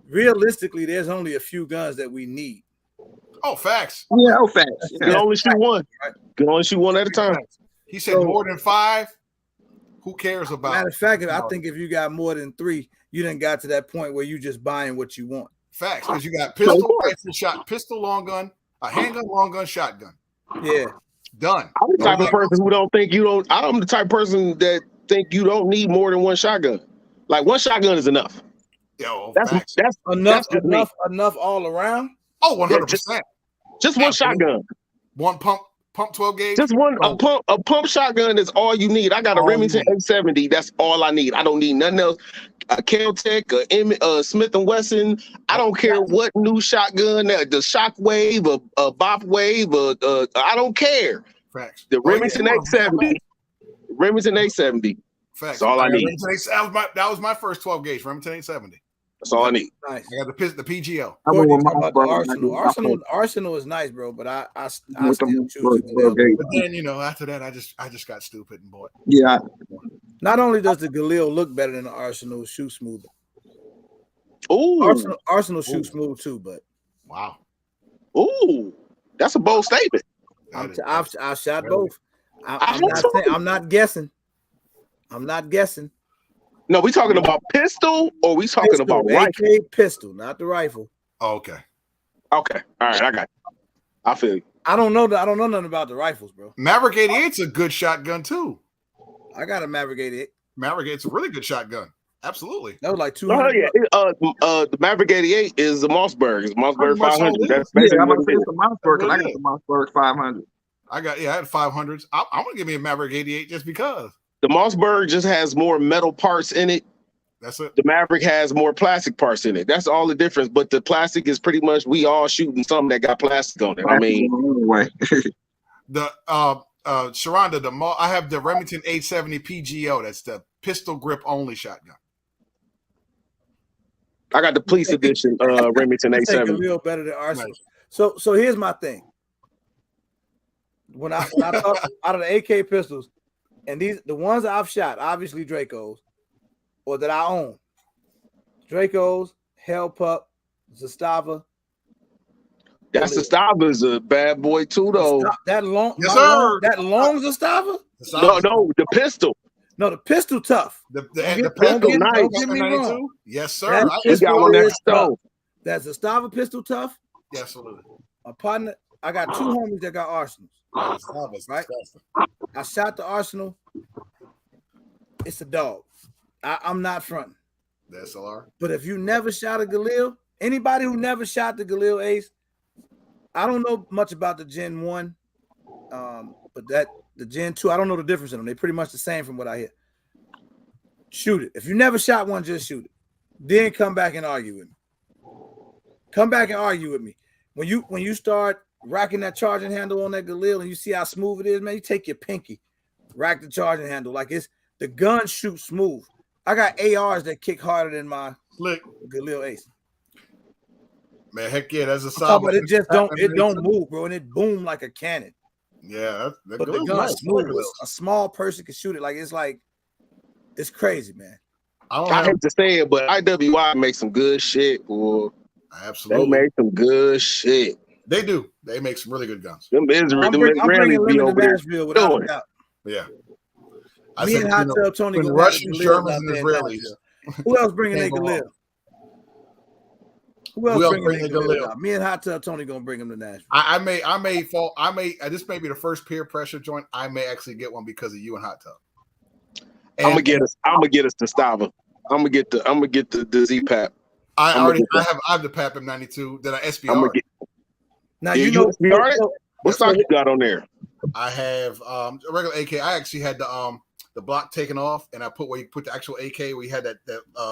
realistically, there's only a few guns that we need. Oh, facts. Yeah, facts. You can only shoot one. You can only shoot one at a time. He said more than 5. Who cares about? Matter of fact, I think if you got more than 3, you done got to that point where you just buying what you want. Facts, because you got pistol, rifle, shot, pistol, long gun, a handgun, long gun, shotgun. Yeah. Done. I'm the type of person who don't think I'm the type of person that think you don't need more than one shotgun. Like one shotgun is enough. Yo, that's enough all around. Oh, 100%. Just one shotgun. One pump 12 gauge. Just one a pump shotgun is all you need. I got a Remington 870. That's all I need. I don't need nothing else. A Kel-Tec, a Smith & Wesson. I don't care what new shotgun, the Shockwave, a Bop Wave, I don't care. Facts. The Remington 870. Remington 870. Facts. That's all I need. That was my first 12 gauge, Remington 870. That's all I need. Nice. I got the PGO. Courtney, talk about the Arsenal is nice, bro. But I still choose Galil. But then after that, I just got stupid and bought. Yeah. Not only does the Galil look better than the Arsenal, shoot smoother. Ooh. Arsenal shoot smooth too, but wow. Ooh, that's a bold statement. I've shot both. I'm not guessing. I'm not guessing. No, we talking about pistol or we talking about rifle? AK pistol, not the rifle. Oh, okay. Okay. All right, I got you. I feel you. I don't know nothing about the rifles, bro. Maverick 88's a good shotgun too. I got a Maverick 88. Maverick 88's a really good shotgun. Absolutely. That was like 200. The Maverick 88 is the Mossberg. It's Mossberg 500. That's basically what it is. The Mossberg. I got the Mossberg 500. I had 500s. I'm gonna give me a Maverick 88 just because. The Mossberg just has more metal parts in it. That's it. The Maverick has more plastic parts in it. That's all the difference. But the plastic is pretty much we all shooting something that got plastic on it. I mean, the Sharonda, I have the Remington 870 PGO. That's the pistol grip only shotgun. I got the police edition Remington 870. A little better than Arsenal. Nice. So here's my thing. When I talk out of the AK pistols, and the ones I've shot, obviously Dracos, or that I own, Dracos, Hellpup, Zastava. That Zastava is a bad boy too, though. That long, yes, sir. That long Zastava? No, the pistol. No, the pistol tough. The pistol nice. Don't get me wrong. Yes, sir. I got one that's tough. That's Zastava pistol tough. Yes, absolutely. My partner, I got two homies that got Arsenals. Right? I shot the Arsenal. It's a dog. I'm not fronting. The SLR. But if you never shot a Galil, anybody who never shot the Galil Ace, I don't know much about the Gen 1, but the Gen 2, I don't know the difference in them. They're pretty much the same from what I hear. Shoot it. If you never shot one, just shoot it. Then come back and argue with me. Come back and argue with me. When you start racking that charging handle on that Galil and you see how smooth it is, man, you take your pinky, rack the charging handle. Like the gun shoots smooth. I got ARs that kick harder than my Galil Ace. Man, heck yeah, that's a solid. But it just don't move, bro, and it boom like a cannon. Yeah, but the gun's smooth. A small person can shoot it. It's crazy, man. I hate to say it, but IWI makes some good shit, boy. Absolutely, they make some good shit. They do. They make some really good guns. I'm bringing them to Nashville without a doubt. Yeah. Me and Hot Tub Tony go Russian, Germans, and Israelis. Who else bringing a Galil? Who else bringing a Galil? Me and Hot Tub Tony gonna bring them to Nashville. This may be the first peer pressure joint. I may actually get one because of you and Hot Tub. I'm gonna get us to Stava. I'm gonna get the Z-Pap. I have the PAP M92 that I SBR. Now you know what stock you got on there? I have a regular AK. I actually had the block taken off, and I put where you put the actual AK. Where you had that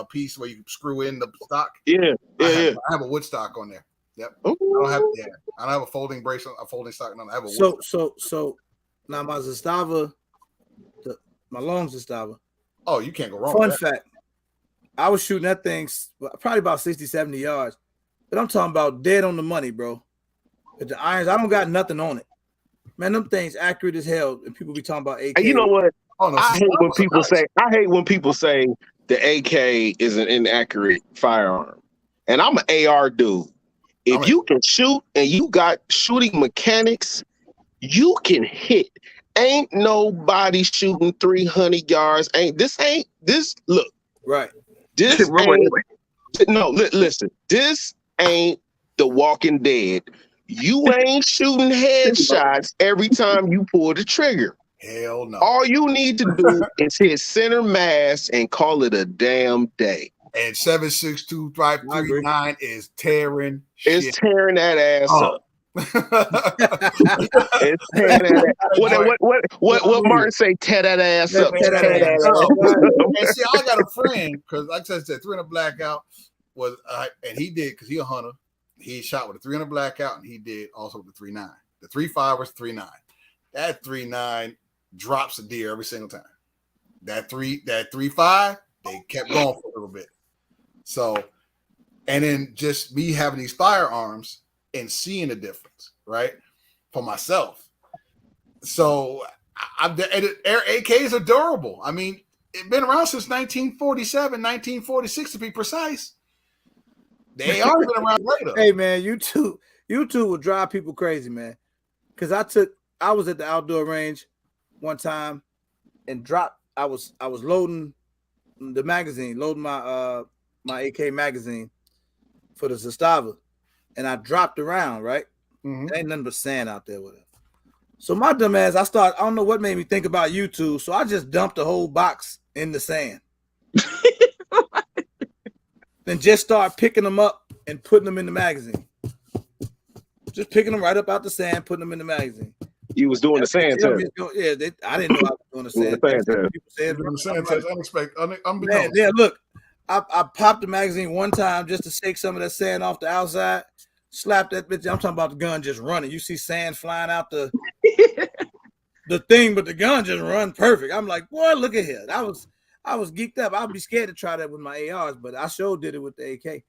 piece where you screw in the stock. Yeah. I have a wood stock on there. Yep. Ooh. I don't have a folding bracelet, a folding stock. No, I have a wood stock. So now my Zastava, my long Zastava. Oh, you can't go wrong. Fun fact. I was shooting that thing probably about 60, 70 yards. But I'm talking about dead on the money, bro. With the irons, I don't got nothing on it. Man, them things accurate as hell. And people be talking about AK. And you know what? Oh, no, I hate when people say the AK is an inaccurate firearm. And I'm an AR dude. If you can shoot and you got shooting mechanics, you can hit. Ain't nobody shooting 300 yards. Look. Right. This listen. This ain't The Walking Dead. You ain't shooting headshots every time you pull the trigger. Hell no. All you need to do is hit center mass and call it a damn day. And 7.62 is tearing. It's tearing that ass up. It's tearing that ass. What Martin say? Tear that ass up. And see, I got a friend because like I said, 300 blackout was, and he did because he a hunter. He shot with a 300 blackout, and he did also with the 3.9. The 3.5 was 3.9. That 3.9 drops a deer every single time. That 3.5, they kept going for a little bit. So And then just me having these firearms and seeing the difference, right, for myself. So AKs are durable. I mean, it's been around since 1947, 1946 to be precise. The AR's been around later. Hey man, you two will drive people crazy, man. Because I was at the outdoor range one time and I was loading the magazine, loading my AK magazine for the Zastava, and I dropped around, right? There ain't nothing but sand out there with it. So my dumb ass, I don't know what made me think about YouTube, so I just dumped the whole box in the sand. Then just start picking them up and putting them in the magazine. Just picking them right up out the sand, putting them in the magazine. You was doing the sand test. Yeah, I didn't know I was doing the sand test. People said, doing the sand test, unexpected. Man, yeah, look, I popped the magazine one time just to shake some of that sand off the outside. Slap that bitch. I'm talking about the gun just running. You see sand flying out the thing, but the gun just run perfect. I'm like, boy, look at here. I was geeked up. I'd be scared to try that with my ARs, but I sure did it with the AK.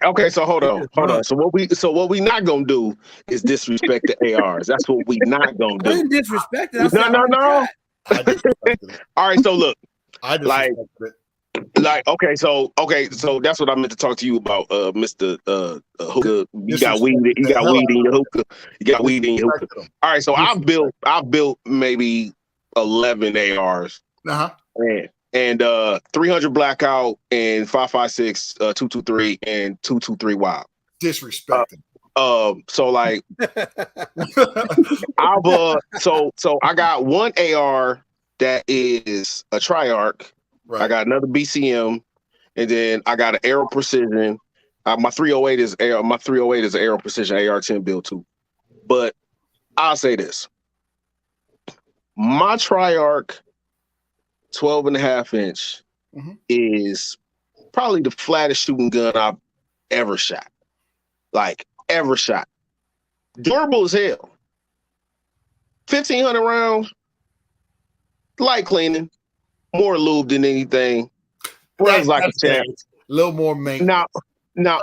Okay. So hold on. So what we not gonna do is disrespect the ARs. That's what we not gonna do. I didn't disrespect it. No. All right. So look, I disrespected it. Like okay, so that's what I meant to talk to you about, Mr. Hookah. You got weed in your hookah. You got weed in your hookah. All right, so I've built maybe 11 ARs. And 300 blackout and 5.56, 223 and 223 wild. Disrespected. So like I got one AR that is a Triarch. Right. I got another BCM, and then I got an Aero Precision. My 308 is an Aero Precision AR-10 build too. But I'll say this: my Triarch 12.5 inch is probably the flattest shooting gun I've ever shot. Like ever shot. Durable as hell. 1,500 rounds. Light cleaning. More lube than anything. Runs like a champ. A little more maintenance. Now.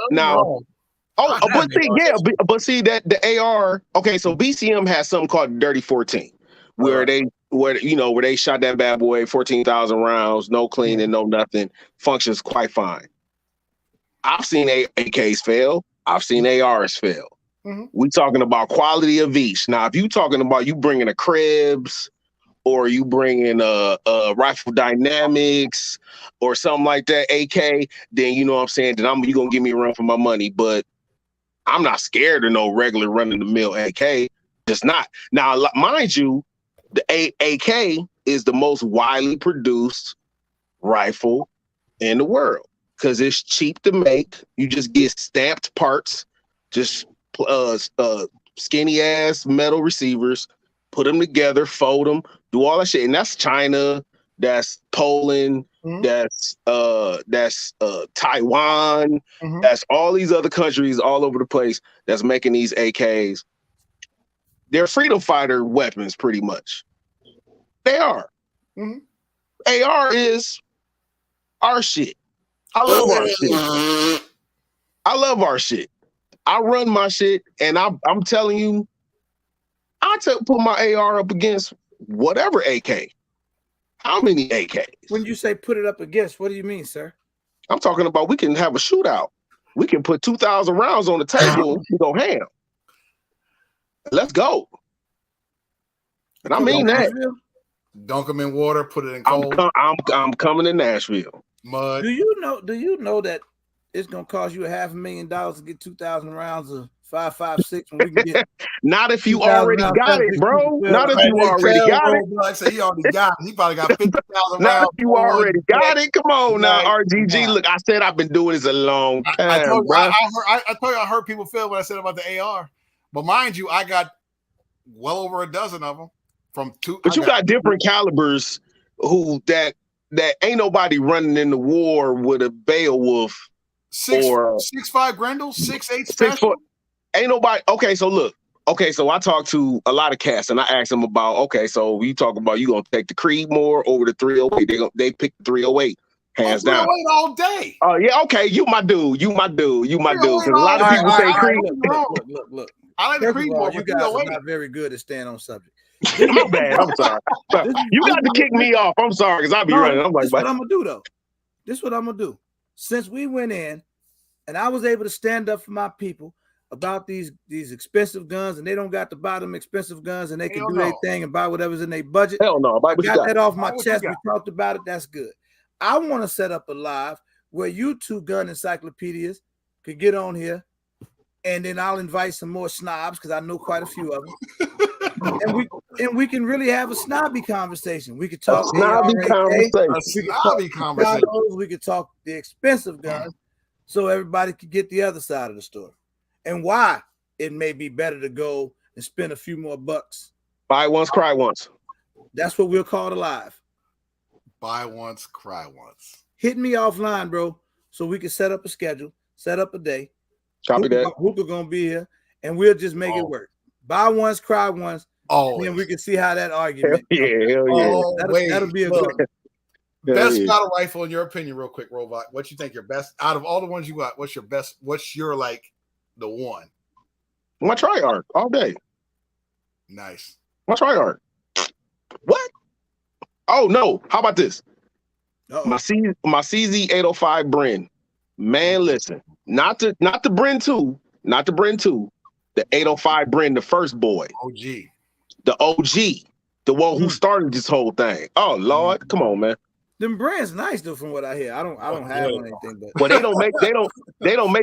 But see that the AR. Okay, so BCM has something called Dirty 14, where they shot that bad boy 14,000 rounds, no cleaning, no nothing. Functions quite fine. I've seen AKs fail. I've seen ARs fail. We talking about quality of each. Now, if you talking about you bringing a Krebs, or you bring in a Rifle Dynamics or something like that, AK, then you know what I'm saying, then you gonna give me a run for my money. But I'm not scared of no regular run-of-the-mill AK. Just not. Now, mind you, the AK is the most widely produced rifle in the world because it's cheap to make. You just get stamped parts, just skinny ass metal receivers, put them together, fold them, do all that shit. And that's China, that's Poland, that's Taiwan, that's all these other countries all over the place that's making these AKs. They're freedom fighter weapons, pretty much. They are. AR is our shit. I love our shit. I love our shit. I run my shit, and I'm telling you, I put my AR up against whatever AK. How many AKs? When you say put it up against, what do you mean, sir? I'm talking about we can have a shootout. We can put 2,000 rounds on the table and go ham. Let's go. And I mean that. Dunk them in water, put it in cold. I'm coming to Nashville. Mud. Do you know that it's gonna cost you $500,000 to get 2,000 rounds of 5.56 when we can get not if you already got it, bro. Not if you already got it. Like I said, he already got it. He probably got 50,000 rounds. Not if you already got it. Come on now, RGG. Look, I said I've been doing this a long time. I told you I heard people feel what I said about the AR. But mind you, I got well over a dozen of them from two. But you got different calibers that ain't nobody running in the war with a Beowulf. 6.5 Grendel, 6.8 special. Ain't nobody. Okay, so look. Okay, so I talked to a lot of cats and I asked them about. Okay, so you talk about you gonna take the Creedmoor over the 308. They picked the 308. Hands down. Wait all day. Oh yeah, okay. You my dude. You my dude. You my dude. Because a lot of people say Creed. Look. I like the Creed more. You guys are not very good at staying on subject. My bad. I'm sorry. You got to kick me off. I'm sorry because I'll be running. I'm like, this is what I'm gonna do though. This is what I'm gonna do. Since we went in, and I was able to stand up for my people about these expensive guns, and they don't got to buy them expensive guns, and they can do their thing and buy whatever's in their budget. Hell no. I got that off my chest. We talked about it. That's good. I want to set up a live where you two gun encyclopedias could get on here, and then I'll invite some more snobs because I know quite a few of them. and we can really have a snobby conversation. We could talk snobby conversation. We could talk the expensive guns, so everybody could get the other side of the story and why it may be better to go and spend a few more bucks. Buy once, cry once. That's what we'll call it live. Buy once, cry once. Hit me offline, bro, so we can set up a schedule, set up a day. Copy that. Hookah gonna be here, and we'll just make it work. Buy once, cry once. Oh, and we can see how that argument. Hell yeah. That'll be a good one. Best battle rifle in your opinion, real quick, Robot. What you think your best out of all the ones you got? What's your best? What's your like the one? My Tri-Arc all day. Nice. My Tri-Arc. What? Oh no! How about this? My CZ 805 Bren. Man, listen. Not the Bren 2. Not the Bren 2. The 805 Bren, the first boy. OG. The OG. The one who started this whole thing. Oh Lord, come on, man. Them brands nice though, from what I hear. I don't have anything, but well, they don't make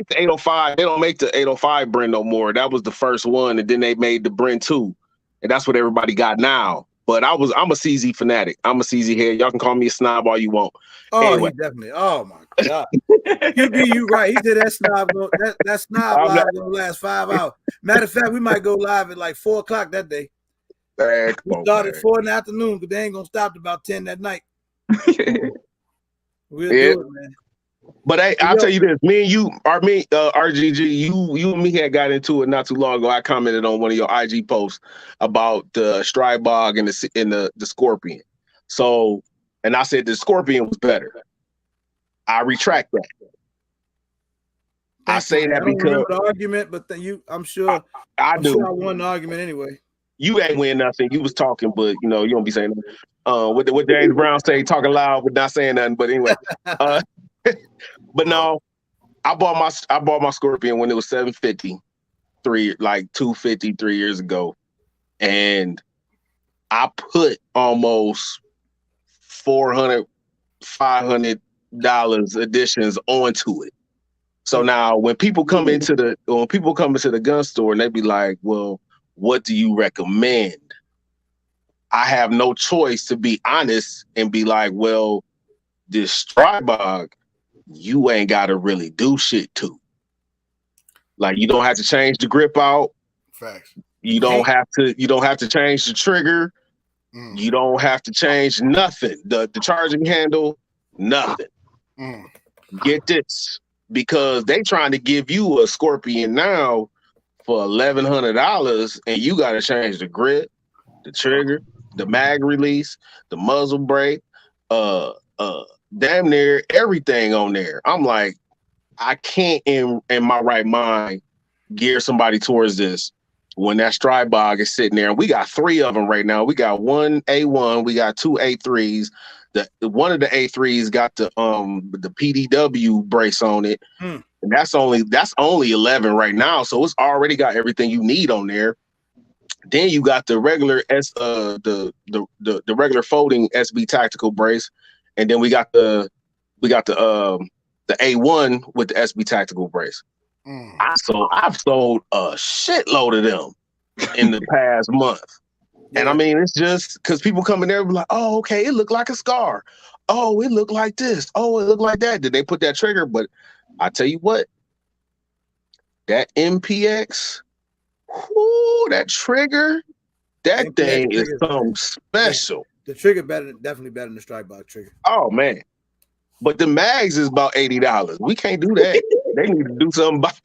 the 805. They don't make the 805 Bren no more. That was the first one, and then they made the Bren 2, and that's what everybody got now. But I'm a CZ fanatic. I'm a CZ head. Y'all can call me a snob all you want. Oh, anyway. He definitely. Oh my God. you right. He did that snob. That snob live gonna last 5 hours. Matter of fact, we might go live at like 4 o'clock that day. Man, we start at 4 in the afternoon, but they ain't gonna stop at about 10 that night. We'll do it, man. But I'll tell you this, me and you, RGG, you and me had got into it not too long ago. I commented on one of your IG posts about the Strybog and the Scorpion. So, and I said the Scorpion was better. I retract that. I say that because the argument, but I'm sure I do. Sure I won the argument anyway. You ain't win nothing. You was talking, but you don't be saying nothing. What James Brown say, talking loud but not saying nothing. But anyway. But no, I bought my Scorpion when it was $750, 250 3 years ago, and I put almost $400, $500 additions onto it. So now when people come into the gun store and they be like, "Well, what do you recommend?" I have no choice to be honest and be like, "Well, this Strybog, you ain't got to really do shit to. Like, you don't have to change the grip out. Facts. You don't have to change the trigger. You don't have to change nothing. The charging handle, nothing. Get this, because they trying to give you a Scorpion now for $1,100, and you got to change the grip, the trigger, the mag release, the muzzle brake, damn near everything on there. I'm like, I can't in my right mind gear somebody towards this when that Strybog is sitting there. And we got 3 of them right now. We got one A1, we got 2 A3s. One of the A3s got the PDW brace on it. And that's only 11 right now. So it's already got everything you need on there. Then you got the regular the regular folding SB tactical brace. And then we got the A1 with the SB tactical brace. I've sold a shitload of them in the past month. Yeah. And I mean, it's just because people come in there and be like, "Oh, okay, it looked like a Scar. Oh, it looked like this. Oh, it looked like that." Did they put that trigger? But I tell you what, that MPX, that trigger, that thing is something special. The trigger definitely better than the Strybog trigger. Oh man, but the mags is about $80. We can't do that. They need to do something about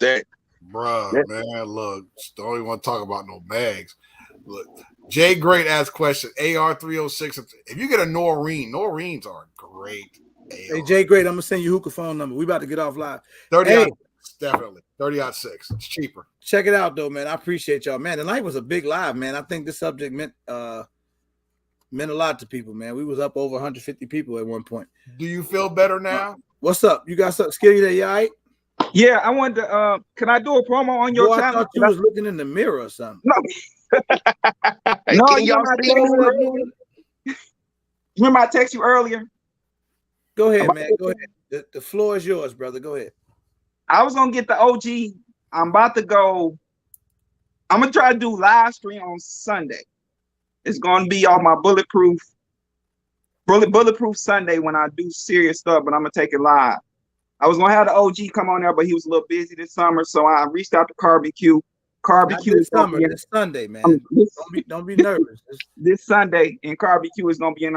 that. Bruh, man, look, don't even want to talk about no mags. Look, Jay Great asks question. AR-306. If you get a Noreen, are great. Hey, Jay Great, I'm gonna send you hookah phone number. We about to get off live. 30 definitely 30-6. It's cheaper. Check it out though, man. I appreciate y'all, man. Tonight was a big live, man. I think this subject meant a lot to people, man. We was up over 150 people at one point. Do you feel better now? What's up? You got something scary there? You all right? Yeah, I wanted to. Can I do a promo on your channel? I thought you was looking in the mirror or something. No. No, remember I texted you earlier? Go ahead, man. Go ahead. The floor is yours, brother. Go ahead. I was gonna get the OG. I'm about to go. I'm gonna try to do live stream on Sunday. It's gonna be all my bulletproof Sunday when I do serious stuff, but I'm gonna take it live. I was gonna have the OG come on there, but he was a little busy this summer, so I reached out to Carbon Q. This summer, this Sunday, man. Don't be nervous. This Sunday, and Carbon Q is gonna be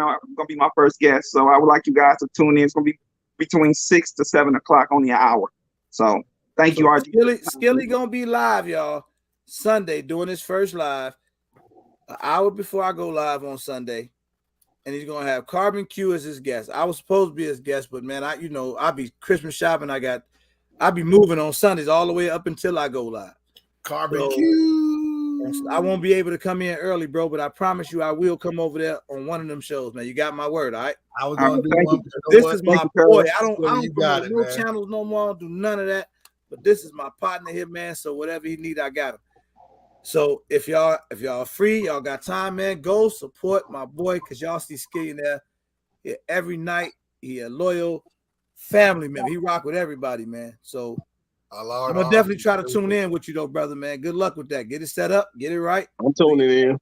my first guest. So I would like you guys to tune in. It's gonna be between 6 to 7 o'clock, only an hour. So thank you, RG. Skilly gonna be live, y'all. Sunday, doing his first live, an hour before I go live on Sunday, and he's gonna have Carbon Q as his guest. I was supposed to be his guest, but man, I'll be Christmas shopping. I'll be moving on Sundays all the way up until I go live. Carbon Q. I won't be able to come in early, bro, but I promise you I will come over there on one of them shows, man. You got my word, all right? I was gonna do one. This is my boy. I don't promote no channels no more. I don't do none of that. But this is my partner here, man. So whatever he need, I got him. So if y'all free, y'all got time, man, go support my boy, because y'all see Skilly there every night. He a loyal family member. He rock with everybody, man. So I'm gonna definitely try to tune in with you though, brother, man. Good luck with that. Get it set up, get it right. I'm tuning in.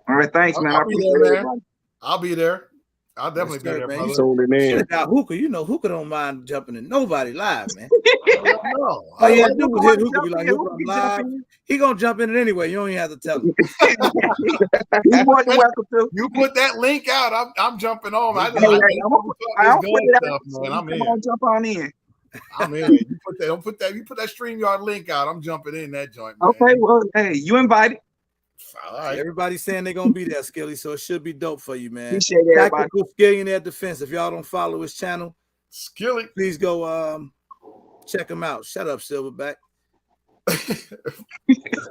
All right, thanks, man. I'll be there. I'll definitely be there, man. Tuning in. Hookah, Hookah don't mind jumping in nobody live, man. No. All you have to do is hit Hookah, be like, Hookah, I'm live. He gonna jump in it anyway. You don't even have to tell him. You put that link out, I'm jumping on. I'm in. Jump on in. I'm in. You put that StreamYard link out. I'm jumping in that joint, man. Okay, well, hey, you invited. All right. Everybody's saying they're gonna be there, Skilly, so it should be dope for you, man. Appreciate everybody. Tactical Skillionaire Defense. If y'all don't follow his channel, Skilly, please go check him out. Shut up, Silverback. All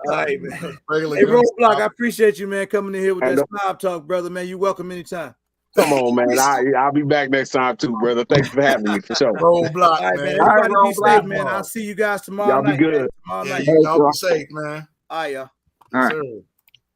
right, man. Hey, Roadblock, I appreciate you, man, coming in here with that snob talk, brother, man. You welcome anytime. Come on, man. I'll be back next time too, brother. Thanks for having me for sure. Roadblock, all right, man. Everybody be safe, man. I'll see you guys tomorrow night. Y'all be good. Y'all be safe, man. All right, y'all. All right.